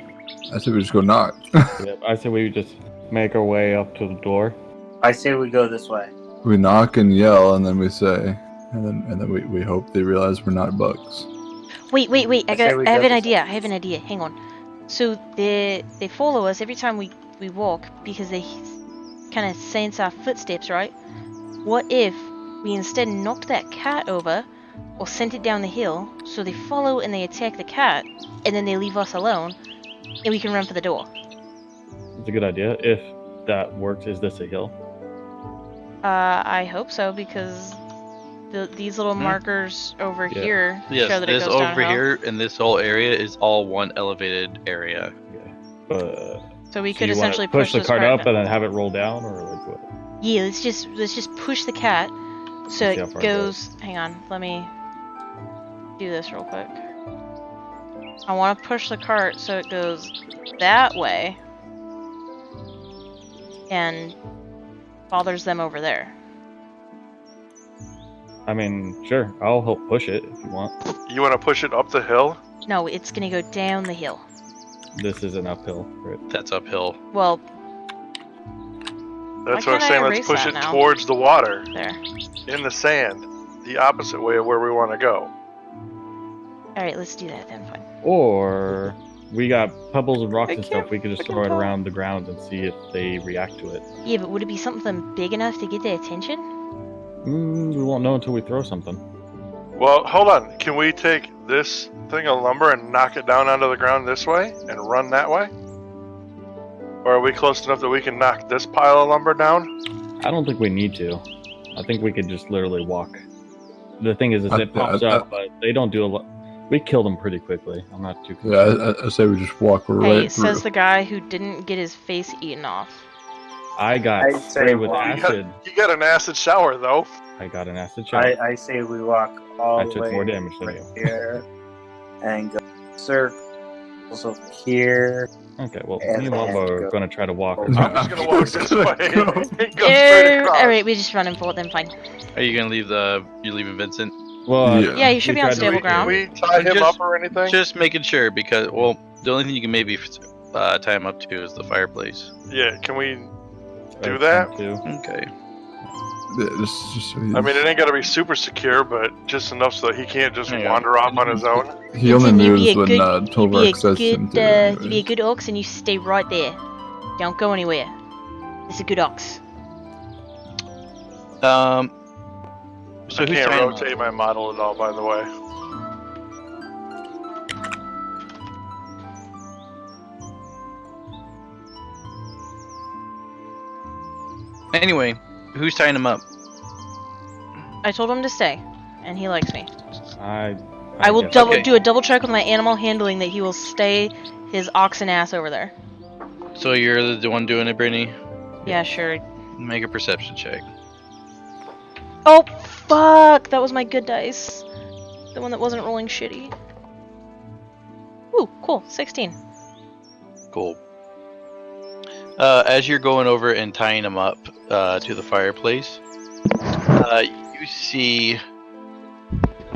I said we just go knock. Yep, I say we just make our way up to the door. I say we go this way. We knock and yell, and then we say, and then we hope they realize we're not bugs. Wait! I I say we have go an this idea. way. I have an idea. Hang on. So they follow us every time we walk because they kind of sense our footsteps, right? What if we instead knocked that cat over or sent it down the hill so they follow and they attack the cat and then they leave us alone and we can run for the door? It's a good idea. If that works, is this a hill? I hope so because these little markers over Yeah. here Yes, show that it this goes over downhill. here and this whole area is all one elevated area. So we So could you wanna essentially push the this cart up down. and then have it roll down, or like what? Yeah, let's just push the cat so See how it far it goes. Hang on, let me do this real quick. I want to push the cart so it goes that way and bothers them over there. I mean, sure, I'll help push it if you want. You want to push it up the hill? No, it's gonna go down the hill. This is an uphill. Right? That's uphill. Well, That's Why what I'm can't I saying. Let's erase push that it now? towards the water, there. in the sand, the opposite way of where we want to go. Alright, let's do that then, fine. Or we got pebbles and rocks I and can't stuff. We could just fucking throw it tell. around the ground and see if they react to it. Yeah, but would it be something big enough to get their attention? We won't know until we throw something. Well, hold on. Can we take this thing of lumber and knock it down onto the ground this way and run that way? Or are we close enough that we can knock this pile of lumber down? I don't think we need to. I think we could just literally walk. The thing is, it pops up, but they don't do a lot. We kill them pretty quickly. I'm not too concerned. Yeah, I say we just walk Hey, right through. says the guy who didn't get his face eaten off. I got I say sprayed with walk. acid. You got an acid shower, though. I got an acid shot. I say we walk all I the took way more damage than right you. here and go circles over here. Okay, well, And me and Lava then are go- going to try to walk. I'm just gonna walk this way and go straight Eh, across. Alright, we just running for it then, fine. Are you gonna leave you leaving Vincent? Well, Yeah. Yeah, you should be on tried to- stable Can ground. we tie him Just- up or anything? Just making sure, because well, the only thing you can maybe tie him up to is the fireplace. Yeah, can we do I that? think too. Okay. Yeah, just I mean, it ain't gotta be super secure, but just enough so that he can't just Yeah. wander off on his own. he only Vincent, you be moves a when good- you be a Tolvark says him good, to. you be a good ox and you stay right there. Don't go anywhere. It's a good ox. So I who's can't tying him up? rotate my model at all, by the way. Anyway, who's tying him up? I told him to stay, and he likes me. I will guess- double Okay. do a double check with my animal handling that he will stay his oxen ass over there. So you're the one doing it, Brittany? Yeah, sure. Make a perception check. Oh fuck! That was my good dice. The one that wasn't rolling shitty. Ooh, cool. 16. Cool. As you're going over and tying him up to the fireplace, you see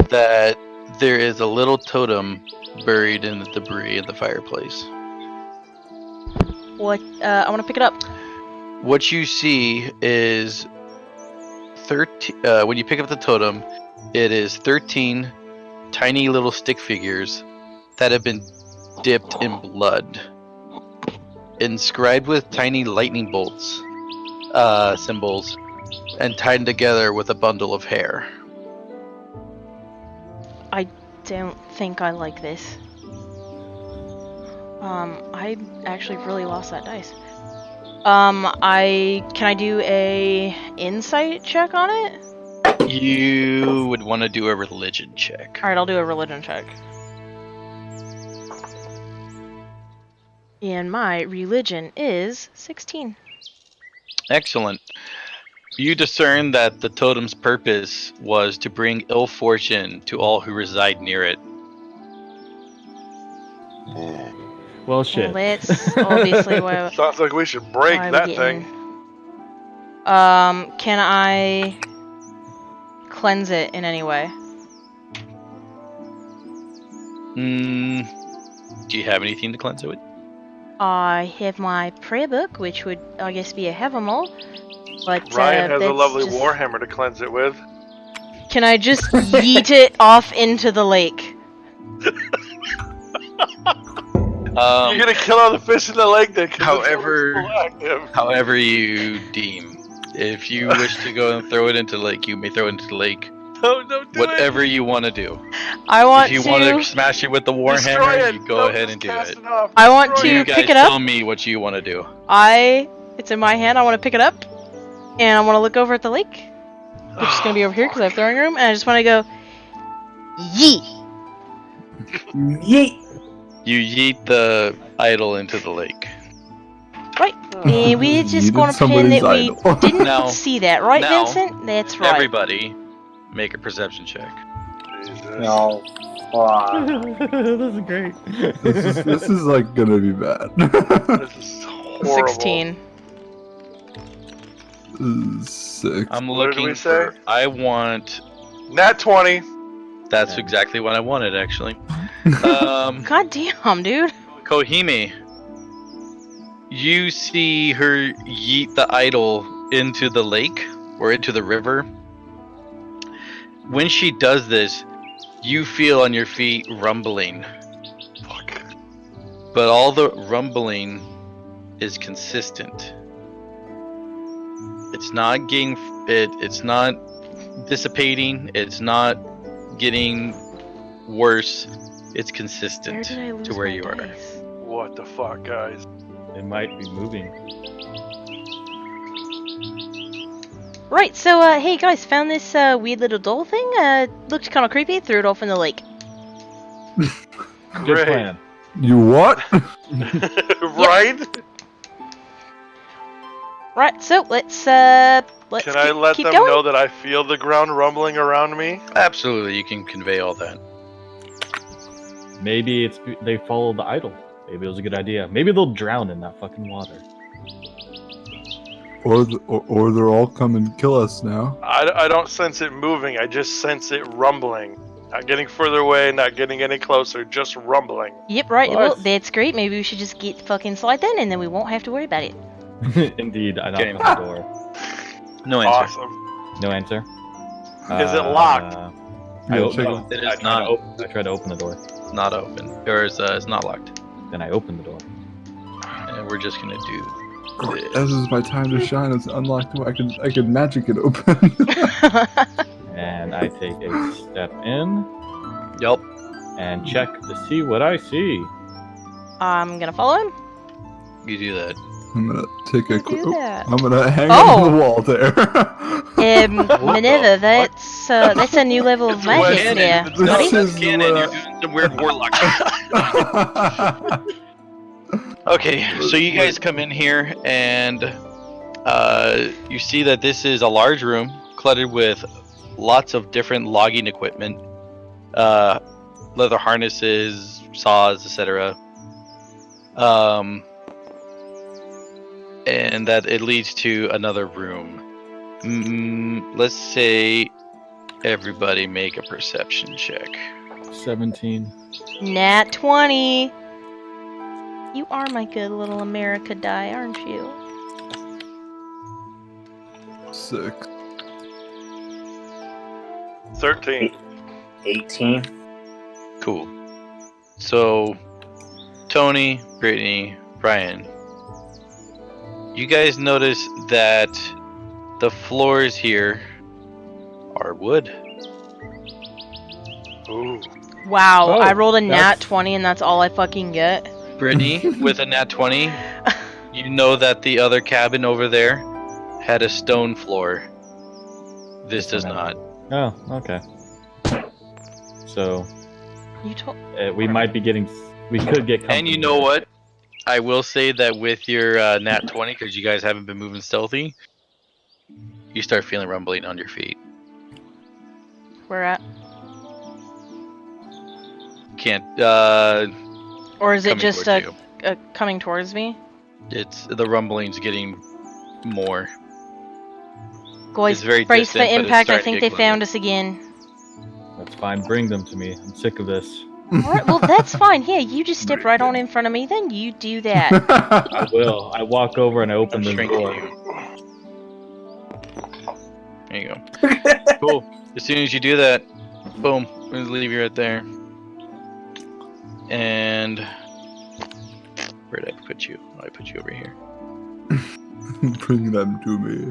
that there is a little totem buried in the debris in the fireplace. What? I want to pick it up. What you see is 13. When you pick up the totem, it is 13 tiny little stick figures that have been dipped in blood, inscribed with tiny lightning bolts symbols, and tied together with a bundle of hair. I don't think I like this. I actually really lost that dice. Can I do a insight check on it? You would want to do a religion check. Alright, I'll do a religion check. And my religion is 16. Excellent. You discern that the totem's purpose was to bring ill fortune to all who reside near it. Well, shit. Well, that's obviously why. Sounds like we should break why we that getting- thing. Can I cleanse it in any way? Do you have anything to cleanse it with? I have my prayer book, which would, I guess, be a Havamol. But Ryan has a that's lovely just- warhammer to cleanse it with. Can I just yeet it off into the lake? You're gonna kill all the fish in the lake then. 'cause However- it's still active. However you deem. If you wish to go and throw it into the lake, you may throw it into the lake. No, don't do Whatever it. you want to do. I want If you to. want to smash it with the Destroy warhammer, it. you go No, ahead just and do cast it. off. I want Destroy to You it. guys pick it up. tell me what you want to do. It's in my hand. I want to pick it up, and I want to look over at the lake, which is gonna be over here because I have throwing room, and I just want to go, yeet. Yeet! You yeet the idol into the lake. Right. And we're just Yeeted gonna pretend that we somebody's idol. didn't Now- see that, right, now, Vincent? That's right. Everybody, make a perception check. Jesus. No. Fuck. This is great. This is like gonna be bad. This is horrible. 16. 6. I'm What did looking we say? for. I want Nat 20. That's Okay. exactly what I wanted, actually. God damn, dude. Kohime, you see her yeet the idol into the lake or into the river. When she does this, you feel on your feet rumbling, Fuck. but all the rumbling is consistent. It's not getting it's not dissipating, it's not getting worse. It's Where consistent did I lose to where my you are. dice? What the fuck, guys? It might be moving. Right, so, hey guys, found this, weird little doll thing, looked kinda creepy, threw it off in the lake. Good Great. plan. You what? Right? Right, so, let's Can I let keep them going? know that I feel the ground rumbling around me? Absolutely, you can convey all that. Maybe they followed the idol. Maybe it was a good idea. Maybe they'll drown in that fucking water. Or they'll all come and kill us now. I don't sense it moving. I just sense it rumbling. Not getting further away, not getting any closer, just rumbling. Yep, right, Well, well, it's- that's great, maybe we should just get fucking slide then, and then we won't have to worry about it. Indeed, I knock Okay. on the door. No answer. Awesome. No answer. Is it locked? I, Yeah, o- check no, it. It I is tried not. to open, I tried to open the door. It's not open, or it's not locked. Then I opened the door. And we're just gonna do this. This is my time to shine. It's an unlocked door. I can magic it open. And I take a step in Yup. and check to see what I see. I'm gonna follow him. You do that. I'm gonna take a I'll quick. do that. I'm gonna hang Oh! on the wall there. Minerva, that's a new level of It's magic canon. there. It's not This that's is canon. what You're doing some weird warlock shit. Okay, so you guys come in here and you see that this is a large room cluttered with lots of different logging equipment, leather harnesses, saws, etc. And that it leads to another room. Let's say everybody make a perception check. 17. Nat 20. You are my good little America die, aren't you? 6. 13. 18. Cool. So, Tony, Brittany, Brian, you guys notice that the floors here are wood. Ooh. Wow, Oh, I rolled a nat that's- 20 and that's all I fucking get. Brittany, with a nat 20, you know that the other cabin over there had a stone floor. This does not. Oh, okay. So You told. we might be getting. We could get. And you company know here. what? I will say that with your nat 20, because you guys haven't been moving stealthy, you start feeling rumbling on your feet. Where at? Can't, Or is it coming just towards you. coming towards me? It's the rumbling's getting more. Guys, It's very brace for distant, but it's impact. I starting to think get they found closer. us again. That's fine. Bring them to me. I'm sick of this. Alright, well, that's fine. Here, you just step right on in front of me, then you do that. I will. I walk over and I open I'm the shrinking door. you. There you go. Cool. As soon as you do that, boom, I'm gonna leave you right there. And where did I put you? Oh, I put you over here. Bring them to me.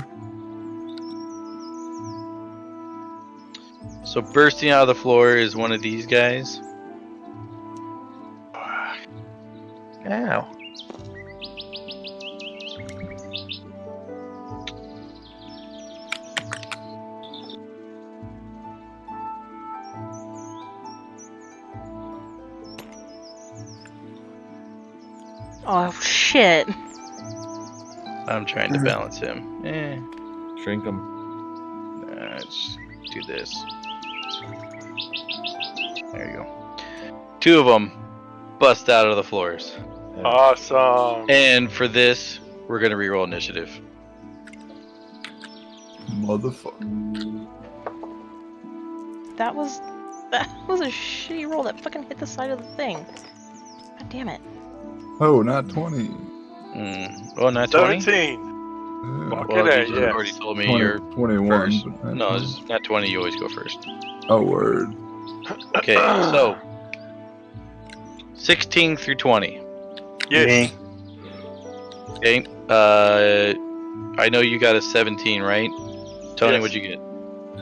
So bursting out of the floor is one of these guys. Ow. Oh, shit. I'm trying to balance him. Shrink them. Let's do this. There you go. Two of them bust out of the floors. Awesome. And for this, we're gonna reroll initiative. Motherfucker. That was a shitty roll that fucking hit the side of the thing. God damn it. Oh, not 20. Oh, not 20? 17. Yeah. Fuck Well, it, you yeah. already told me 20, you're 21. first. But not No, 20. it's not 20. You always go first. Oh, word. Okay, so 16 through 20. Yes. Me. Okay. I know you got a 17, right? Tony, Yes. what'd you get?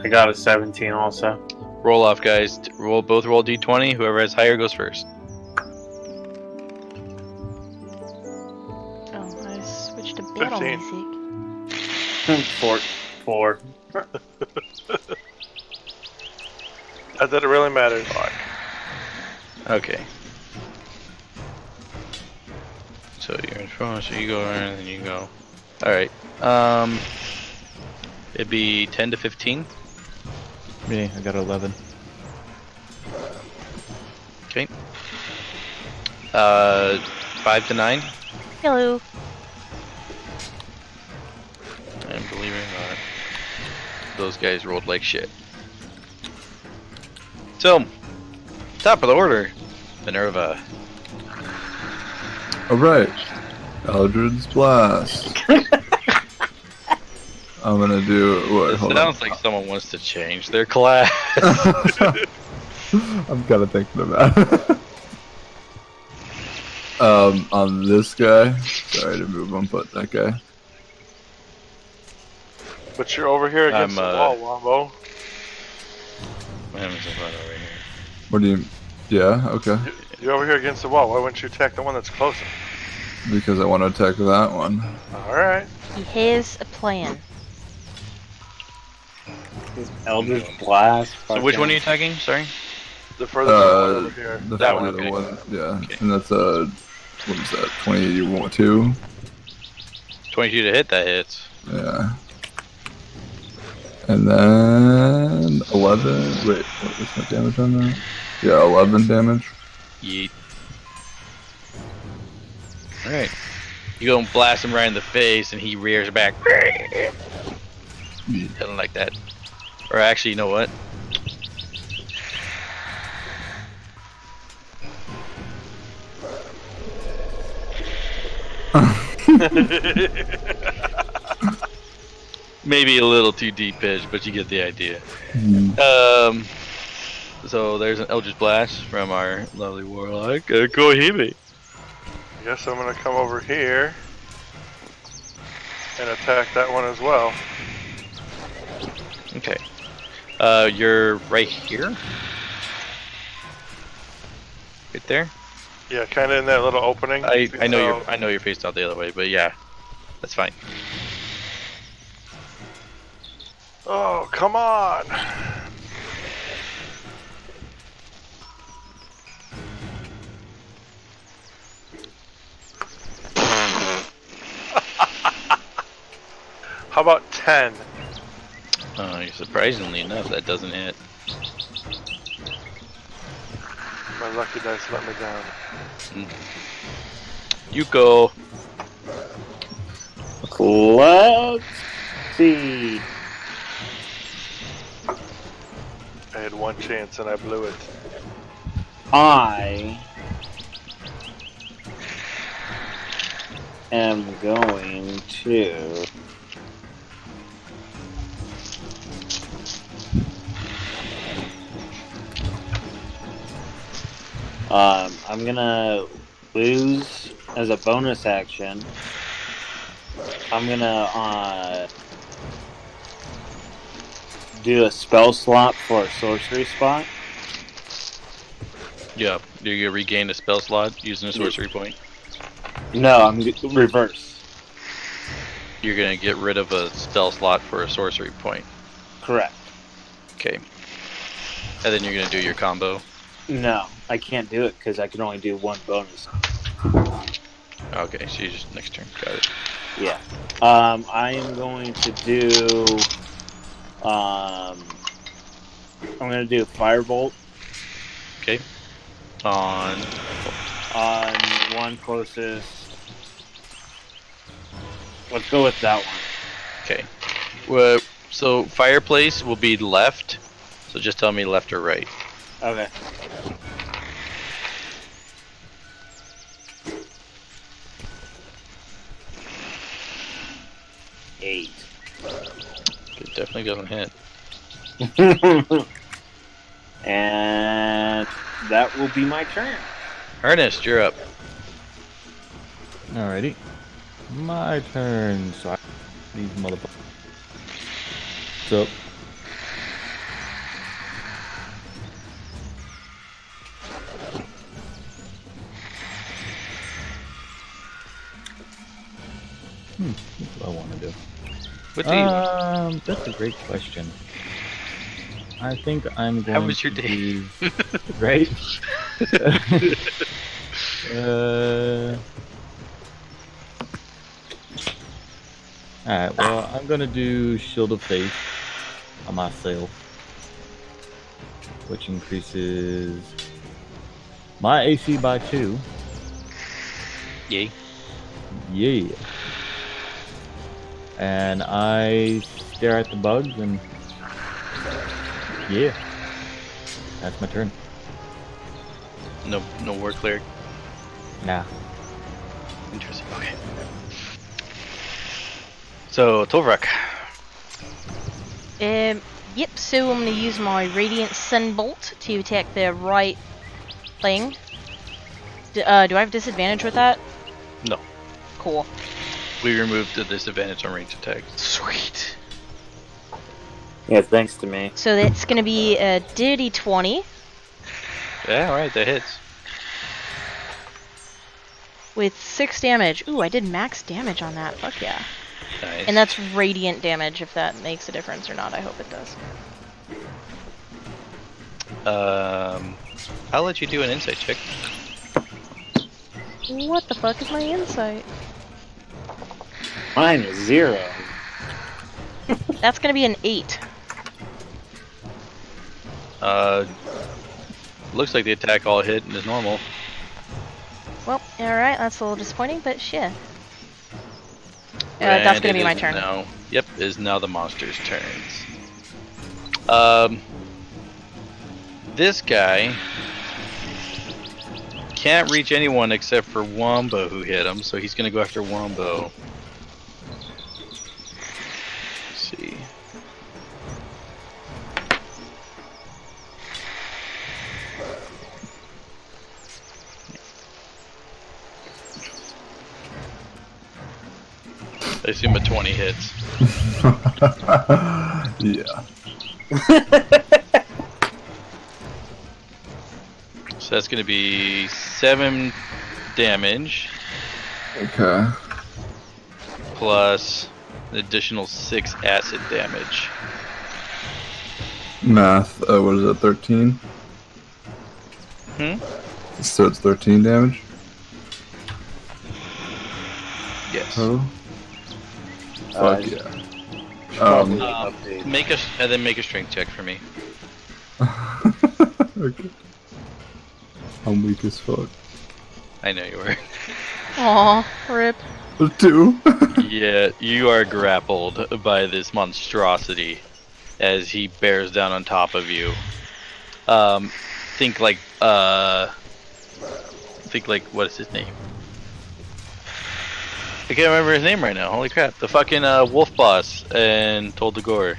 I got a 17 also. Roll off, guys. Both roll d20. Whoever has higher goes first. Oh, I switched to battle 15. music. Four. Not that it really matters. Okay. So you're in front, so you go around and then you go. Alright. It'd be 10 to 15. Me, I got 11. Okay. 5 to 9. Hello. And believe it or not, those guys rolled like shit. So, top of the order, Minerva. Alright. Eldritch Blast. I'm gonna do what? It Hold sounds like someone wants to change their class. I'm kind of thinking about it. On this guy. Sorry to move him, but that guy. But you're over here against I'm, the wall, Wombo. I'm having some fun over here. What do you? Yeah. Okay. You're over here against the wall. Why wouldn't you attack the one that's closer? Because I want to attack that one. Alright. He has a plan. Eldritch Blast. So which one are you attacking? Sorry? The furthest one over here. The That one, one, okay. one. Yeah. Okay. And that's what is that? 22. 22 to hit, that hits. Yeah. And then 11. Wait, what was my damage on that? Yeah, 11 damage. Yeet. Alright. You go and blast him right in the face and he rears back. Something like that. Or actually, you know what? Maybe a little too deep pitch, but you get the idea. So there's an Eldritch Blast from our lovely warlock, Kohime. Guess I'm gonna come over here and attack that one as well. Okay. You're right here? Right there? Yeah, kind of in that little opening. I know you're faced out the other way, but yeah. That's fine. Oh, come on! How about 10? Surprisingly enough, that doesn't hit. My lucky dice let me down. Yuko. Let's see. I had one chance and I blew it. I am going to I'm gonna lose as a bonus action. I'm gonna do a spell slot for a sorcery spot. Yeah, you regain a spell slot using a sorcery point. No, I'm reverse. You're gonna get rid of a spell slot for a sorcery point. Correct. Okay. And then you're gonna do your combo. No, I can't do it because I can only do one bonus. Okay, so you just next turn. Got it. Yeah. I am going to do. I'm going to do Firebolt Okay. On. on one closest. Let's go with that one. Okay. Well, so fireplace will be left. So just tell me left or right. Okay. Eight. It definitely doesn't hit. And that will be my turn. Ernest, you're up. Alrighty. My turn. So I these motherfuckers. So what do I want to do? What do you? That's a great question. I think I'm going. How was your to day? do- Right. Alright, well, I'm gonna do Shield of Faith on myself, which increases my AC by 2. Yay. Yeah. And I stare at the bugs and yeah. That's my turn. No war cleric. Nah. Interesting. Okay. So Tolvrak. Yep, so I'm gonna use my Radiant Sunbolt to attack the right thing. Do I have disadvantage with that? No. Cool. We removed the disadvantage on ranged attacks. Sweet. Yeah, thanks to me. So that's gonna be a dirty 20 Yeah, alright, that hits. with 6 damage. Ooh, I did max damage on that. Fuck yeah. Nice. And that's radiant damage, if that makes a difference or not. I hope it does. I'll let you do an insight check. What the fuck is my insight? Mine is 0. That's gonna be an 8. Looks like the attack all hit and is normal. Well, alright, that's a little disappointing, but shit. And That's gonna it be my is turn. Now, yep, is now the monster's turns. This guy can't reach anyone except for Wombo who hit him, so he's gonna go after Wombo. Let's see. I assume a 20 hits. Yeah. So that's going to be 7 damage Okay. plus an additional 6 acid damage. Math. What is it? 13. Hmm? So it's 13 damage. Yes. Oh. Fuck yeah. Probably Um, update. Make a strength check for me. Okay. I'm weak as fuck. I know you were. Aw, rip. 2. Yeah, you are grappled by this monstrosity as he bears down on top of you. Think like what is his name? I can't remember his name right now. Holy crap! The fucking wolf boss and Told the Gore.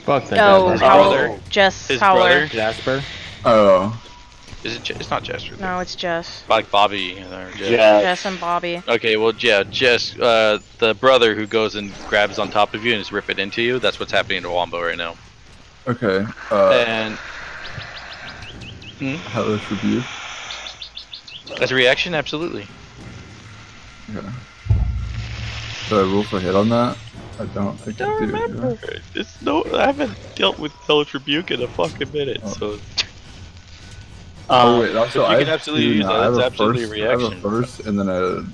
Fuck that Oh, guy. His Howler. brother. Jess His Howler. brother. Jasper. Oh. Is it? It's not Jester. No, it's Jess. Like Bobby. Or Jess. Yeah. Jess and Bobby. Okay, well, yeah, Jess, the brother who goes and grabs on top of you and is ripping into you. That's what's happening to Wombo right now. Okay. And Hellish Rebuke. as a reaction, absolutely. Okay. Did I roll for hit on that? I don't think I do. do I haven't dealt with Hellish Rebuke in a fucking minute, Oh. so. Oh wait, also you I can have absolutely two use now. that. I have That's a absolutely first, a I have a reaction. first and then a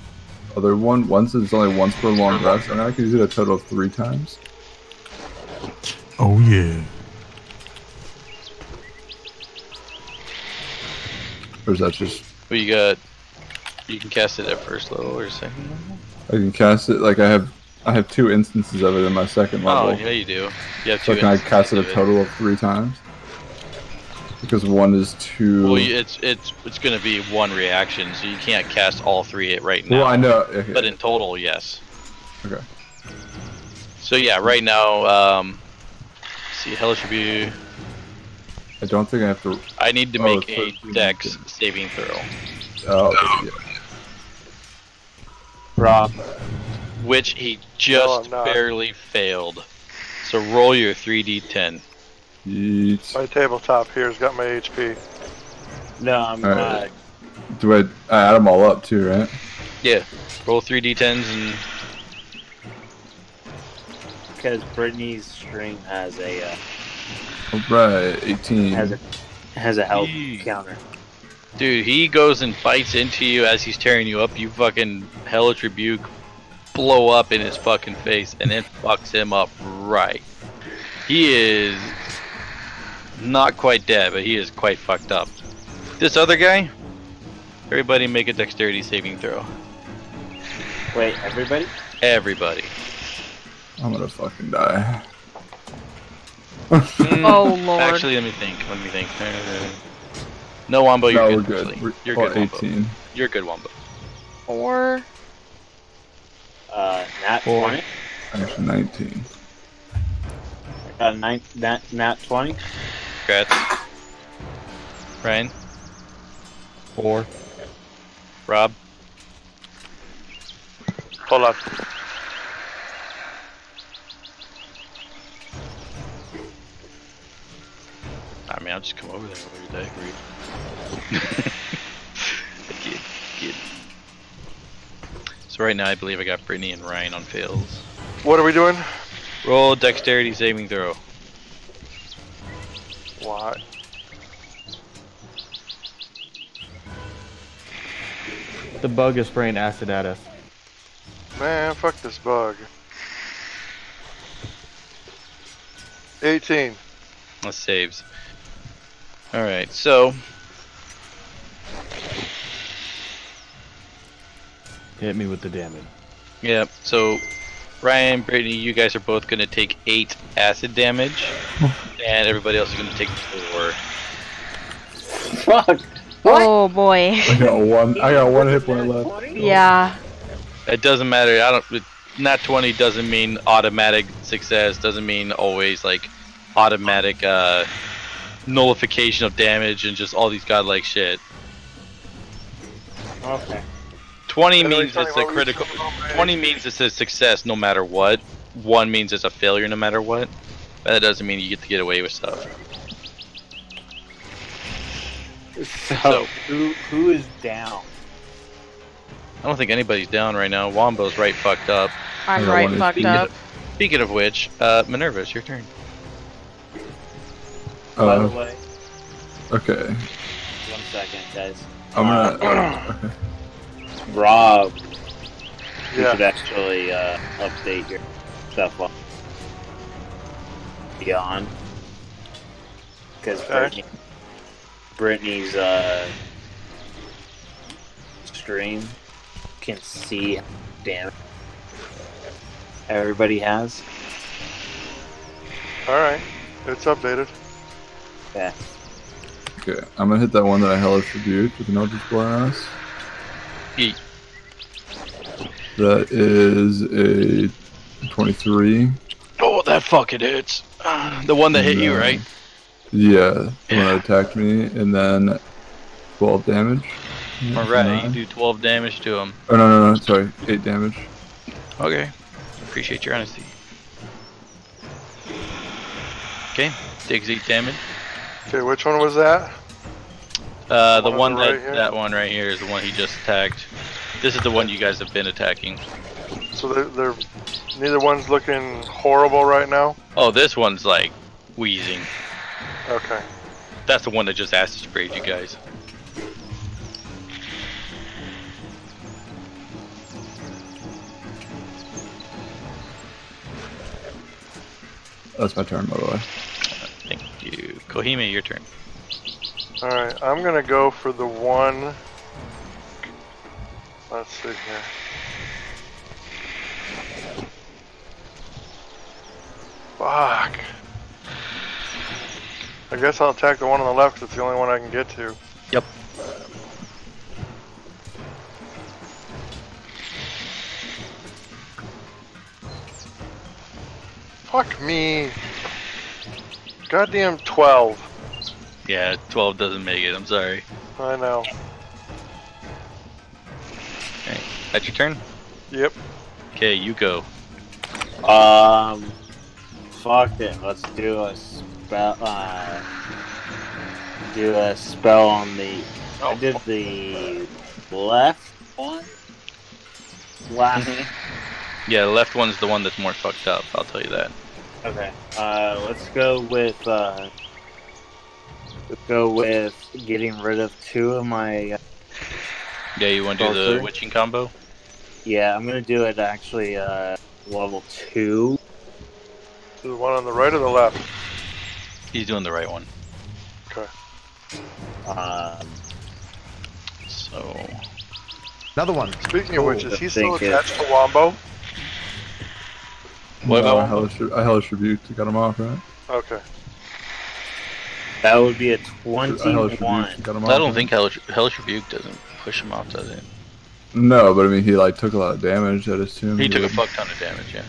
other one. Once it's only once per long rest, and I can use it a total of 3 times. Oh yeah. Or is that just Well, you can cast it at first level or second level. I can cast it like I have I have 2 instances of it in my second Oh, level. yeah, you do. You have So two can I instances cast it a of total of 3 times? Because 1 is too. Well, it's going to be 1 reaction, so you can't cast all 3 right now. Well, I know. Okay. But in total, yes. Okay. So yeah, right now, see, Hellish Review. I don't think I have to. I need to Oh, make a 13 Dex instance. saving throw, Oh, yeah. Rob. which he No, just I'm not. barely failed. So roll your 3d10. Yeet. My tabletop here's got my HP. No, I'm Alright. Do I add them all up too, right? Yeah, roll 3d10s and because Brittany's stream has a Alright, 18. has a health Yee. counter. dude, he goes and bites into you as he's tearing you up. You fucking Hellish Rebuke blow up in his fucking face, and it fucks him up right. He is not quite dead, but he is quite fucked up. This other guy, everybody make a dexterity saving throw. Wait, everybody? Everybody. I'm gonna fucking die. Oh, Lord. Actually, let me think. No, Wombo, you're No, we're good. good. Actually. You're Oh, good, Wombo. 18. You're good, Wombo. 4. Nat 20. Actually, 19. Nat 20. Congrats. Ryan, 4. Rob, Hold on. I mean, I'll just come over there while you're decorating. Kid. So right now, I believe I got Brittany and Ryan on fails. What are we doing? Roll dexterity saving throw. Why? The bug is spraying acid at us. Man, fuck this bug. 18. That saves. Alright, so Hit me with the damage. yeah, so Ryan, Brittany, you guys are both gonna take 8 acid damage, and everybody else is gonna take 4. Fuck. Oh, boy. I got one hit point left. Yeah. It doesn't matter. Nat 20 doesn't mean automatic success. Doesn't mean always like automatic nullification of damage and just all these godlike shit. Okay. 20 Anyway, means Tony, it's a what were you critical. saying about my 20 HP? means it's a success no matter what. 1 means it's a failure no matter what. But that doesn't mean you get to get away with stuff. So who is down? I don't think anybody's down right now. Wombo's right fucked up. I'm I got right one fucked HP. up. Speaking of which, Minerva, it's your turn. By the way, Okay. 1 second, guys. I'm gonna. Okay. Rob, you Yeah. should actually update your stuff while beyond, because Okay. Brittany's stream can see how much damage everybody has. Alright. It's updated. Yeah. Okay. I'm gonna hit that one that I hellish rebuked with an Eldritch Blast. Yeet. That is a 23. Oh, that fucking hits. The one that hit you, No. right? Yeah, the one that attacked me, and then 12 damage. Alright, you do 12 damage to him. Oh, no, sorry. 8 damage. Okay. Appreciate your honesty. Okay, takes 8 damage. Okay, which one was that? The One on one the that right here? that one right here is the one he just attacked. This is the one you guys have been attacking. So they're neither one's looking horrible right now? Oh, this one's like wheezing. Okay. That's the one that just acid sprayed you guys. That's my turn, by the way. Thank you. Kohime, your turn. Alright, I'm gonna go for the one. Let's see here. Fuck. I guess I'll attack the one on the left 'cause it's the only one I can get to. Yep. Fuck me. Goddamn 12. Yeah, 12 doesn't make it. I'm sorry. I know. Okay, that's your turn. Yep. Okay, you go. Fuck it. Let's do a spell. Do a spell on the. I did the left one. Last. Yeah, the left one's the one that's more fucked up. I'll tell you that. Okay. Let's go with. Let's go with getting rid of 2 of my. Yeah, you want to do the Sorcery? witching combo? Yeah, I'm gonna do it actually. Level 2. The one on the right or the left? He's doing the right one. Okay. So, Another one. Speaking of which, I is he still think it- attached to Wombo? What No, about- I hellish rebuke to cut him off, right? Okay. That would be a I hellish rebuke 21. to cut him off. I don't right? think Hellish Rebuke doesn't push him off, does it? No, but I mean, he like took a lot of damage. I'd assume He took a would- fuck ton of damage, yeah.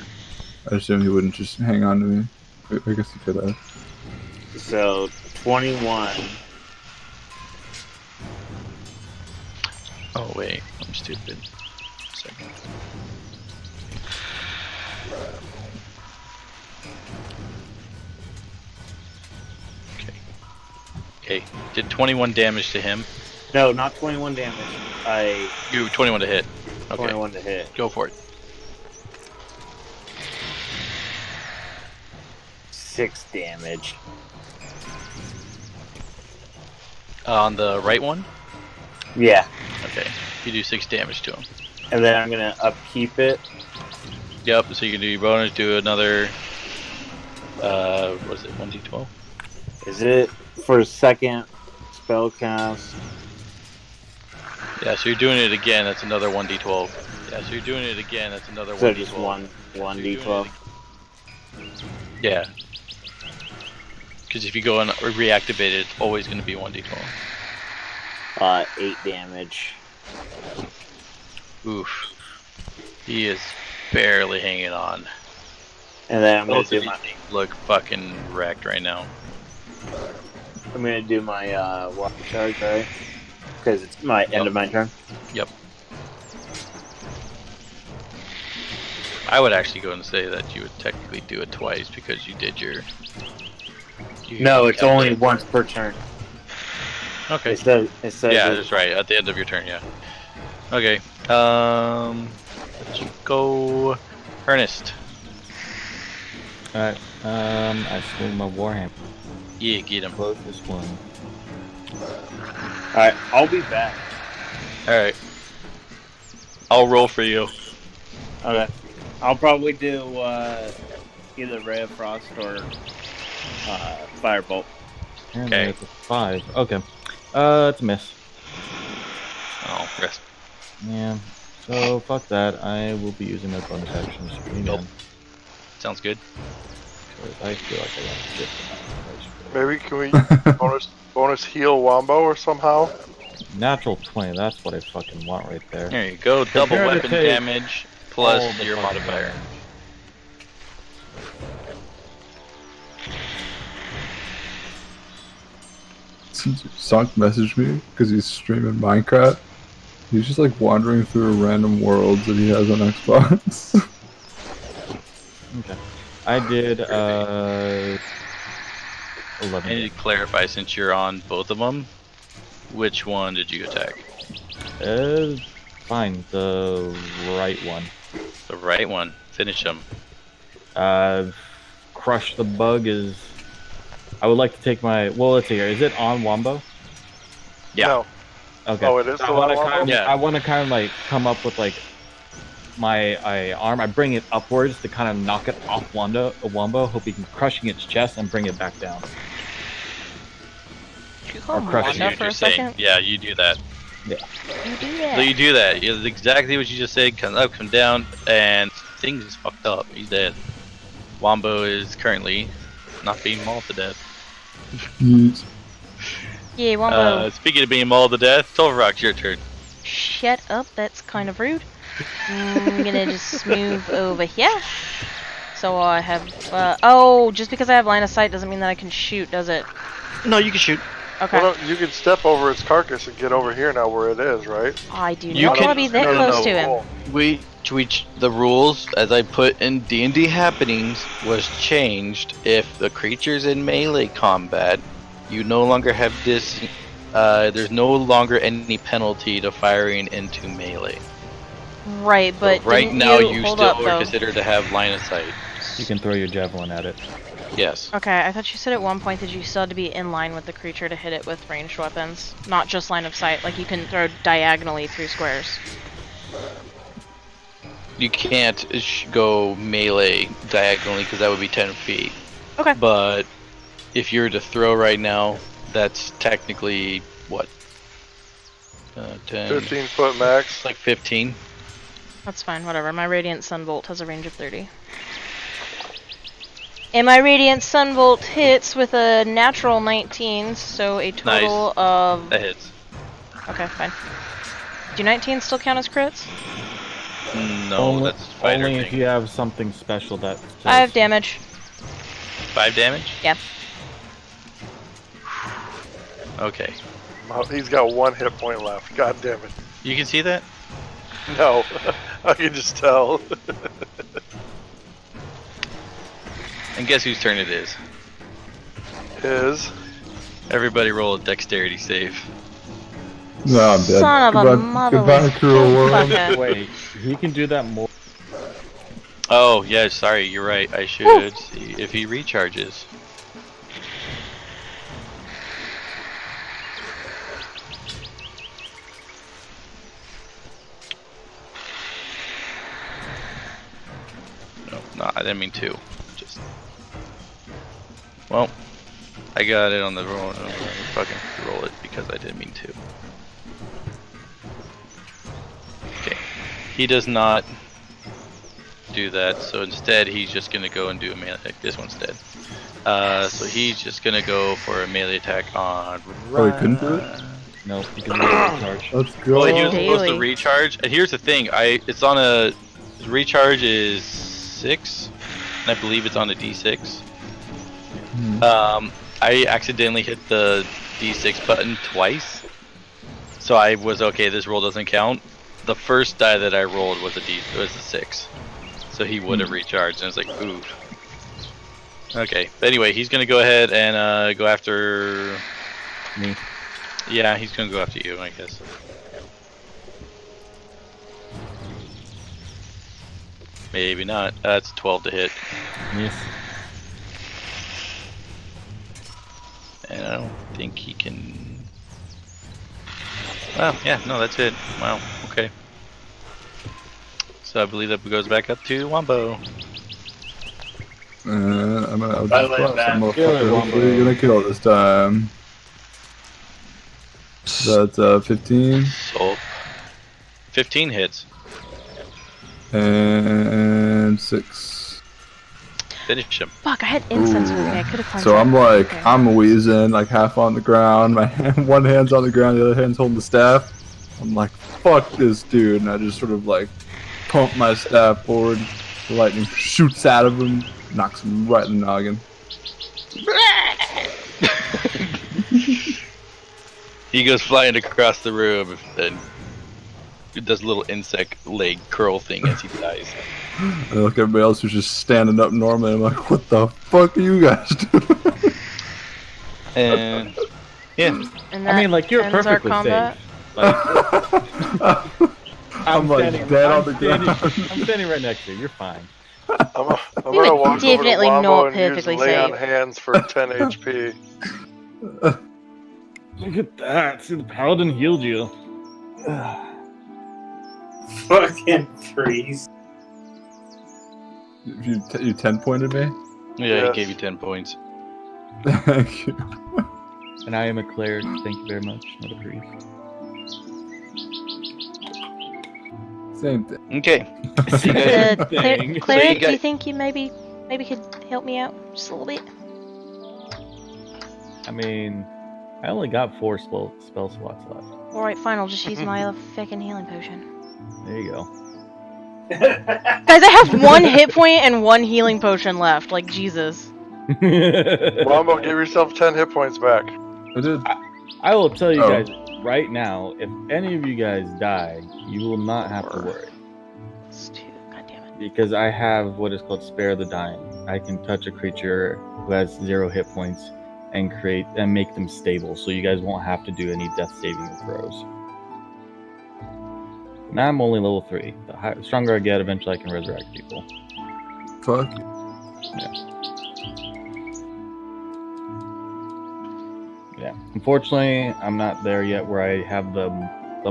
I assume he wouldn't just hang on to me. I guess he could have. So 21. Oh, wait. I'm stupid. Second. Okay. Okay. Did 21 damage to him. No, not 21 damage. You 21 to hit. Okay. 21 to hit. Go for it. 6 damage. On the right one? Yeah. Okay. You do 6 damage to him. And then I'm gonna upkeep it. Yep, so you can do your bonus, do another, what is it, 1d12? Is it for second spell cast? Yeah, so you're doing it again, that's another 1d12. Yeah, so you're doing it again, that's another So 1d12. just one So you're doing d12. it- Yeah. Because if you go and reactivate it, it's always going to be 1d12. 8 damage. Oof. He is barely hanging on. And then I'm gonna Both do of you my look fucking wrecked right now. water charge, right? Because it's my end of my turn. Yep. I would actually go and say that you would technically do it twice because you did your. No, it's only once per turn. Okay. It says Yeah, that's right. At the end of your turn, yeah. Okay. Let's go, Ernest. Alright, I swing my warhammer. Yeah, get him. Close this one. Alright, I'll be back. All right. I'll roll for you. Okay. I'll probably do either Ray of Frost or Firebolt. And Okay. that's a 5. Okay. It's a miss. Oh, rest. Yeah. So fuck that. I will be using my bonus action to screen Nope. in. Sounds good. 'Cause I feel like I want to get Maybe can we bonus heal Wombo or somehow? natural 20. That's what I fucking want right there. There you go. Double Prepare to weapon take damage all plus the your fucking modifier. damage. Sunk messaged me because he's streaming Minecraft. He's just like wandering through random worlds that he has on Xbox. Okay. I did I 11. need to clarify since you're on both of them. Which one did you attack? Fine. The right one. The right one. Finish him. Crush the bug is. I would like to take my. Well, let's see here. Is it on Wombo? Yeah. No. Okay. Oh, it is So the I want to Wombo? kind of, Yeah. I want to kind of like come up with like my arm. I bring it upwards to kind of knock it off Wombo, hoping crushing its chest and bring it back down. Did you call him crush I it. see Wanda what for you're a saying. second? Yeah, you do that. You do that. So you do that. It's exactly what you just said. Comes up, come down, and things is fucked up. He's dead. Wombo is currently not being mauled to death. Yeet. Yeah, Wombo. Speaking of being mauled to death, Tolvarox, your turn. Shut up, that's kind of rude. I'm gonna just move over here. So I have, oh, just because I have line of sight doesn't mean that I can shoot, does it? No, you can shoot. Okay. Well, no, you can step over its carcass and get over here now where it is, right? I do You not can- want to be that no, no, close no. to him. The rules, as I put in D&D Happenings, was changed. If the creature's in melee combat, you no longer have this. There's no longer any penalty to firing into melee. Right, but right didn't now, you you hold still up, are though. considered to have line of sight. You can throw your javelin at it. Yes. Okay, I thought you said at one point that you still had to be in line with the creature to hit it with ranged weapons, not just line of sight. Like you can throw diagonally through squares. You can't go melee diagonally because that would be 10 feet. Okay. But if you were to throw right now, that's technically what? 10. 15 foot max. It's like 15. That's fine, whatever. My Radiant Sunbolt has a range of 30. And my Radiant Sunbolt hits with a natural 19, so a total of... That hits. Okay, fine. Do 19 still count as crits? No, only, that's fighter only thing. if you have something special that. 5 damage. 5 damage? Yeah. Okay. Oh, he's got 1 hit point left. God damn it. You can see that? No, I can just tell. And guess whose turn it is? Is Everybody roll a dexterity save. No, I'm dead. Son of a Goodbye, motherless goodbye, cruel world. fucker. Wait, he can do that more. Oh, yeah, sorry, you're right. I should see if he recharges. No, I didn't mean to. Just. Well, I got it on the roll. Fucking roll it because I didn't mean to. Okay. He does not do that, so instead he's just gonna go and do a melee attack. This one's dead. So he's just gonna go for a melee attack on. Oh, he couldn't do it? No, you can do a charge. Let's go. Well, he was supposed to Daily. recharge. And here's the thing, it's on a recharge is 6, and I believe it's on a D6. I accidentally hit the D6 button twice, so I was okay. This roll doesn't count. The first die that I rolled was a 6, so he would have recharged, and I was like, ooh. Okay, but anyway, he's gonna go ahead and go after Me. Yeah, he's gonna go after you, I guess. Maybe not. That's 12 to hit. Yes. And I don't think he can... Well, yeah, no, that's it. Wow, okay. So I believe that goes back up to Wombo. I'm gonna I just like cross that. some Kill it, motherfucker. Wombo. Hopefully you're gonna kill this time. That's 15 So 15 hits. and 6. Finish him. Fuck, I had incense Ooh. with me. I could have climbed So up. I'm like, Okay. I'm wheezing, like half on the ground. My one hand's on the ground, the other hand's holding the staff. I'm like, fuck this dude, and I just sort of like pump my staff forward. The lightning shoots out of him, knocks him right in the noggin. He goes flying across the room and it does a little insect leg curl thing as he dies. And I look at everybody else who's just standing up normally. I'm like, what the fuck are you guys doing? And yeah, And I mean, like, you're that ends our perfectly combat. safe. Like, I'm like dead on the ground. I'm standing right next to you. You're fine. I'm You gonna would walk over to definitely Wombo not and use perfectly lay on safe. hands for 10 HP. Look at that. See, the paladin healed you. Fucking freeze. You 10 pointed me? yeah, Yes. he gave you 10 points. Thank you. And I am a cleric. Thank you very much. Not a priest. Same thing. Okay. Same Cleric, So you do you got- think you maybe maybe could help me out just a little bit? I mean, I only got 4 spell slots left. Alright, fine, I'll just use my fucking healing potion. There you go. Guys, I have 1 hit point and 1 healing potion left. Like, Jesus. Wombo, give yourself 10 hit points back. I did. I will tell you Oh. guys right now, if any of you guys die, you will not have to worry. It's 2. God damn it. Because I have what is called Spare the Dying. I can touch a creature who has 0 hit points and create and make them stable, so you guys won't have to do any death saving throws. Now I'm only level 3. The stronger I get, eventually I can resurrect people. Fuck. Yeah. Unfortunately, I'm not there yet where I have the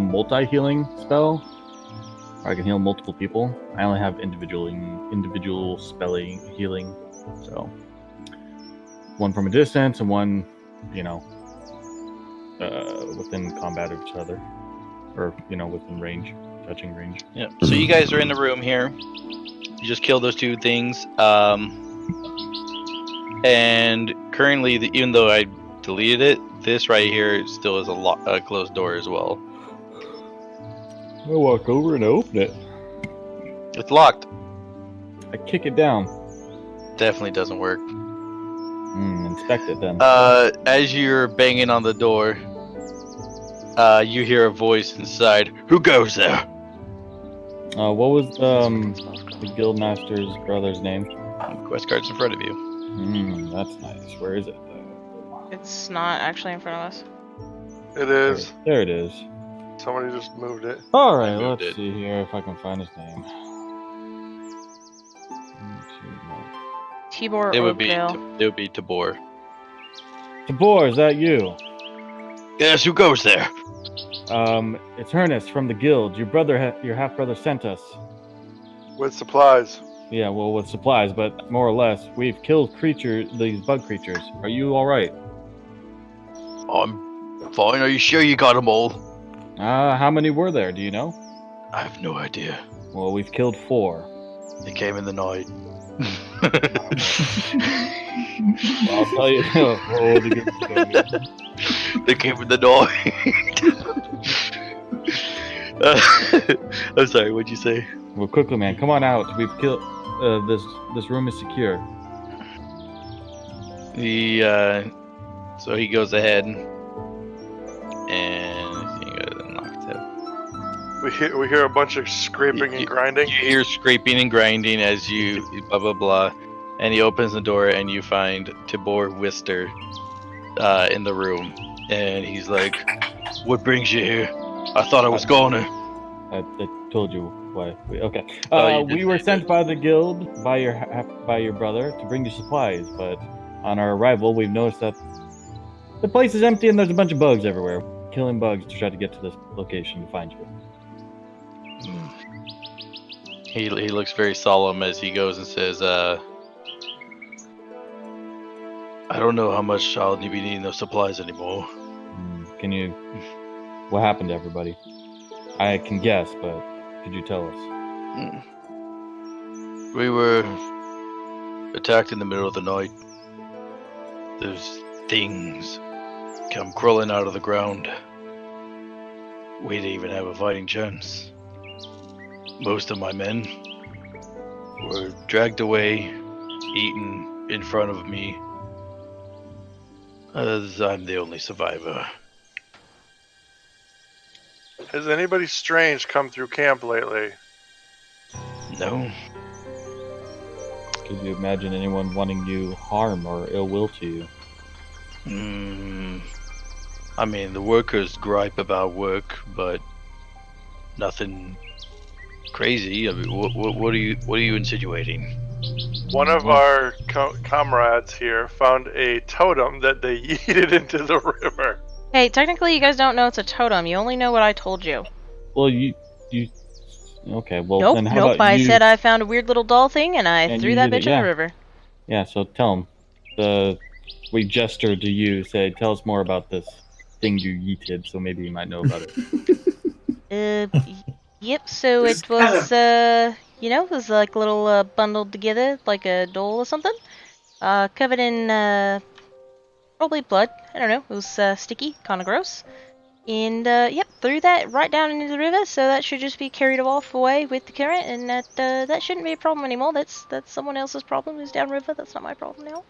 multi-healing spell, where I can heal multiple people. I only have individual spelling healing, so 1 from a distance and 1, within combat of each other, or within range, touching range. Yeah. So you guys are in the room here. You just killed those 2 things. And currently, even though I deleted it, this right here still is a closed door as well. I walk over and I open it. It's locked. I kick it down. Definitely doesn't work. Inspect it then. As you're banging on the door, you hear a voice inside. Who goes there? What was the guildmaster's brother's name? Quest card's in front of you. That's nice. Where is it? It's not actually in front of us. It is. There it is. Somebody just moved it. All right, moved let's it. see here if I can find his name. Tibor It would be Oakdale. Tabor. Tabor, is that you? Yes, who goes there? It's Ernest from the guild. Your half brother sent us. With supplies. Yeah, well, with supplies, but more or less, we've killed these bug creatures. Are you all right? I'm fine. Are you sure you got them all? How many were there? Do you know? I have no idea. Well, we've killed 4. They came in the night. I'll tell you. Oh, the good They came in the night. I'm sorry. What'd you say? Well, quickly, man, come on out. We've killed. This room is secure. So he goes ahead and he goes and knocks it. We hear a bunch of scraping and grinding. You hear scraping and grinding as you blah blah blah, and he opens the door and you find Tibor Wister in the room, and he's like, "What brings you here? I thought I was gonna." I told you why. Okay. Oh, you did We were say sent that. by the guild by your brother to bring you supplies, but on our arrival, we've noticed that the place is empty and there's a bunch of bugs everywhere. Killing bugs to try to get to this location to find you. He looks very solemn as he goes and says, "I don't know how much I'll be needing those supplies anymore." Can you? What happened to everybody? I can guess, but could you tell us? We were attacked in the middle of the night. There's things come crawling out of the ground. We didn't even have a fighting chance. Most of my men were dragged away, eaten in front of me, as I'm the only survivor. Has anybody strange come through camp lately? No, Could you imagine anyone wanting you harm or ill will to you? I mean, the workers gripe about work, but nothing crazy. I mean, what are you insinuating? One of our comrades here found a totem that they yeeted into the river. Hey, technically you guys don't know it's a totem. You only know what I told you. Well, you. Okay, well Nope, then how nope. about I you? said I found a weird little doll thing and I And threw you that did bitch it, in yeah. the river. Yeah, so tell him. We gestured to you, say, tell us more about this thing you yeeted, so maybe you might know about it. Yep, so it was, you know, it was like a little bundled together, like a doll or something. Covered in probably blood. I don't know. It was sticky, kind of gross. And yep, threw that right down into the river. So that should just be carried off away with the current, and that shouldn't be a problem anymore. That's someone else's problem who's downriver. That's not my problem now.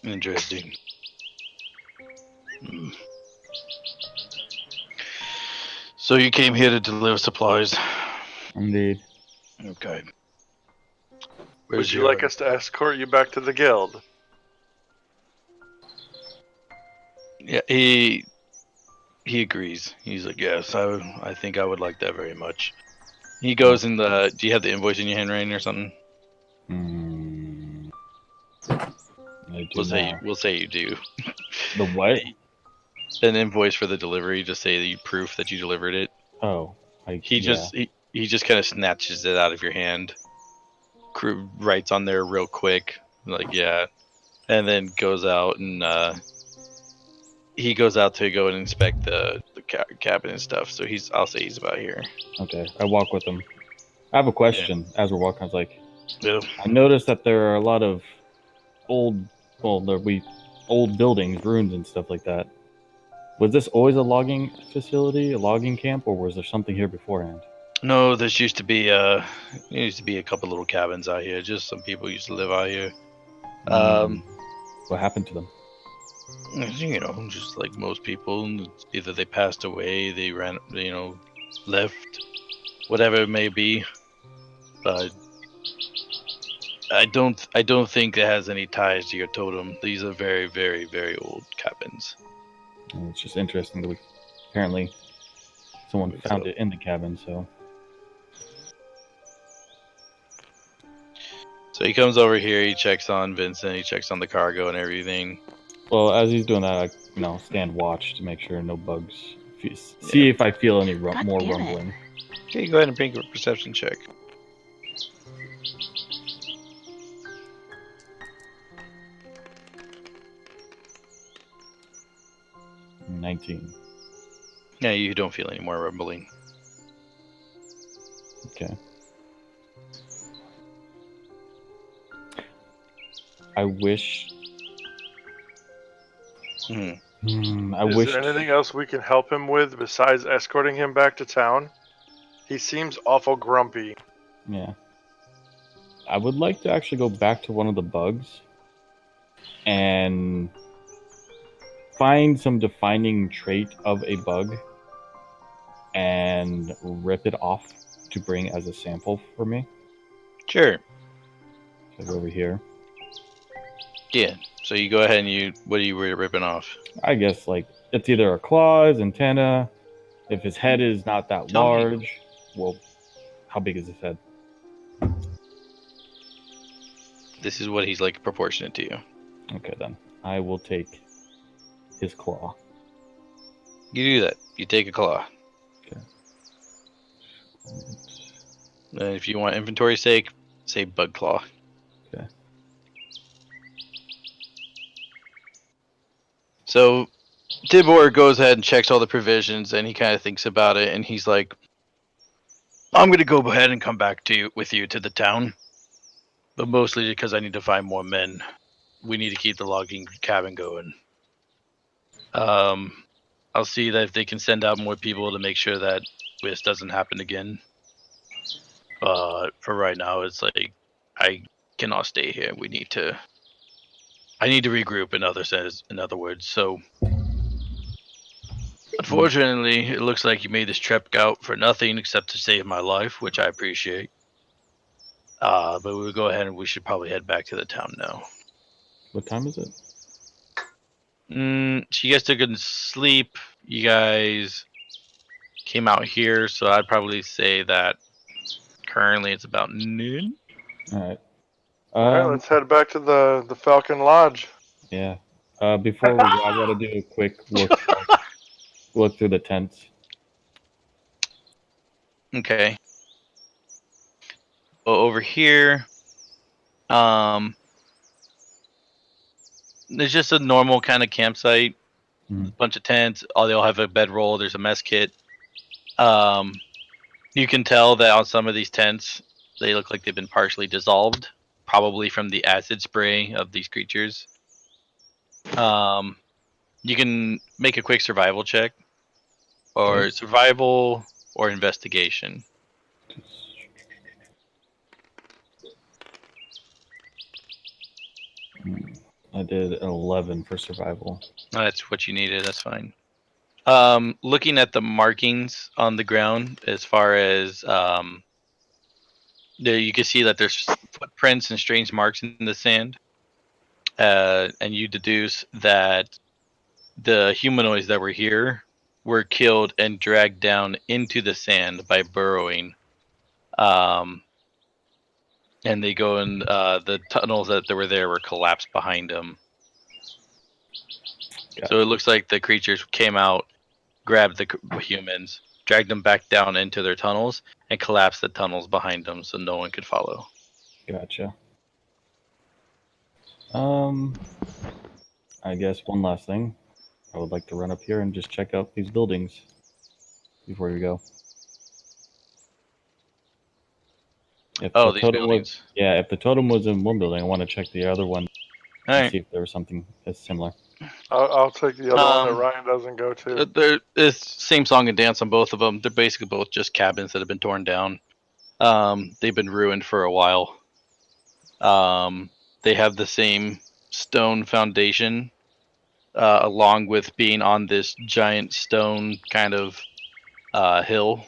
Interesting. Hmm. So you came here to deliver supplies. Indeed. Okay. Would you like us to escort you back to the guild? Yeah, he agrees. He's like, yes, I think I would like that very much. He goes in the. Do you have the invoice in your hand, Rain, or something? I do not. We'll say you do. The what? An invoice for the delivery. Just say the proof that you delivered it. Oh, He just kind of snatches it out of your hand. Writes on there real quick, like yeah, and then goes out and he goes out to go and inspect the cabin and stuff. So I'll say he's about here. Okay, I walk with him. I have a question. As we're walking, I was like, Yeah. I noticed that there are a lot of old buildings, ruins, and stuff like that. Was this always a logging facility, a logging camp, or was there something here beforehand? No, there used to be a couple little cabins out here. Just some people used to live out here. What happened to them? You know, just like most people, either they passed away, they ran, left, whatever it may be. But I don't think it has any ties to your totem. These are very, very, very old cabins. And it's just interesting that apparently someone found it in the cabin. So he comes over here. He checks on Vincent. He checks on the cargo and everything. well, as he's doing that, I stand watch to make sure no bugs. See if I feel any more rumbling. Okay, go ahead and make a perception check. Mm, 19. Yeah, you don't feel any more rumbling. Okay. I wish. Hmm. Is there anything else we can help him with besides escorting him back to town? He seems awful grumpy. Yeah. I would like to actually go back to one of the bugs and find some defining trait of a bug and rip it off to bring as a sample for me. Sure. So over here. Yeah. So you go ahead and what are you ripping off? I guess it's either a claw, his antenna. If his head is not that large, well, how big is his head? This is what he's like proportionate to you. Okay, then I will take his claw. You do that. You take a claw. Okay. And if you want inventory's sake, say bug claw. Okay. So Tibor goes ahead and checks all the provisions, and he kind of thinks about it, and he's like, I'm going to go ahead and come back with you to the town. But mostly because I need to find more men. We need to keep the logging cabin going. I'll see that if they can send out more people to make sure that this doesn't happen again. For right now, it's like I cannot stay here. I need to regroup. In other words, so unfortunately, it looks like you made this trip out for nothing except to save my life, which I appreciate. But we'll go ahead and we should probably head back to the town now. What time is it? So you guys took a sleep. You guys came out here, so I'd probably say that currently it's about noon. All right. Alright, let's head back to the Falcon Lodge. Yeah. Before we go, I gotta do a quick look through the tents. Okay. Well, over here, there's just a normal kind of campsite. A bunch of tents. They all have a bedroll. There's a mess kit. You can tell that on some of these tents, They look like they've been partially dissolved, probably from the acid spray of these creatures. You can make a quick survival check, or Okay. survival or investigation. I did an 11 for survival. That's what you needed. That's fine. Looking at the markings on the ground, as far as there, you can see that there's footprints and strange marks in the sand, and you deduce that the humanoids that were here were killed and dragged down into the sand by burrowing. And they go in the tunnels that were there were collapsed behind them. So it looks like the creatures came out, grabbed the humans, dragged them back down into their tunnels, and collapsed the tunnels behind them so no one could follow. Gotcha. I guess one last thing. I would like to run up here and just check out these buildings before we go. If Oh, the these totem buildings. yeah, if the totem was in one building, I want to check the other one All and right. see if there was something that's similar. I'll take the other one that Um, Ryan doesn't go to. It's same song and dance on both of them. They're basically both just cabins that have been torn down. They've been ruined for a while. They have the same stone foundation, along with being on this giant stone kind of hill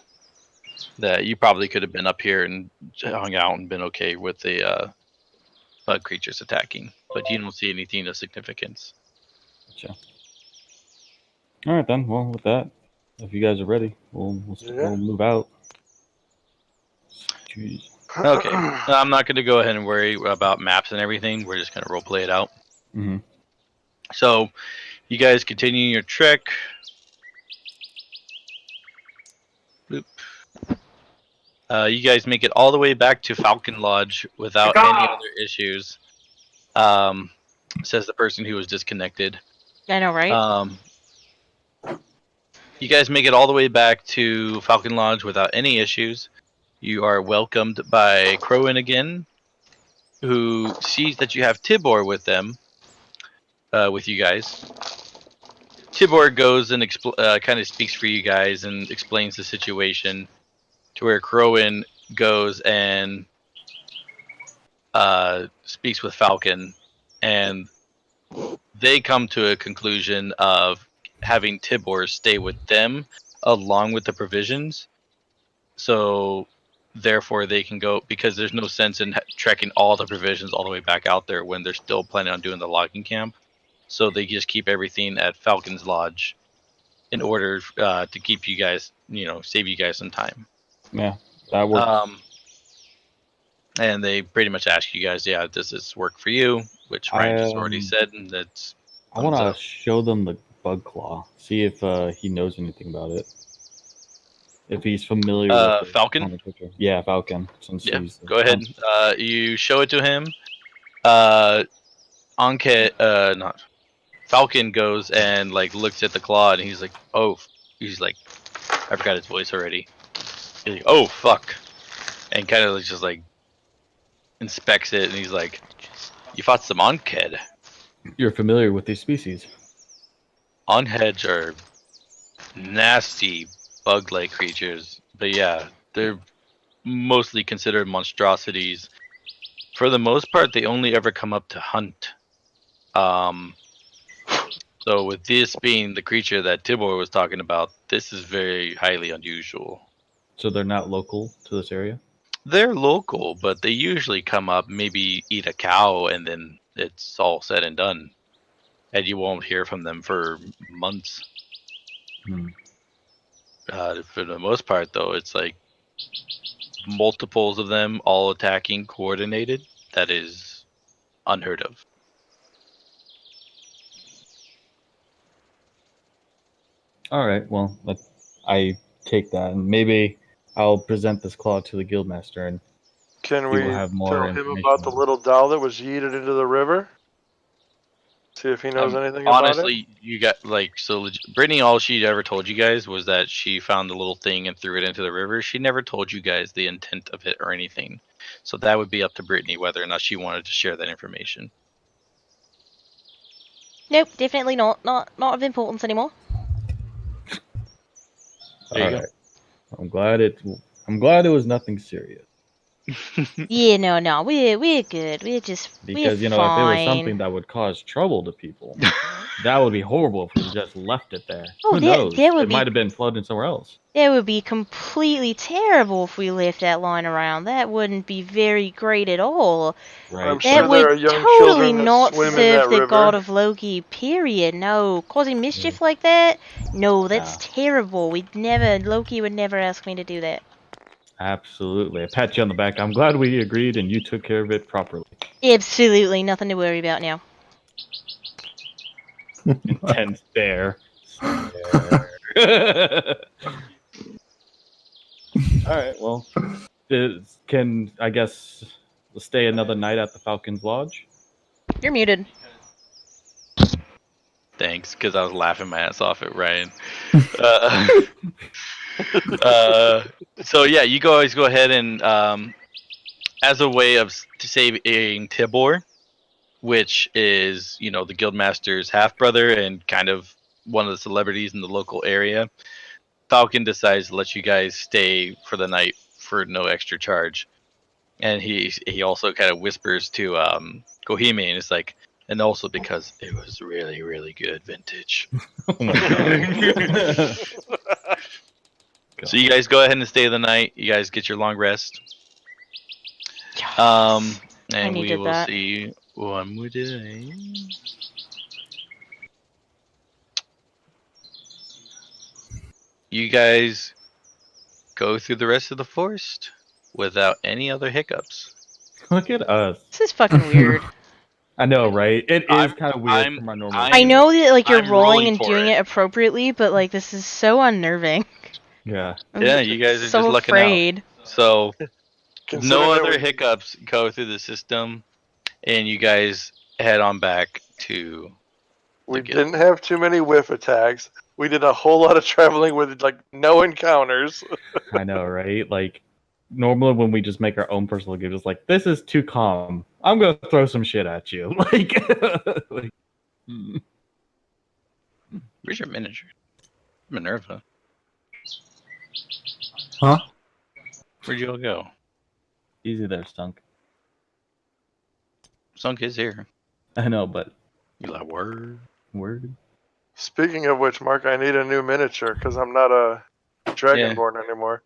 that you probably could have been up here and hung out and been okay with the bug creatures attacking. But you don't see anything of significance. Gotcha. All right then. Well, with that, if you guys are ready, we'll move out. Jeez. Okay. I'm not going to go ahead and worry about maps and everything. We're just going to role play it out. Mm-hmm. So, you guys continue your trek. Boop. You guys make it all the way back to Falcon Lodge without any other issues. Says the person who was disconnected. I know, right? You guys make it all the way back to Falcon Lodge without any issues. You are welcomed by Crowin again, who sees that you have Tibor with them, with you guys. Tibor goes and kind of speaks for you guys and explains the situation, to where Crowin goes and speaks with Falcon, and they come to a conclusion of having Tibor stay with them along with the provisions. So therefore they can go, because there's no sense in trekking all the provisions all the way back out there when they're still planning on doing the logging camp. So they just keep everything at Falcon's Lodge in order to keep you guys, save you guys some time. Yeah, that works. And they pretty much ask you guys, does this work for you? Which Ryan just already said, and that's. I want to show them the bug claw. See if he knows anything about it. If he's familiar with Falcon? Kind of yeah, Falcon. Since he's go ahead. You show it to him. Falcon goes and looks at the claw, and he's like, I forgot his voice already. He's like, oh fuck, and kind of just inspects it, and he's like, you fought some Onkhed. You're familiar with these species. Onheads are nasty bug-like creatures, but yeah, they're mostly considered monstrosities. For the most part, they only ever come up to hunt. So with this being the creature that Tibor was talking about, this is very highly unusual. So they're not local to this area? They're local, but they usually come up, maybe eat a cow, and then it's all said and done. And you won't hear from them for months. For the most part, though, it's multiples of them all attacking coordinated. That is unheard of. All right. Well, I take that, and maybe I'll present this claw to the guildmaster, and Can we will have more tell him information about the on it. little doll that was yeeted into the river? See if he knows anything about it. Honestly, you got Brittany, all she ever told you guys was that she found the little thing and threw it into the river. She never told you guys the intent of it or anything. So that would be up to Brittany whether or not she wanted to share that information. Nope, definitely not. Not of importance anymore. There you go. Alright. I'm glad it was nothing serious. Yeah, no, we're good. Because, we're if it was fine. something that would cause trouble to people, that would be horrible if we just left it there. Oh, Who that- knows? that would It be- might have been floating somewhere else. That would be completely terrible if we left that line around. That wouldn't be very great at all. Right. I'm That sure there are would young totally children that not swim in serve that the river. god of Loki, period. No. Causing mischief like that? No, that's Nah. terrible. Loki would never ask me to do that. Absolutely. I pat you on the back. I'm glad we agreed and you took care of it properly. Absolutely nothing to worry about now. Intense stare. Alright, well. Can, I guess, stay another night at the Falcon's Lodge? You're muted. Thanks, because I was laughing my ass off at Ryan. So yeah, you guys go ahead and as a way of saving Tibor, which is the Guildmaster's half brother and kind of one of the celebrities in the local area, Falcon decides to let you guys stay for the night for no extra charge. And he also kind of whispers to Kohime, and it's like, and also because it was really, really good vintage. Oh my god. So you guys go ahead and stay the night. You guys get your long rest. I And we needed will that. see one more day. You guys go through the rest of the forest without any other hiccups. Look at us. This is fucking weird. I know, right? It is I'm- kind of weird I'm- from our normal. I know that like you're I'm rolling rolling and for doing it appropriately, but like this is so unnerving. Yeah. I'm Yeah, you guys are so just lucking out. afraid. So Considering no that other we- hiccups go through the system, and you guys head on back to. We the didn't have too many whiff attacks. We did a whole lot of traveling with like no encounters. I know, right? Like, normally when we just make our own personal games, it's like, this is too calm. I'm gonna throw some shit at you. Like Where's your miniature? Minerva. Huh? Where'd you all go? easy there, Stunk. Sunk is here. I know, but You like word? word. Speaking of which, Mark, I need a new miniature because I'm not a Dragonborn anymore.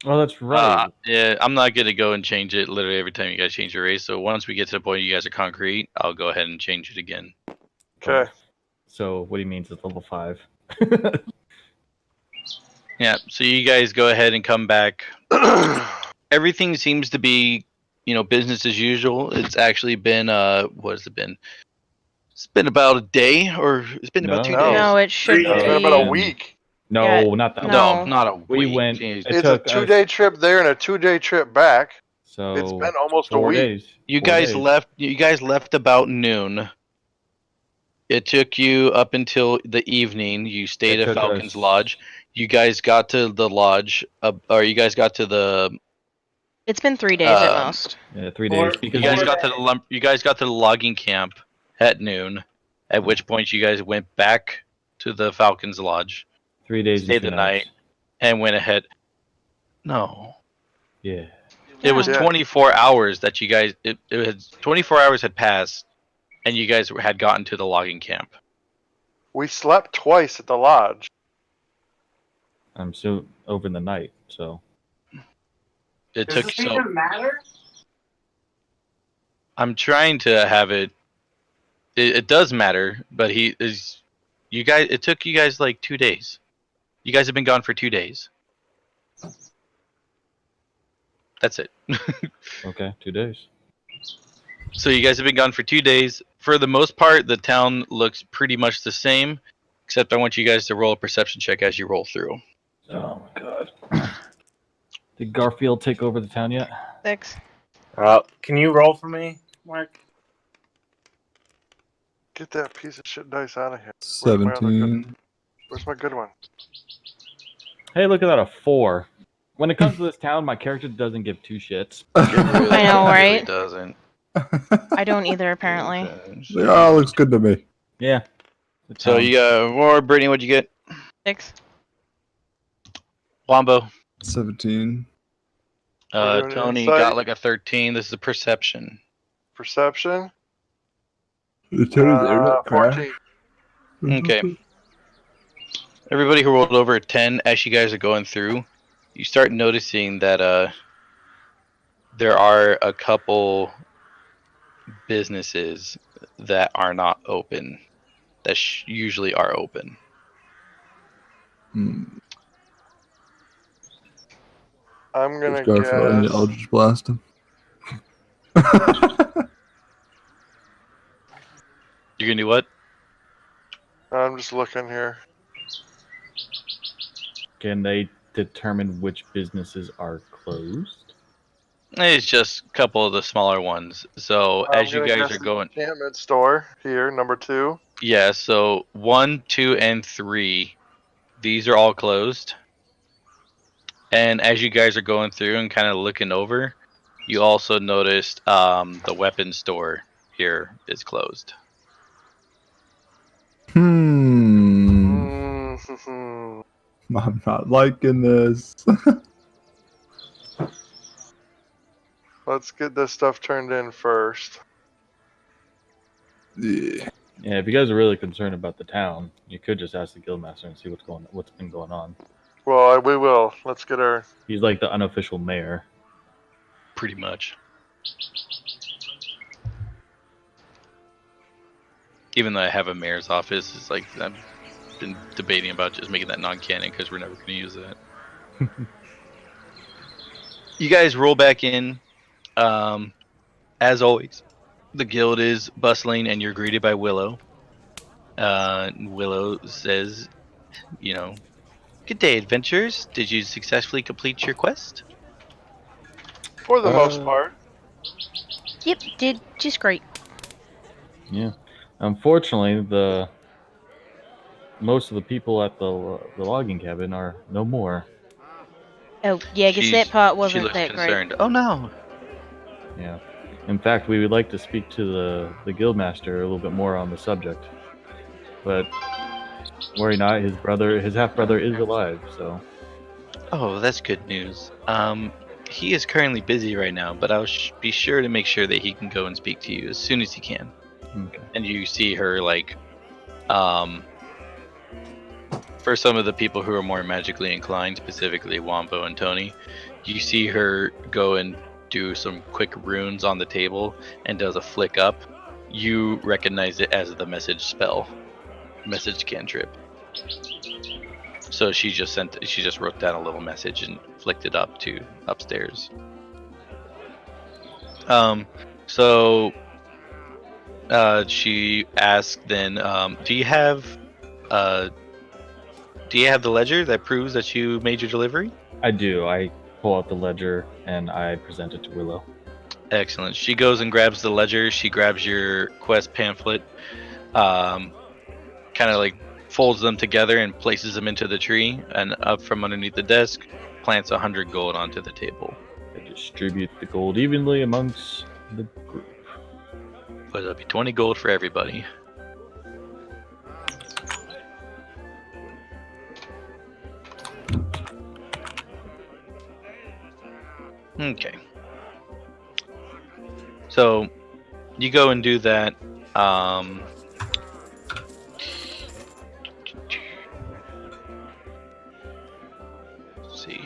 Oh, that's right. Yeah, I'm not gonna go and change it literally every time you guys change your race. So once we get to the point you guys are concrete, I'll go ahead and change it again. Okay. So what he means is level 5. Yeah. So you guys go ahead and come back. Everything seems to be, business as usual. It's actually been what has it been? It's been about a day, or it's been about 2 No. days. No, it should It's be. been about a week. No, Yeah, not that. no. one. Not a We week. went- Jeez. It It's a took us- 2-day trip there and a 2-day trip back. So It's been almost a 4 week. days. You 4 guys days. left. You guys left about noon. It took you up until the evening. You stayed It at took Falcon's us- Lodge. You guys got to the lodge, or you guys got to the. It's been 3 days at Um, most. Yeah, 3 Four- days. You Because guys got to the You guys got to the logging camp at noon. At which point you guys went back to the Falcon's Lodge 3 days. stayed and 2 the nights. and went ahead. No, Yeah. it was Yeah. 24 hours that you guys. It had 24 hours had passed, and you guys had gotten to the logging camp. We slept twice at the lodge. I'm still over the night, so It Does took this so. even matter? I'm trying to have it. It does matter, but he is. You guys. It took you guys like 2 days. You guys have been gone for 2 days. That's it. okay, 2 days. So you guys have been gone for 2 days. For the most part, the town looks pretty much the same, except I want you guys to roll a perception check as you roll through. Oh my god. Did Garfield take over the town yet? 6. Can you roll for me, Mark? Get that piece of shit dice out of here. Where's my other 17. Where's my good one? Hey, look at that, a 4. When it comes to this town, my character doesn't give two shits. I know, Really right? doesn't. I don't either, apparently. Oh, looks good to me. Yeah. The So town. you got more. Brittany, what'd you get? 6. Wombo. 17. We're doing Tony insight. got like a 13. This is a perception. Perception. The turtle's internet crashed. 14. Okay. Everybody who rolled over a 10, as you guys are going through, you start noticing that there are a couple businesses that are not open, that usually are open. Hmm. I'm gonna Let's go for it. guess. I'll just blast him. You're gonna do what? I'm just looking here. Can they determine which businesses are closed? It's just a couple of the smaller ones. So I'm as you gonna guys guess are going, the enchantment store here, number 2. yeah. So 1, 2, and 3, these are all closed. And as you guys are going through and kind of looking over, you also noticed the weapons store here is closed. Mm-hmm. I'm not liking this. Let's get this stuff turned in first. Yeah. Yeah, if you guys are really concerned about the town, you could just ask the guildmaster and see what's been going on. Well, we will. Let's get our. He's like the unofficial mayor. Pretty much. Even though I have a mayor's office, it's like I've been debating about just making that non-canon because we're never going to use that. You guys roll back in. As always, the guild is bustling, and you're greeted by Willow. Willow says, you know, "Good day, adventurers. Did you successfully complete your quest?" For the most part. Yep, did just great. Yeah. Unfortunately, most of the people at the logging cabin are no more. Oh, yeah, I guess that part She wasn't looks that concerned. Oh no. Yeah. In fact, we would like to speak to the guildmaster a little bit more on the subject. But worry not, his half brother is alive, so Oh, that's good news. He is currently busy right now, but I'll be sure to make sure that he can go and speak to you as soon as he can. okay. And you see her like, for some of the people who are more magically inclined, specifically Wombo and Tony, you see her go and do some quick runes on the table and does a flick up. You recognize it as the message spell, message cantrip. So she just wrote down a little message and flicked it up to upstairs. So she asked then, do you have the ledger that proves that you made your delivery? I do. I pull out the ledger and I present it to Willow. Excellent. She goes and grabs the ledger. She grabs your quest pamphlet, kind of like folds them together and places them into the tree, and up from underneath the desk, plants 100 gold onto the table. I distribute the gold evenly amongst the group. But it'll be 20 gold for everybody. Okay. So you go and do that. Let's see.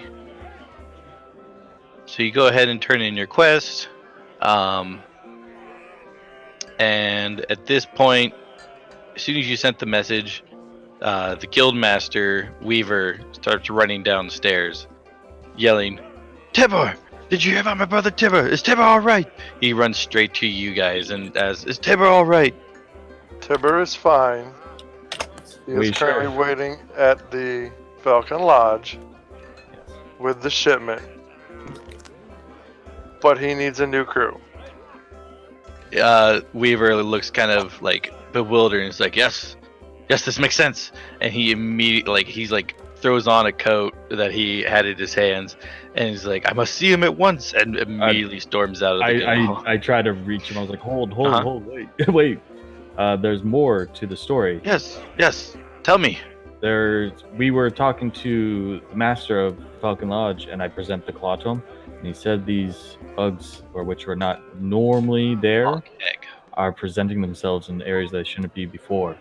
So you go ahead and turn in your quest. And at this point, as soon as you sent the message, the guildmaster Weaver starts running downstairs, yelling, "Tibor! Did you hear about my brother Tibor? Is Tibor all right?" He runs straight to you guys and asks, "Is Tibor all right?" Tibber is fine. He We is currently waiting at the Falcon Lodge with the shipment. But he needs a new crew. Weaver looks kind of like bewildered and is like, yes, this makes sense. And he immediately, like, he's like throws on a coat that he had in his hands, and he's like, "I must see him at once," and immediately storms out of the guild hall. I tried to reach him. I was like, hold, Uh-huh. wait, wait. There's more to the story. Yes, tell me. We were talking to the master of Falcon Lodge, and I present the claw to him, and he said these bugs, or which were not normally there, Hawk egg. are presenting themselves in areas they shouldn't be before.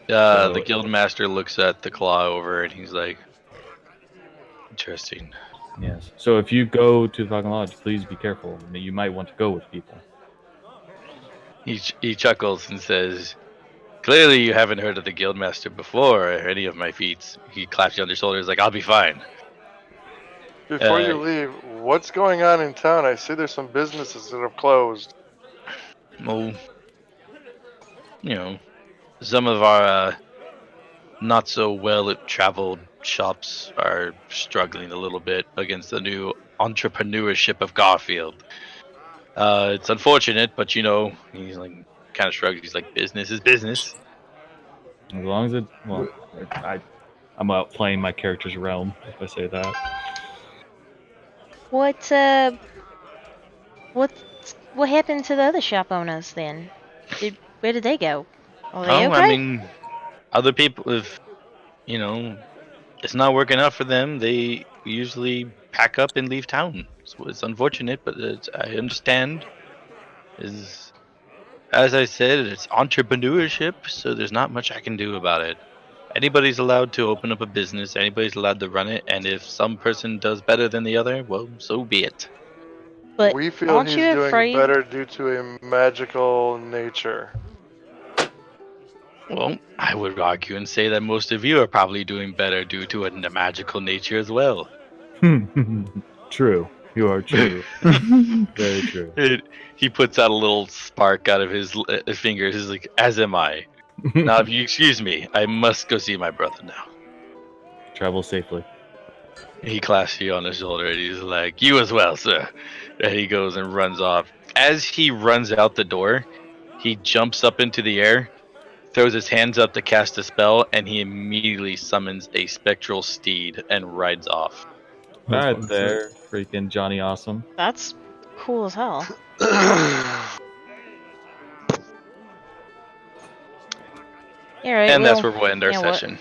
The guildmaster looks at the claw over, and he's like, "Interesting." Yes. So if you go to the Falcon Lodge, please be careful. You might want to go with people. He chuckles and says, "Clearly, you haven't heard of the guildmaster before or any of my feats." He claps you on the shoulder. He's like, "I'll be fine." Before you leave, what's going on in town? I see there's some businesses that have closed. Well, some of our not so well traveled shops are struggling a little bit against the new entrepreneurship of Garfield. It's unfortunate, but he's like kind of shrugs. He's like, "Business is business." As long as I'm out playing my character's realm, if I say that. What happened to the other shop owners then? Where did they go? Are they okay? I mean, other people, if it's not working out for them, they usually pack up and leave town. So it's unfortunate, but I understand. As I said, it's entrepreneurship, so there's not much I can do about it. Anybody's allowed to open up a business, anybody's allowed to run it, and if some person does better than the other, well, so be it. But we feel aren't he's you doing afraid? better due to a magical nature. Well, I would argue and say that most of you are probably doing better due to a magical nature as well. True. You are true. Very true. He puts out a little spark out of his fingers. He's like, "As am I." Now, if you excuse me, I must go see my brother now. Travel safely. He clasps you on the shoulder and he's like, "You as well, sir." And he goes and runs off. As he runs out the door, he jumps up into the air, throws his hands up to cast a spell, and he immediately summons a spectral steed and rides off. Right there, freaking Johnny Awesome. That's cool as hell. Alright, And that's where we'll end our session.